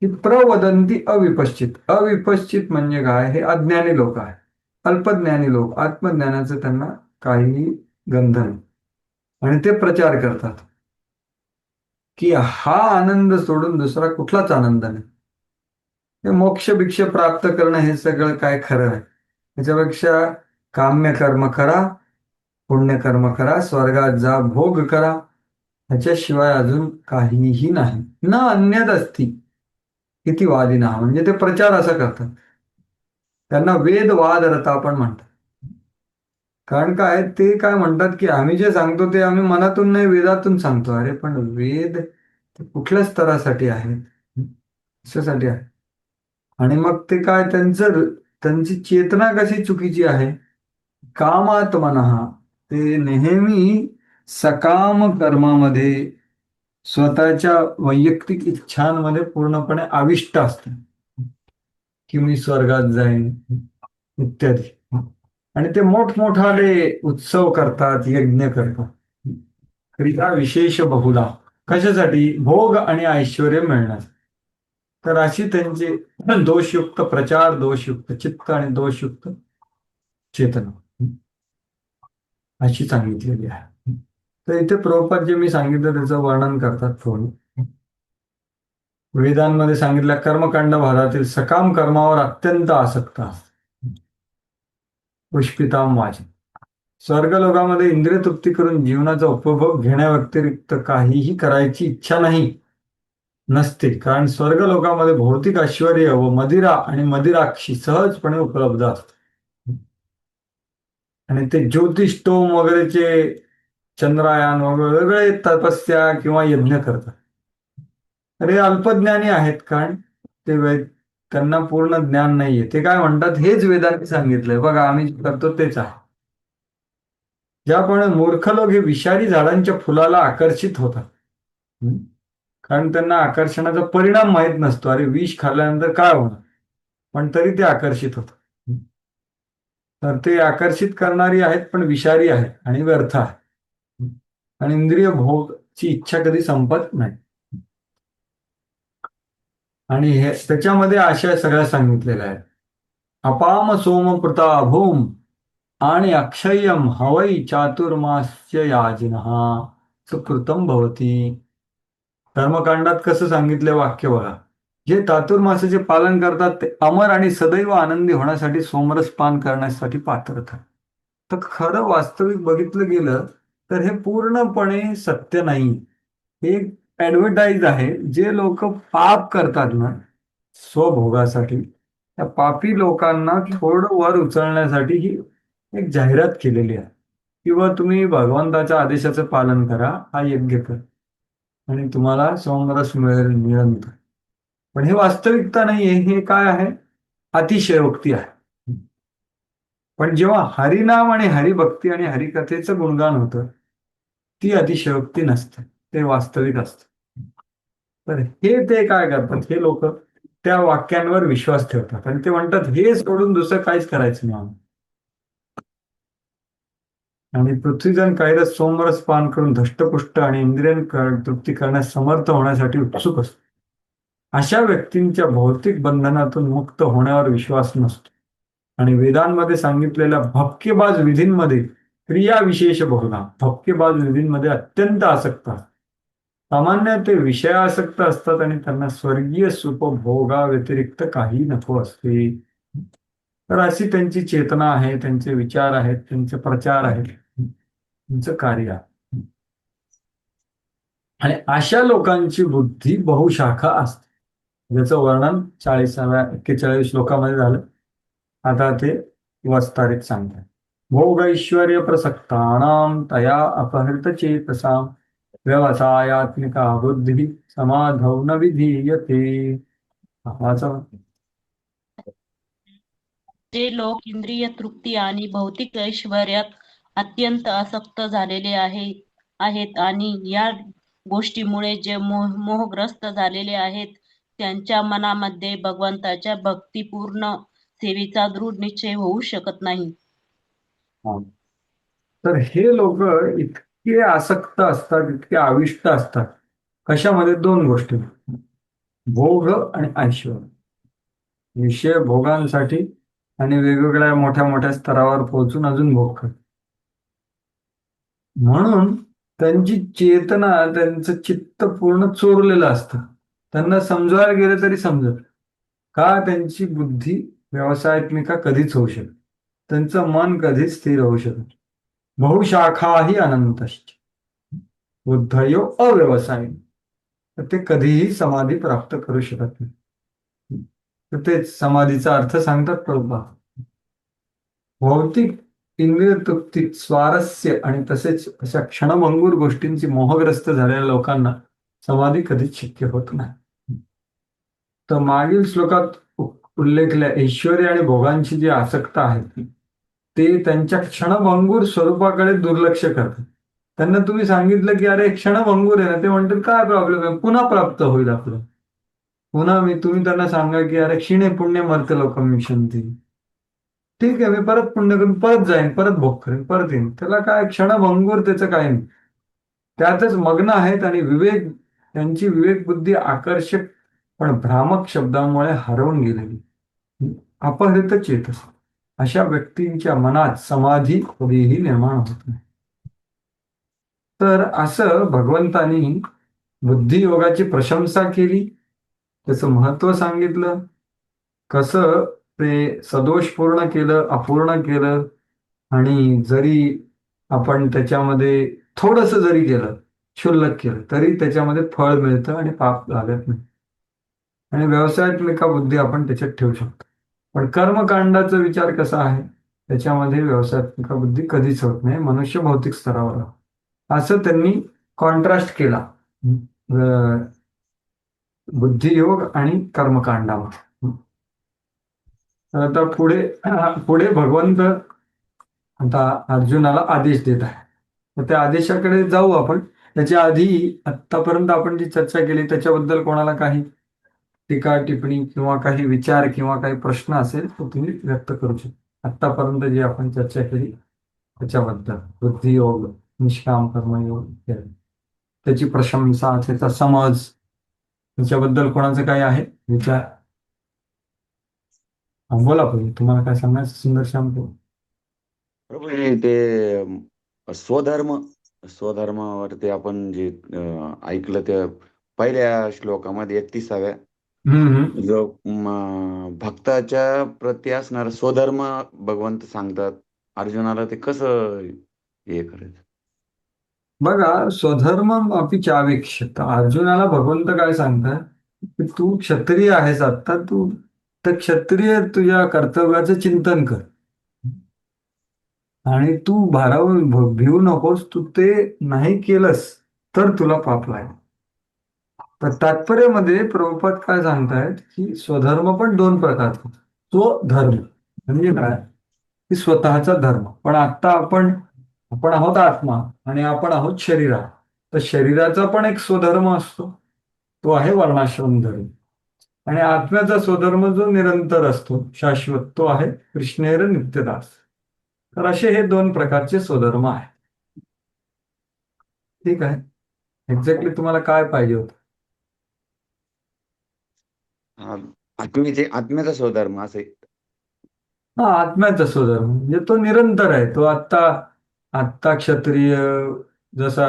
की प्रवदंती अविपश्चित. अविपश्चित म्हणजे काय? हे अज्ञानी लोक आहेत, अल्पज्ञानी लोक, आत्मज्ञानाचं त्यांना काही गंध नाही आणि ते प्रचार करतात की हा आनंद सोडून दुसरा कुठलाच आनंद नाही. हे मोक्ष भिक्ष प्राप्त करणं हे सगळं काय खरं आहे. त्याच्यापेक्षा काम्य कर्म करा, पुण्यकर्म करा, स्वर्गात जा, भोग करा, ह्याच्याशिवाय अजून काहीही नाही. न अन्यद अस्ति किती वादिना, म्हणजे ते प्रचार असा करतात. त्यांना वेदवाद रथ आपण म्हणतात. कारण काय, ते काय म्हणतात की आम्ही जे सांगतो ते आम्ही मनातून नाही वेदातून सांगतो. अरे पण वेद ते कुठल्या स्तरासाठी आहेत, कशासाठी आहे? आणि मग ते काय, त्यांची चेतना कशी चुकीची आहे. कामात मनः, ते नेहमी सकाम कर्मामध्ये स्वतःच्या वैयक्तिक इच्छांमध्ये पूर्णपणे आविष्ट असते, की मी स्वर्गात जाईन इत्यादी. आणि ते मोठमोठाले उत्सव करतात, यज्ञ करतात, क्रिया विशेष बहुला, कशासाठी? भोग आणि ऐश्वर मिळणार. तर अशी त्यांची दोषयुक्त प्रचार, दोषयुक्त चित्त आणि दोषयुक्त चेतना अशी सांगितलेली आहे. तर इथे प्रभुपाद जे मी सांगितलं त्याचं वर्णन करतात थोडं. वेदांमध्ये सांगितल्या कर्मकांड भागातील सकाम कर्मावर अत्यंत आसक्त असतात. पुष्पिताम वाचन. स्वर्गलोकामध्ये इंद्रिय तृप्ती करून जीवनाचा उपभोग घेण्याव्यतिरिक्त काहीही करायची इच्छा नसते. कारण स्वर्गलोकामध्ये भौतिक ऐश्वर्य व मदिरा आणि मदिराक्षी सहजपणे उपलब्ध असतात. आणि ते ज्योतिष्टोम वगैरेचे चंद्रायन वगैरे वेगळे तपस्या किंवा यज्ञ करतात. अरे अल्पज्ञानी आहेत, कारण त्यांना पूर्ण ज्ञान नाहीये. ते काय म्हणतात, हेच वेदांनी सांगितलंय बघा, आम्ही जे करतो तेच आहे. ज्याप्रमाणे मूर्ख लोक हे विषारी झाडांच्या फुलाला आकर्षित होतात, कारण त्यांना आकर्षणाचा परिणाम माहीत नसतो. अरे विष खाल्ल्यानंतर काय होणार, पण तरी ते आकर्षित होतात. तर ते आकर्षित करणारी आहेत पण विषारी आहेत आणि व्यर्थ आहे. आणि इंद्रिय भोगची इच्छा कधी संपत नाही. आणि हे त्याच्यामध्ये अशा सगळ्या सांगितलेल्या आहेत. अपाम सोमपृता भूम आणि अक्षय्यम हवै चातुर्मास्य याजिनः सुकृतम भवती. कर्मकांडात कसं सांगितलं वाक्य बघा, जे चातुर्मासाचे पालन करतात ते अमर आणि सदैव आनंदी होण्यासाठी सोमरस पान करण्यासाठी पात्र ठरतात. तर खरं वास्तविक बघितलं गेलं तर हे पूर्णपणे सत्य नाही. हे ऍडव्हर्टाईज आहे. जे लोक पाप करतात ना स्वभोगासाठी, त्या पापी लोकांना थोडं वर उचलण्यासाठी ही एक जाहिरात केलेली आहे. किंवा तुम्ही भगवंताच्या आदेशाचं पालन करा, हा यज्ञ कर आणि तुम्हाला सोमरस मिळेल निरंतर. पण हे वास्तविकता नाहीये. हे काय आहे, अतिशयोक्ती आहे. पण जेव्हा हरिनाम आणि हरिभक्ती आणि हरिकथेचं गुणगान होतं, ती अतिशयोक्ती नसते, ते वास्तविक असतं. तर हे ते काय करतात, हे लोक त्या वाक्यांवर विश्वास ठेवतात आणि ते म्हणतात हे सोडून दुसरं काहीच करायचं नाही. आणि पृथ्वीजन कैरस सोमरस पान करून धष्टपुष्ट आणि इंद्रियन तृप्ती करण्यास समर्थ होण्यासाठी उत्सुक असतो. अशा व्यक्तींच्या भौतिक बंधनातून मुक्त होण्यावर विश्वास नसतो आणि वेदांमध्ये सांगितलेल्या भपकेबाज विधींमध्ये क्रिया विशेष बहुधा, भपकेबाज विधींमध्ये अत्यंत आसक्त असतात. सामान्य ते विषयासक्त असतात आणि त्यांना स्वर्गीय सुखभोगा व्यतिरिक्त काही नको असते. तर अशी त्यांची चेतना आहे, त्यांचे विचार आहेत, त्यांचे प्रचार आहेत, त्यांचं कार्य आहे. आणि अशा लोकांची बुद्धी बहुशाखा असते, ज्याचं वर्णन 41 श्लोकामध्ये झालं. आता ते विस्तारित सांगतात. भोग ऐश्वर्य प्रसक्तानां तया अपहृत चेतसां व्यवसायात्मिका बुद्धी समाधौ न विधीयते. जे लोक इंद्रिय तृप्ती आणि भौतिक ऐश्वर्यात अत्यंत आसक्त झालेले आहेत आणि या गोष्टीमुळे जे मोहग्रस्त झालेले आहेत, त्यांच्या मनामध्ये भगवंताच्या भक्तिपूर्ण सेवेचा दृढ निश्चय होऊ शकत नाही. हा. तर हे लोक इतके आसक्त असतात, इतके आविष्ट असतात कशामध्ये? दोन गोष्टी, भोग आणि ऐश्वर्य. विषय भोगांसाठी आणि वेगवेगळ्या मोठ्या मोठ्या स्तरावर पोहोचून अजून भोग करतात. म्हणून त्यांची चेतना, त्यांचं चित्त पूर्ण चोरलेलं असतं. त्यांना समजवायला गेलं तरी समजत का? त्यांची बुद्धी व्यवसायात्मिका कधीच होऊ शकत, त्यांचं मन कधीच स्थिर होऊ शकत. बहुशाखाही अनंतश्च बुद्धयो अव्यवसायी, तर ते कधीही समाधी प्राप्त करू शकत नाही. तर तेच समाधीचा अर्थ सांगतात प्रभुपाद. भौतिक इंद्रिय तृप्ती, स्वारस्य आणि तसेच अशा क्षणभंगूर गोष्टींची मोहग्रस्त झालेल्या लोकांना समाधी कधीच शक्य होत नाही. तर मागील श्लोकात उल्लेखल्या ऐश्वर्य आणि भोगांची जी आसक्त आहे ते त्यांच्या क्षणभंगूर स्वरूपाकडे दुर्लक्ष करतात. त्यांना तुम्ही सांगितलं की अरे क्षणभंगूर आहे ना, ते म्हणतात काय प्रॉब्लेम आहे, पुन्हा प्राप्त होईल आपलं. पुन्हा तुम्ही त्यांना सांगा की अरे क्षीणे पुण्य मर्त्य लोकं विशन्ति, ठीक आहे, मी परत पुण्य करून परत जाईन, परत भोग करेन, परत येईन. त्याला काय क्षणभंगूर, त्याचं काय नाही, त्यातच मग्न आहेत. आणि विवेक, त्यांची विवेक बुद्धी आकर्षक पण भ्रामक शब्दांमुळे हरवून गेलेली, अपहृत चेतस, अशा व्यक्तींच्या मनात समाधी कधीही निर्माण होत नाही. तर असं भगवंतांनी बुद्धियोगाची प्रशंसा केली, त्याचं महत्व सांगितलं, कसं ते सदोषपूर्ण केलं, अपूर्ण केलं. आणि जरी आपण त्याच्यामध्ये थोडंसं जरी केलं, क्षुल्लक केलं, तरी त्याच्यामध्ये फळ मिळतं आणि पाप लागत नाही. आणि व्यवसायात्मिका बुद्धी आपण त्याच्यात ठेवू शकतो. पण कर्मकांडाचा विचार कसा आहे, त्याच्यामध्ये व्यवसायात्मिका बुद्धी कधीच होत नाही, मनुष्य भौतिक स्तरावर. असं त्यांनी कॉन्ट्रास्ट केला बुद्धियोग आणि कर्मकांडामध्ये. आता पुढे भगवंत आता अर्जुनाला आदेश देत आहे. तर त्या आदेशाकडे जाऊ आपण. त्याच्या आधी आतापर्यंत आपण जी चर्चा केली त्याच्याबद्दल कोणाला काही टीका टिप्पणी किंवा काही विचार किंवा काही प्रश्न असेल तर तुम्ही व्यक्त करू शकता. आतापर्यंत जी आपण चर्चा केली त्याच्याबद्दल, बुद्धियोग, निष्काम कर्मयोग इत्यादी, त्याची प्रशंसा, त्याचा समज, त्याच्याबद्दल कोणाचं काय आहे विचार? बोला पाहिजे, तुम्हाला काय सांगायचं सुंदर श्याम? प्रभू ते स्वधर्मावरती आपण जे ऐकलं त्या पहिल्या श्लोकामध्ये 31व्या, जो भक्ताच्या प्रती असणारा स्वधर्म भगवंत सांगतात अर्जुनाला, ते कसं हे करायचं? बघा, स्वधर्म अपि चावेक्ष्य. अर्जुनाला भगवंत काय सांगतात की तू क्षत्रिय आहेस, आता तू तर क्षत्रिय तुझ्या कर्तव्याचं चिंतन कर आणि तू भिवू नकोस. तू ते नाही केलंस तर तुला पाप लागेल. तर तात्पर्यामध्ये प्रभुपाद काय सांगतायत की स्वधर्म पण दोन प्रकारचा. स्वधर्म म्हणजे काय की स्वतःचा धर्म. पण आता आपण आहोत आत्मा आणि आपण आहोत शरीरात. तर शरीराचा पण एक स्वधर्म असतो, तो आहे वर्णाश्रम धर्म. आणि आत्म्याचा स्वधर्म जो निरंतर असतो, शाश्वत, तो आहे कृष्णेर नित्यदास. तर असे हे दोन प्रकारचे स्वधर्म आहेत. ठीक आहे, एक्झॅक्टली तुम्हाला काय पाहिजे होतं? आत्म्याचा स्वधर्म असे. हा, आत्म्याचा स्वधर्म म्हणजे तो निरंतर आहे. तो आत्ता क्षत्रिय जसा,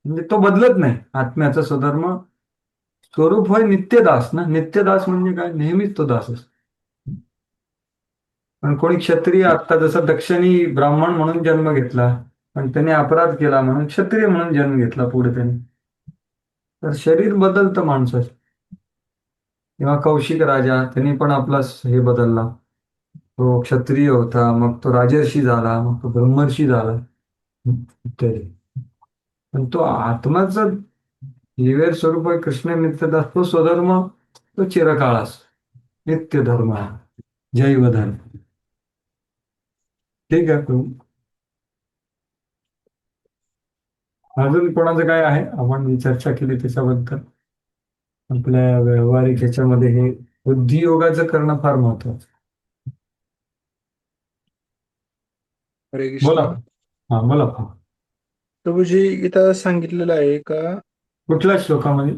म्हणजे तो बदलत नाही. आत्म्याचा स्वधर्म स्वरूप होय नित्यदास ना. नित्यदास म्हणजे काय? नेहमीच तो दास असतो. पण कोणी क्षत्रिय, आता जसा दक्षिणी ब्राह्मण म्हणून जन्म घेतला, पण त्याने अपराध केला म्हणून क्षत्रिय म्हणून जन्म घेतला पुढे त्याने. तर शरीर बदलतं माणसाचं. किंवा कौशिक राजा, त्यांनी पण आपला हे बदलला. तो क्षत्रिय होता, मग तो राजर्षी झाला, मग तो ब्रह्मर्षी झाला इत्यादी. पण तो आत्माचं निवेर स्वरूप आहे कृष्ण नित्यदास. तो स्वधर्म तो चिरकाळ असतो, नित्य धर्म आहे, जैव धर्म. ठीक आहे. अजून कोणाचं काय आहे? आपण जी चर्चा केली त्याच्याबद्दल आपल्या व्यावहारिक ह्याच्यामध्ये हे बुद्धियोगाचं करणं फार महत्वाचं. हरे बोला. कृष्ण. हा बोला. प्रभूजी इथं सांगितलेलं आहे का कुठल्या श्लोकामध्ये?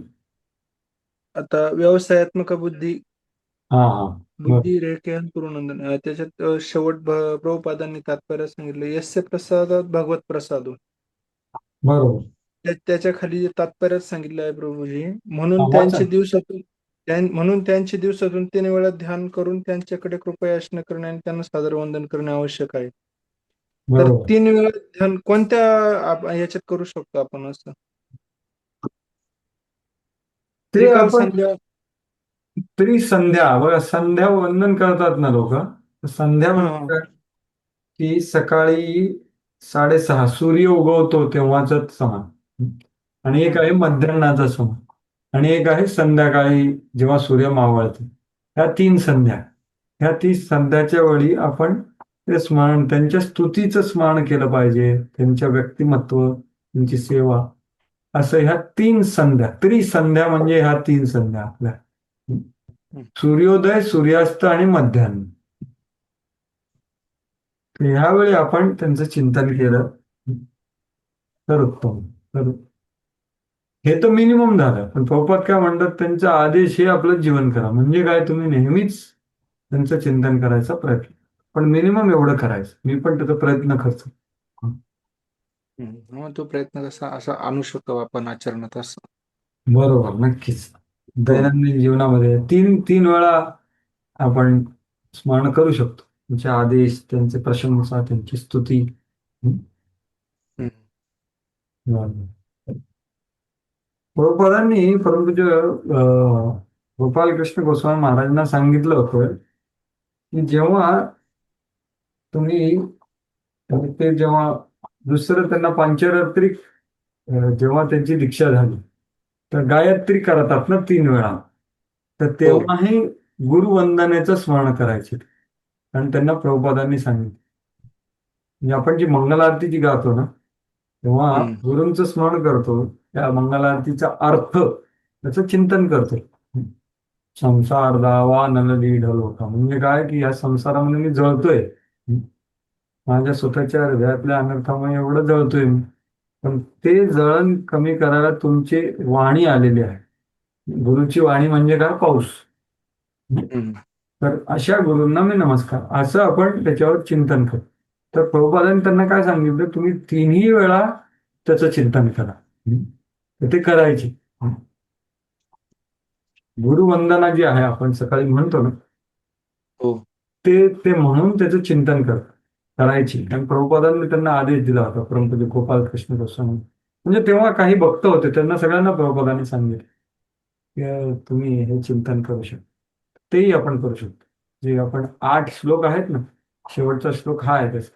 आता व्यवसायात्मक बुद्धी हा हा बरं. बुद्धी रेखेहन पूर्णनंदन त्याच्यात प्रभुपादांनी तात्पर्य सांगितलं यस्य प्रसादात भगवत प्रसादो. बरोबर. त्याच्या खाली तात्पर्यात सांगितलं आहे प्रभूजी हा, वाचा. म्हणून त्यांचे दिवसातून 3 वेळा ध्यान करून त्यांच्याकडे कृपया याचना करणे आणि त्यांना सादर वंदन करणे आवश्यक आहे. तर बरोबर. 3 वेळा ध्यान कोणत्या याच्यात करू शकतो आपण असं? ते त्रिकाल आपण संध्या. त्रिसंध्या बघा, संध्या वंदन करतात ना लोक. संध्या हा म्हणजे काय? की सकाळी 6:30 सूर्य उगवतो तेव्हाच समान, आणि एक आहे मध्यान्हाचा समान, आणि एक आहे संध्याकाळी जेव्हा सूर्य मावळतो. ह्या 3 संध्या. ह्या 3 संध्याच्या वेळी आपण ते स्मरण, त्यांच्या स्तुतीचं स्मरण केलं पाहिजे, त्यांच्या व्यक्तिमत्व, त्यांची सेवा, असं ह्या 3 संध्या. त्रिसंध्या म्हणजे ह्या 3 संध्या आपल्या: सूर्योदय, सूर्यास्त आणि मध्यान्ह. ह्यावेळी आपण त्यांचं चिंतन केलं तर उत्तम. तर हे तर मिनिमम झालं. पण प्रभुपाद काय म्हणतात, त्यांचा आदेश हे आपलं जीवन करा. म्हणजे काय, तुम्ही नेहमीच त्यांचं चिंतन करायचा प्रयत्न, पण मिनिमम एवढं करायचं. मी पण त्याचा प्रयत्न करतो. मग तो प्रयत्न कसा असा आणू शकतो आपण आचरणात असं? बरोबर, नक्कीच. हो. दैनंदिन जीवनामध्ये 3 वेळा आपण स्मरण करू शकतो. त्यांचे आदेश, त्यांचे प्रशंसा, त्यांची स्तुती. प्रभुपादांनी परंतु गोपालकृष्ण गोस्वामी महाराजांना सांगितलं होतं की जेव्हा तुम्ही ते जेव्हा दुसरं त्यांना पांचरात्रिक जेव्हा त्यांची दीक्षा झाली तर गायत्री करतात ना 3 वेळा, तर तेव्हाही गुरुवंदनेचं स्मरण करायचे. आणि त्यांना प्रभुपादांनी सांगितलं, म्हणजे आपण जी मंगल आरती जी गातो ना तेव्हा गुरूंचं स्मरण करतो, त्या मंगल आरतीचा अर्थ, त्याचं चिंतन करतो. संसार दावा नलली ढलोका, म्हणजे काय की या संसारामध्ये मी जळतोय, माझ्या स्वतःच्या हृदयातल्या अनर्थामुळे एवढं जळतोय मी, पण ते जळण कमी करायला तुमची वाणी आलेली आहे. गुरुची वाणी म्हणजे काय? पाऊस. तर अशा गुरूंना मी नमस्कार, असं आपण त्याच्यावर चिंतन करतो. तर प्रभुपादांनी त्यांना काय सांगितलं, तुम्ही 3ही वेळा त्याचं चिंतन करा. तर ते करायचे. गुरुवंदना जी आहे आपण सकाळी म्हणतो ना, ते म्हणून त्याचं चिंतन करायची. आणि प्रभुपादांनी त्यांना आदेश दिला होता, परंतु गोपालकृष्ण गोस्वामी, म्हणजे तेव्हा काही भक्त होते, त्यांना सगळ्यांना प्रभुपादांनी सांगितलं की तुम्ही हे चिंतन करू शकता. तेही आपण करू शकतो. जे आपण 8 श्लोक आहेत ना, शेवटचा श्लोक हा आहे त्याचा.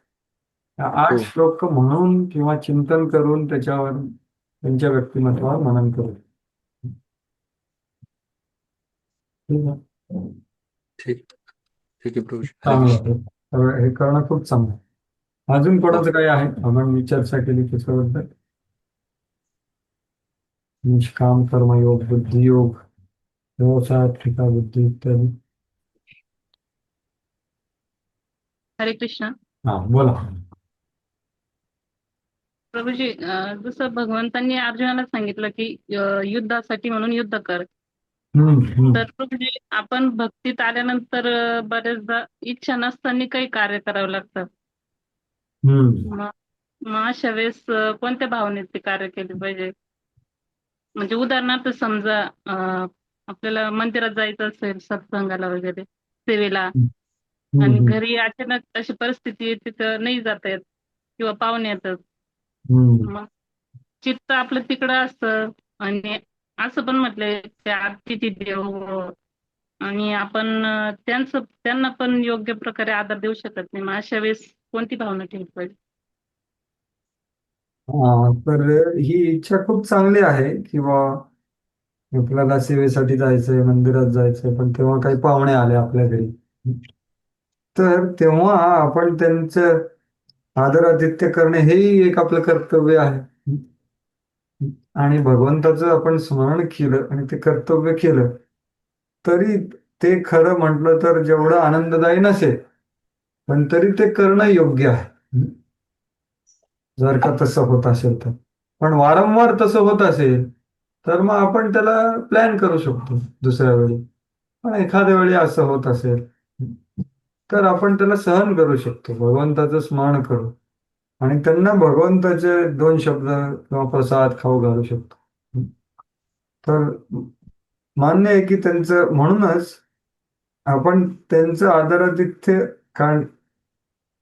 8 श्लोक म्हणून किंवा चिंतन करून त्याच्यावर त्यांच्या व्यक्तिमत्वावर मनन करू. ठीक आहे प्रभू. चांगलं, हे करणं खूप चांगलं. अजून कोणाचं काही आहे? आपण चर्चा केली त्याच्याबद्दल. निष्काम कर्मयोग, बुद्धियोग, व्यवसायात्मिका बुद्धी इत्यादी. हरे कृष्ण. हा बोला. प्रभूजी, जसं भगवंतांनी अर्जुनाला सांगितलं की युद्धासाठी म्हणून युद्ध कर. तर प्रभूजी, आपण भक्तीत आल्यानंतर बरेचदा इच्छा नसताना काही कार्य करावं लागतं. मग अशा वेळेस कोणत्या भावनेत ते कार्य केले पाहिजे? म्हणजे उदाहरणार्थ समजा आपल्याला मंदिरात जायचं असेल, सत्संगाला वगैरे, सेवेला, आणि घरी अचानक अशी परिस्थिती येते तर नाही जाता येत किंवा पाहुणे येतात, मग चित्त आपलं तिकडं असतं. आणि असं पण म्हटलंय त्या अतिथी देवो, आणि आपण त्यांना पण योग्य प्रकारे आदर देऊ शकत नाही. मग अशा वेळेस कोणती भावना ठेवली पाहिजे? तर ही इच्छा खूप चांगली आहे, किंवा आपल्याला सेवेसाठी जायचंय, मंदिरात जायचंय, पण तेव्हा काही पाहुणे आले आपल्या घरी, तर तेव्हा आपण त्यांचं आदरातिथ्य करणे हेही एक आपलं कर्तव्य आहे. आणि भगवंताचं आपण स्मरण केलं आणि ते कर्तव्य केलं तरी ते खरं म्हटलं तर जेवढं आनंददायी नसेल पण तरी ते करणं योग्य आहे. जर का तसं होत असेल तर. पण वारंवार तसं होत असेल तर मग आपण त्याला प्लॅन करू शकतो दुसऱ्या वेळी. पण एखाद्या वेळी असं होत असेल तर आपण त्याला सहन करू शकतो, भगवंताचं स्मरण करू आणि त्यांना भगवंताचे 2 शब्द किंवा प्रसाद खाऊ घालू शकतो. तर मान्य आहे की त्यांचं म्हणूनच आपण त्यांचं आदरातिथ्य कारण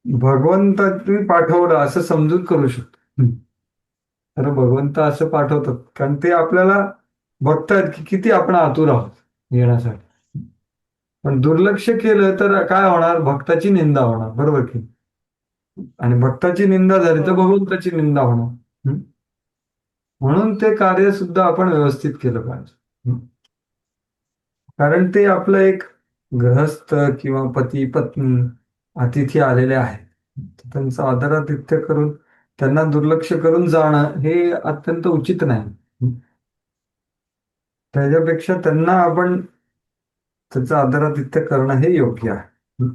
भगवंतानी पाठवलं असं समजून करू शकतो. तर भगवंत असं पाठवतात कारण ते आपल्याला बघतायत की किती आपण आतुर आहोत येण्यासाठी. पण दुर्लक्ष केलं तर काय होणार, भक्ताची निंदा होणार, बरोबर की. आणि भक्ताची निंदा झाली तर भगवंताची निंदा होणार. म्हणून ते कार्य सुद्धा आपण व्यवस्थित केलं पाहिजे. कारण ते आपलं एक गृहस्थ किंवा पती पत्नी अतिथी आलेले आहेत, त्यांचं आदरातिथ्य करून त्यांना दुर्लक्ष करून जाणं हे अत्यंत उचित नाही. त्याच्यापेक्षा त्यांना आपण त्याचं आदरातिथ्य करणं हे योग्य आहे.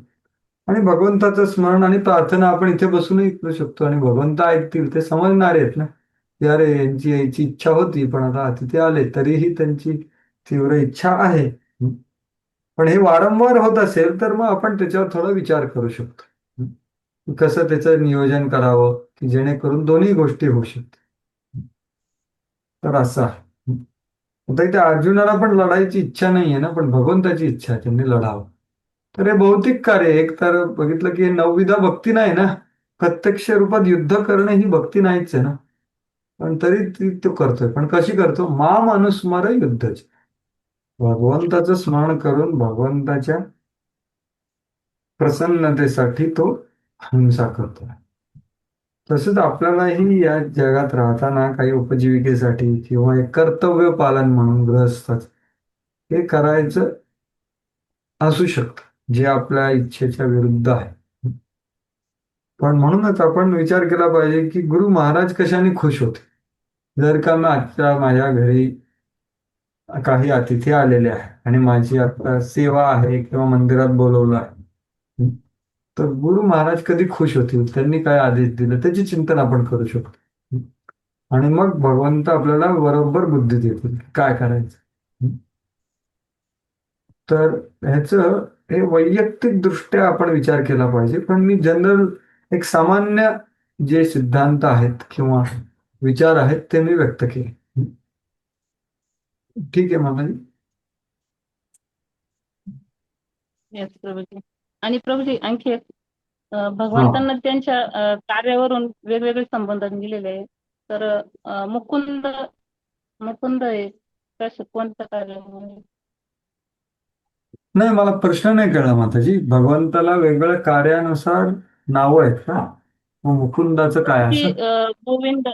आणि भगवंताचं स्मरण आणि प्रार्थना आपण इथे बसूनही करू शकतो आणि भगवंत ऐकतील, ते समजणारे आहेत ना की अरे यांची यायची इच्छा होती पण आता अतिथी आले तरीही त्यांची तीव्र इच्छा आहे. पण हे वारंवार होत असेल तर मग आपण त्याच्यावर थोडा विचार करू शकतो, कसं त्याचं नियोजन करावं की जेणेकरून दोन्ही गोष्टी होऊ शकतील. तर असं आहे. आता इथे अर्जुनाला पण लढायची इच्छा नाहीये ना, पण भगवंताची इच्छा आहे त्यांनी लढावं. तर हे भौतिक कार्य एक तर बघितलं की हे नवविधा भक्ती नाही ना, प्रत्यक्ष रूपात युद्ध करणं ही भक्ती नाहीच आहे ना. पण तरी तो करतोय, पण कशी करतो, माम अनुस्मर युद्धच, भगवंताचं स्मरण करून भगवंताच्या प्रसन्नतेसाठी तो हिंसा करतोय. तसंच आपल्यालाही या जगात राहताना काही उपजीविकेसाठी किंवा एक कर्तव्य पालन म्हणून गृहस्थाचं हे करायचं असू शकतं जे आपल्या इच्छेच्या विरुद्ध आहे. पण म्हणूनच आपण विचार केला पाहिजे की गुरु महाराज कशाने खुश होते. जर का मी आजच्या माझ्या घरी काही अतिथी आलेले आहे आणि माझी आता सेवा आहे किंवा मंदिरात बोलवलं आहे, तर गुरु महाराज कधी खुश होतील, त्यांनी काय आदेश दिले त्याची चिंतन आपण करू शकतो. आणि मग भगवंत आपल्याला बरोबर बुद्धी देतील काय करायचं. तर ह्याचं हे वैयक्तिक दृष्ट्या आपण विचार केला पाहिजे. पण मी जनरल एक सामान्य जे सिद्धांत आहेत किंवा विचार आहेत ते मी व्यक्त केले. ठीक आहे मामाजी. येस प्रभूजी. आणि प्रभूजी आणखी एक, हा, भगवंतांना त्यांच्या कार्यावरून वेगवेगळे संबंध दिलेले आहे. तर मुकुंद मुकुंद आहे कसं कोणतं कार्य आहे? नाही मला प्रश्न नाही कळला माताजी, भगवंताला वेगवेगळ्या कार्यानुसार नावं आहेत का, मग मुकुंदाचं काय की असं. गोविंद,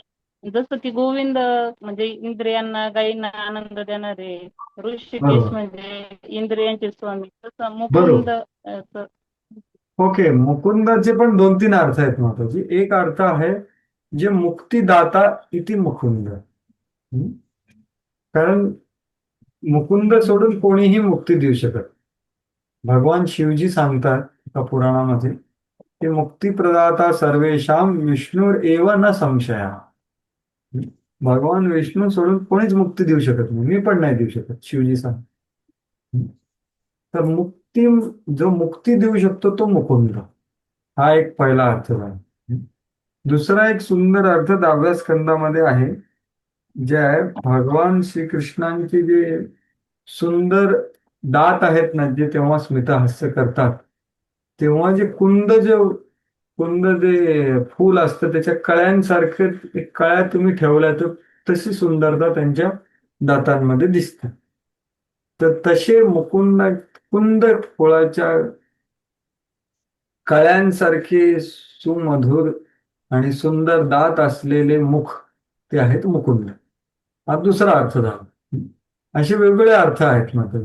जसं की गोविंद म्हणजे इंद्रियांना गायींना आनंद देणारे, ऋषिकेश बरोबर म्हणजे इंद्रियांचे स्वामी, तसं बरोबर. मुकुंद ओके, मुकुंदाचे पण 2-3 अर्थ आहेत माताजी. एक अर्थ आहे जे मुक्तिदाता इति मुकुंद. कारण मुकुंद सोडून कोणीही मुक्ती देऊ शकत. भगवान शिवजी सांगतात एका पुराणामध्ये की मुक्तिप्रदाता सर्वेशाम विष्णूर एव न संशया. भगवान विष्णू सोडून कोणीच मुक्ती देऊ शकत नाही, मी पण नाही देऊ शकत, शिवजी सांग. तर मुक्ती, जो मुक्ती देऊ शकतो तो मुकुंद, हा एक पहिला अर्थ झाला. दुसरा एक सुंदर अर्थ 10व्या स्कंदामध्ये आहे, जे आहे भगवान श्रीकृष्णांचे जे सुंदर दात आहेत ना, जे तेव्हा स्मितहास्य करतात तेव्हा जे कुंद जे फूल असतं त्याच्या कळ्यांसारखं एक कळ्या तुम्ही ठेवल्या तर तशी सुंदरता त्यांच्या दातांमध्ये दिसते. तर तसे कुंद फुलाच्या कळ्यांसारखे सुमधुर आणि सुंदर दात असलेले मुख ते आहेत मुकुंद. हा दुसरा अर्थ झाला. असे वेगवेगळे अर्थ आहेत मात्र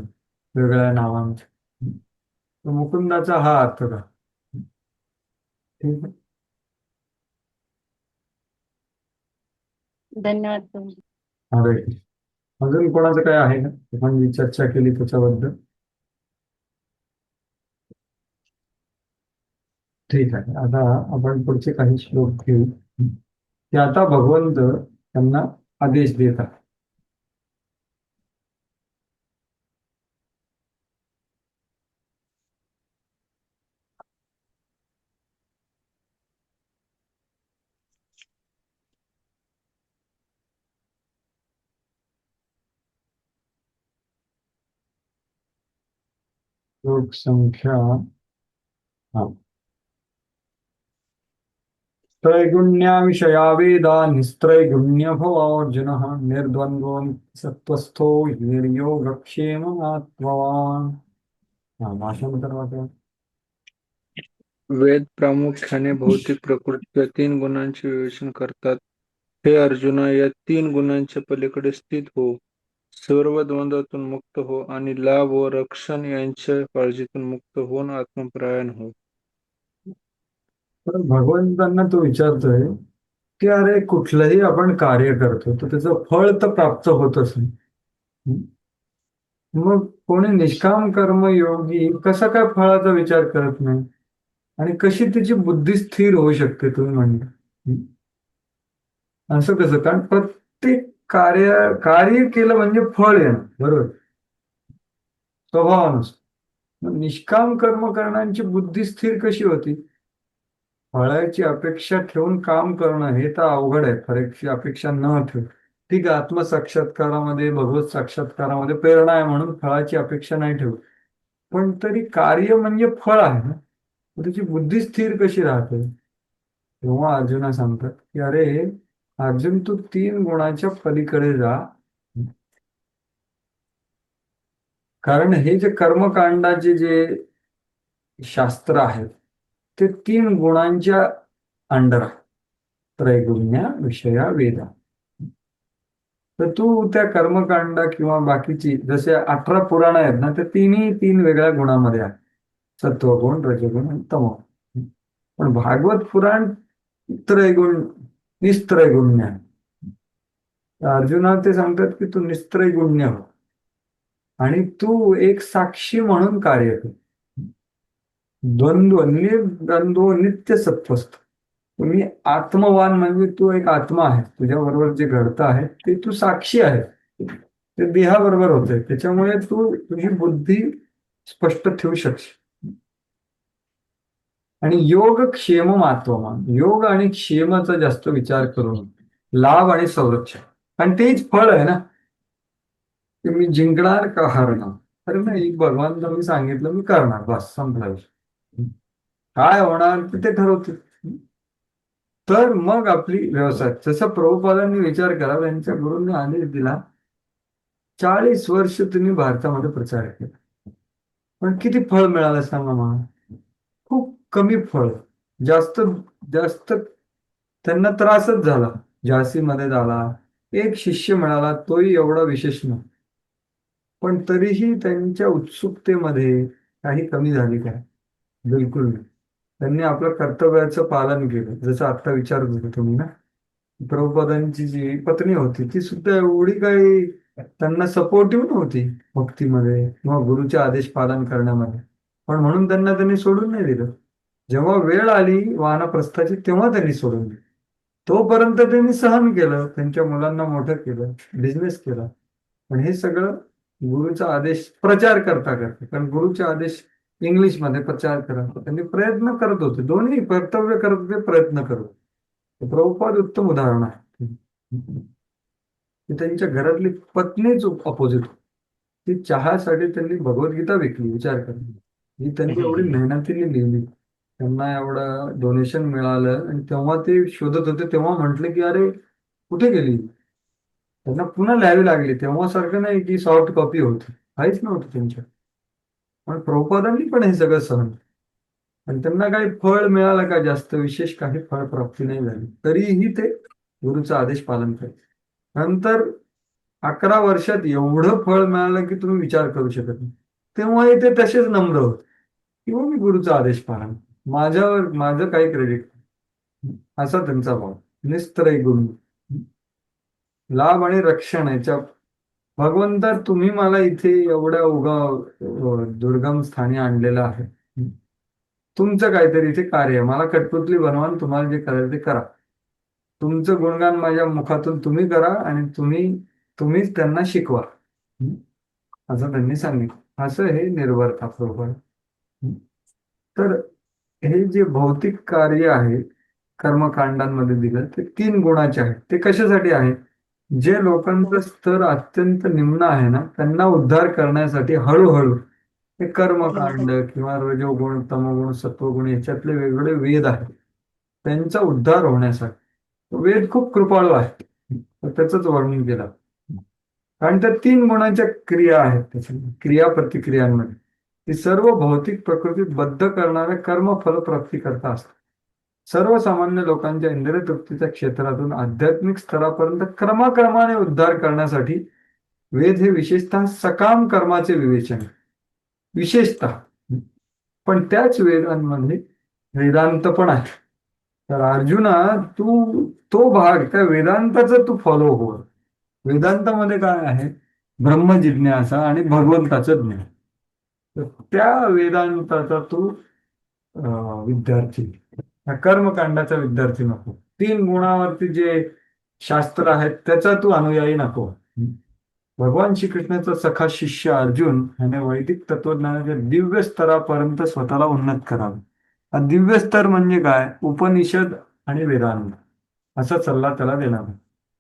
वेगळ्या नावांचे. तर मुकुंदाचा हा अर्थ झाला. ठीक आहे. धन्यवाद प्रभूजी. अरे, अजून कोणाचं काय आहे का? आपण जी चर्चा केली त्याच्याबद्दल. ठीक आहे, आता आपण पुढचे काही श्लोक घेऊ की आता भगवंत त्यांना आदेश देतात. श्लोक संख्या हा त्रैगुण्यविषया वेदा निस्त्रैगुण्य भवार्जुन निर्द्वन्द्वो सत्वस्थो योगक्षेममात्मवान्. भाषांतर वाचा. वेद प्रामुख्याने भौतिक प्रकृतीच्या 3 गुणांचे विवेचन करतात. हे अर्जुना, या 3 गुणांच्या पलीकडे स्थित हो, सर्व द्वंद्वातून मुक्त हो आणि लाभ व रक्षण यांच्या काळजीतून मुक्त होऊन आत्मपरायण हो. तर भगवंतांना तो विचारतोय की अरे, कुठलंही आपण कार्य करतो तर त्याचं फळ तर प्राप्त होतच नाही. मग कोणी निष्काम कर्मयोगी कसा काय फळाचा विचार करत नाही आणि कशी त्याची बुद्धी स्थिर होऊ शकते तुम्ही म्हणता? असं कसं? कारण प्रत्येक कार्य केलं म्हणजे फळ येणं, बरोबर, स्वभावानुसार. मग निष्काम कर्म करण्याची बुद्धी स्थिर कशी होती? फळाची अपेक्षा ठेवून काम करणं हे तर अवघड आहे. फळाची अपेक्षा न ठेवून ठीक आहे, आत्मसाक्षात्कारामध्ये भगवत साक्षात्कारामध्ये प्रेरणा आहे म्हणून फळाची अपेक्षा नाही ठेवू, पण तरी कार्य म्हणजे फळ आहे ना, त्याची बुद्धी स्थिर कशी राहते? तेव्हा अर्जुना सांगतात की अरे अर्जुन, तू 3 गुणाच्या पलीकडे जा. कारण हे जे कर्मकांडाचे जे शास्त्र आहेत ते 3 गुणांच्या अंडर आहे. त्रैगुण्य विषया वेदा. तर तू त्या कर्मकांड किंवा बाकीची जसे 18 पुराण आहेत ना, ते 3 वेगळ्या गुणामध्ये आहेत, सत्वगुण, रजगुण आणि तमोगुण. पण भागवत पुराण त्रैगुण निस्त्रैगुण्य आहे. अर्जुना ते सांगतात की तू निस्त्रैगुण्य हो आणि तू एक साक्षी म्हणून कार्य कर. द्वंद्व नित्य सत्वस्थ. तुम्ही आत्मवान म्हणजे तू एक आत्मा आहे, तुझ्याबरोबर जे घडतं आहे ते तू साक्षी आहे, ते देहाबरोबर होतंय, त्याच्यामुळे तू तुझी बुद्धी स्पष्ट ठेवू शकशील. आणि योग क्षेम आत्मवान, योग आणि क्षेमाचा जास्त विचार करून लाभ आणि संरक्षण, आणि तेच फळ आहे ना, की मी जिंकणार का हरणार. अरे नाही, भगवानला मी सांगितलं मी करणार, बस संपला विषय. काय होणार ते ठरवतील. तर मग आपली व्यवसाय, जसं प्रभुपादांनी विचार करा, त्यांच्या गुरूंनी आदेश दिला, 40 वर्ष तुम्ही भारतामध्ये प्रचार केला, पण किती फळ मिळालं सांगा मला? खूप कमी फळ. जास्त जास्त त्यांना त्रासच झाला. झाशीमध्ये झाला, एक शिष्य मिळाला, तोही एवढा विशेष नाही, पण तरीही त्यांच्या उत्सुकतेमध्ये काही कमी झाली काय? बिलकुल नाही. त्यांनी आपलं कर्तव्याचं पालन केलं. जसं आता विचारत होते तुम्ही ना, प्रभुपादांची जी पत्नी होती ती सुद्धा एवढी काही त्यांना सपोर्टिव्ह नव्हती भक्तीमध्ये किंवा गुरुचे आदेश पालन करण्यामध्ये, पण म्हणून त्यांनी सोडून नाही दिलं. जेव्हा वेळ आली वानप्रस्थाची तेव्हा त्यांनी सोडून दिलं. तोपर्यंत त्यांनी सहन केलं, त्यांच्या मुलांना मोठं केलं, बिझनेस केला. पण हे सगळं गुरुचा आदेश प्रचार करता करता, कारण गुरुचे आदेश इंग्लिशमध्ये प्रचार करत त्यांनी प्रयत्न करत होते, दोन्ही कर्तव्य करत होते, प्रयत्न करत होते. प्रभुपाद उत्तम उदाहरण आहे. त्यांच्या घरातली पत्नीच अपोजिट होती. ती चहासाठी त्यांनी भगवद्गीता विकली, विचार करा. ही त्यांनी एवढी मेहनतीने लिहिली, त्यांना एवढं डोनेशन मिळालं आणि तेव्हा ते शोधत होते, तेव्हा म्हटलं की अरे कुठे गेली, त्यांना पुन्हा लिहावी लागली. तेव्हा सारखं नाही की सॉफ्ट कॉपी होती, काहीच नव्हतं त्यांच्या. पण प्रभुपादांनी पण हे सगळं सहन, आणि त्यांना काही फळ मिळालं का? जास्त विशेष काही फळ प्राप्ती नाही झाली, तरीही ते गुरुचा आदेश पालन करायचे. नंतर 11 वर्षात एवढं फळ मिळालं की तुम्ही विचार करू शकत नाही. तेव्हाही ते तसेच नम्र होते, किंवा मी गुरुचा आदेश पालन, माझं काही क्रेडिट, असा त्यांचा भाव. निस्त्रैगुण्य. लाभ आणि रक्षण याच्या भगवंता तुम्ही मला इथे एवढ्या दुर्गम स्थानी आणलेलं आहे. तुमचं काहीतरी इथे कार्य आहे. मला कठपुतली बनवा आणि तुम्हाला जे करायचं ते करा. तुमचं गुणगान माझ्या मुखातून तुम्ही करा आणि तुम्हीच त्यांना शिकवा. असं त्यांनी सांगितलं. असं हे निर्वर्ता प्रभू. तर हे जे भौतिक कार्य आहे कर्मकांडांमध्ये दिलं ते 3 गुणाचे आहे. ते कशासाठी आहे? जे लोकांचा स्तर अत्यंत निम्न आहे ना त्यांना उद्धार करण्यासाठी हळूहळू हे कर्मकांड किंवा रजोगुण तमोगुण सत्वगुण याच्यातले वेगवेगळे वेद आहेत त्यांचा उद्धार होण्यासाठी वेद खूप कृपाळू आहे. तर त्याचंच वर्णन केलं. कारण त्या 3 गुणांच्या क्रिया आहेत त्याच्यामध्ये क्रिया प्रतिक्रियांमध्ये ती सर्व भौतिक प्रकृतीत बद्ध करणाऱ्या कर्मफल प्राप्ती करता असतात. सर्वसामान्य लोकांच्या इंद्रिय तृप्तीच्या क्षेत्रातून आध्यात्मिक स्तरापर्यंत क्रमाक्रमाने उद्धार करण्यासाठी वेद हे विशेषतः सकाम कर्माचे विवेचन आहे. विशेषतः पण त्याच वेदांमध्ये वेदांत पण आहे. तर अर्जुना तू तो भाग त्या वेदांताचा तू फॉलो हो. वेदांतामध्ये काय आहे? ब्रह्मजिज्ञासा आणि भगवंताचं ज्ञान. तर त्या वेदांताचा तू विद्यार्थी, ह्या कर्मकांडाचा विद्यार्थी नको. 3 गुणावरती जे शास्त्र आहेत त्याचा तू अनुयायी नको. भगवान श्रीकृष्णाचा सखा शिष्य अर्जुन याने वैदिक तत्वज्ञानाच्या दिव्य स्तरापर्यंत स्वतःला उन्नत करावे. हा दिव्य स्तर म्हणजे काय? उपनिषद आणि वेदांत असा सल्ला त्याला देणार.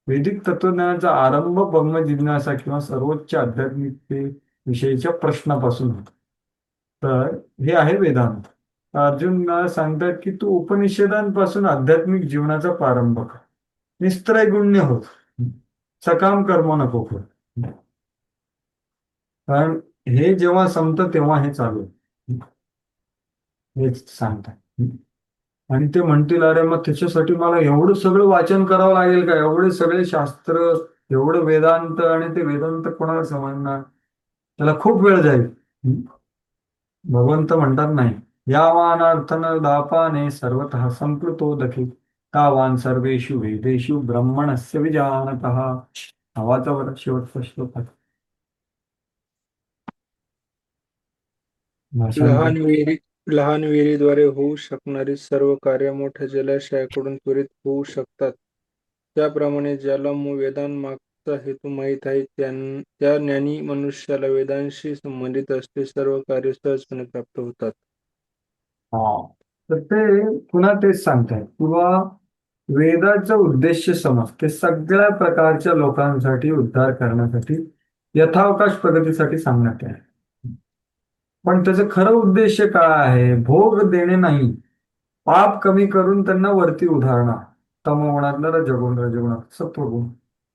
वैदिक तत्वज्ञानाचा आरंभ ब्रह्मजिज्ञासा किंवा सर्वोच्च आध्यात्मिकतेविषयीच्या प्रश्नापासून होतो. तर हे आहे वेदांत. अर्जुनला सांगतात की तू उपनिषदांपासून आध्यात्मिक जीवनाचा प्रारंभ कर. निस्त्रैगुण्य होत, सकाम कर्म नको कर. कारण हे जेव्हा संपतं तेव्हा हे चालू हेच सांगतात. आणि ते म्हणतील अरे मग त्याच्यासाठी मला एवढं सगळं वाचन करावं लागेल का? एवढे सगळे शास्त्र, एवढं वेदांत, आणि ते वेदांत कोणाला समजणार? त्याला खूप वेळ जाईल. भगवंत म्हणतात नाही, यावानार्थन दापाने सर्वतः संप्लुतो दखी तावान सर्वेषु वेदेषु ब्रह्मणस्य विजानतः. नावाचा वर शेवटचा श्लोक आहे. लहान विहिरीद्वारे होऊ शकणारी सर्व कार्य मोठ्या जलाशयाकडून त्वरित होऊ शकतात. त्याप्रमाणे ज्याला वेदांमागचा हेतू माहीत आहे त्या ज्ञानी मनुष्याला वेदांशी संबंधित असते सर्व कार्य सहजपणे प्राप्त होतात. तर ते पुन्हा तेच सांगतायत किंवा वेदाचा उद्देश समज ते सगळ्या प्रकारच्या लोकांसाठी उद्धार करण्यासाठी यथावकाश प्रगतीसाठी सांगण्यात आहे. पण त्याचं खरं उद्देश काय आहे? भोग देणे नाही, पाप कमी करून त्यांना वरती उधारणं. तमोगुणातलं रजगुणात सत्वगुण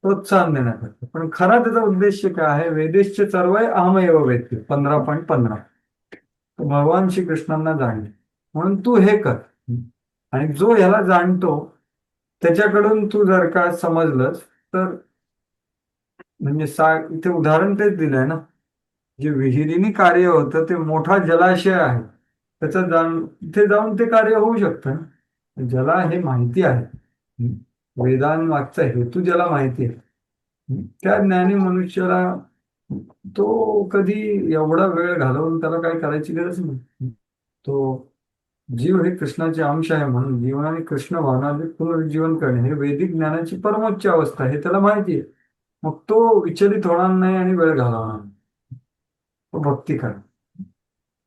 प्रोत्साहन देण्यासाठी. पण खरा त्याचा उद्देश काय आहे? वेदेश्च सर्वय अहमएव वेत्ति 15.15. भगवान श्रीकृष्णांना जाणले म्हणून तू हे कर. आणि जो ह्याला जाणतो त्याच्याकडून तू जर का समजलंस तर म्हणजे इथे उदाहरण तेच दिलंय ना. जे विहिरीने कार्य होतं ते मोठा जलाशय आहे, तिथे जाऊन ते कार्य होऊ शकतं. ज्याला हे माहिती आहे, वेदांमागचा हेतू ज्याला माहिती आहे, त्या ज्ञानी मनुष्याला तो कधी एवढा वेळ घालवून त्याला काय करायची गरज नाही. तो जीव हे कृष्णाचे अंश आहे म्हणून जीवनाने कृष्ण भावनाचे पुनरुज्जीवन करणे हे वैदिक ज्ञानाची परमोच्च अवस्था आहे, त्याला माहिती आहे. मग तो विचलित होणार नाही आणि वेळ घालवणार नाही. तो भक्ती करा.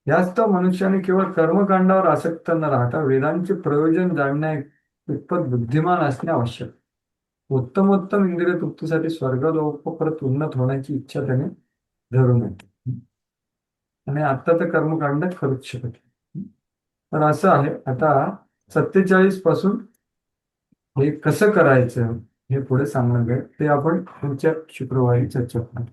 यास्तव मनुष्याने केवळ कर्मकांडावर आसक्त न राहता वेदांचे प्रयोजन जाणण्या इतपत बुद्धिमान असणे आवश्यक. उत्तमोत्तम इंद्रिय तृप्तीसाठी स्वर्गलोक परत उन्नत होण्याची इच्छा त्याने धरू नये. आणि आता तर कर्मकांड करूच शकत नाही. तर असं आहे. आता 47 पासून हे कसं करायचं हे पुढे सांगणार आहे, ते आपण पुढच्या शुक्रवारी चर्चा करू.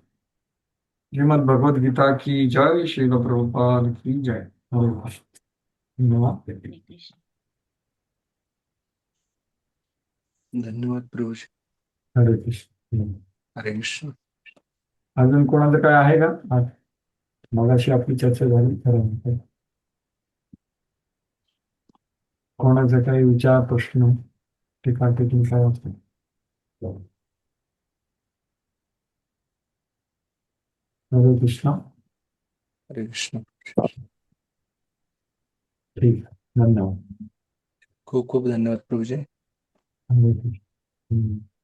श्रीमद भगवद गीता की जय. श्री प्रभुपाद की जय. हरे कृष्ण. धन्यवाद. धन्यवाद प्रभू. हरे कृष्ण. हरे कृष्ण. अजून कोणाचं काय आहे का? मगाशी आपली चर्चा झाली खरं. कोणाचा काही विचार प्रश्न टीका टिप्पणी काय असतो? हरे कृष्ण. हरे कृष्ण. ठीक आहे. धन्यवाद. खूप खूप धन्यवाद प्रभूजी. हरे कृष्ण.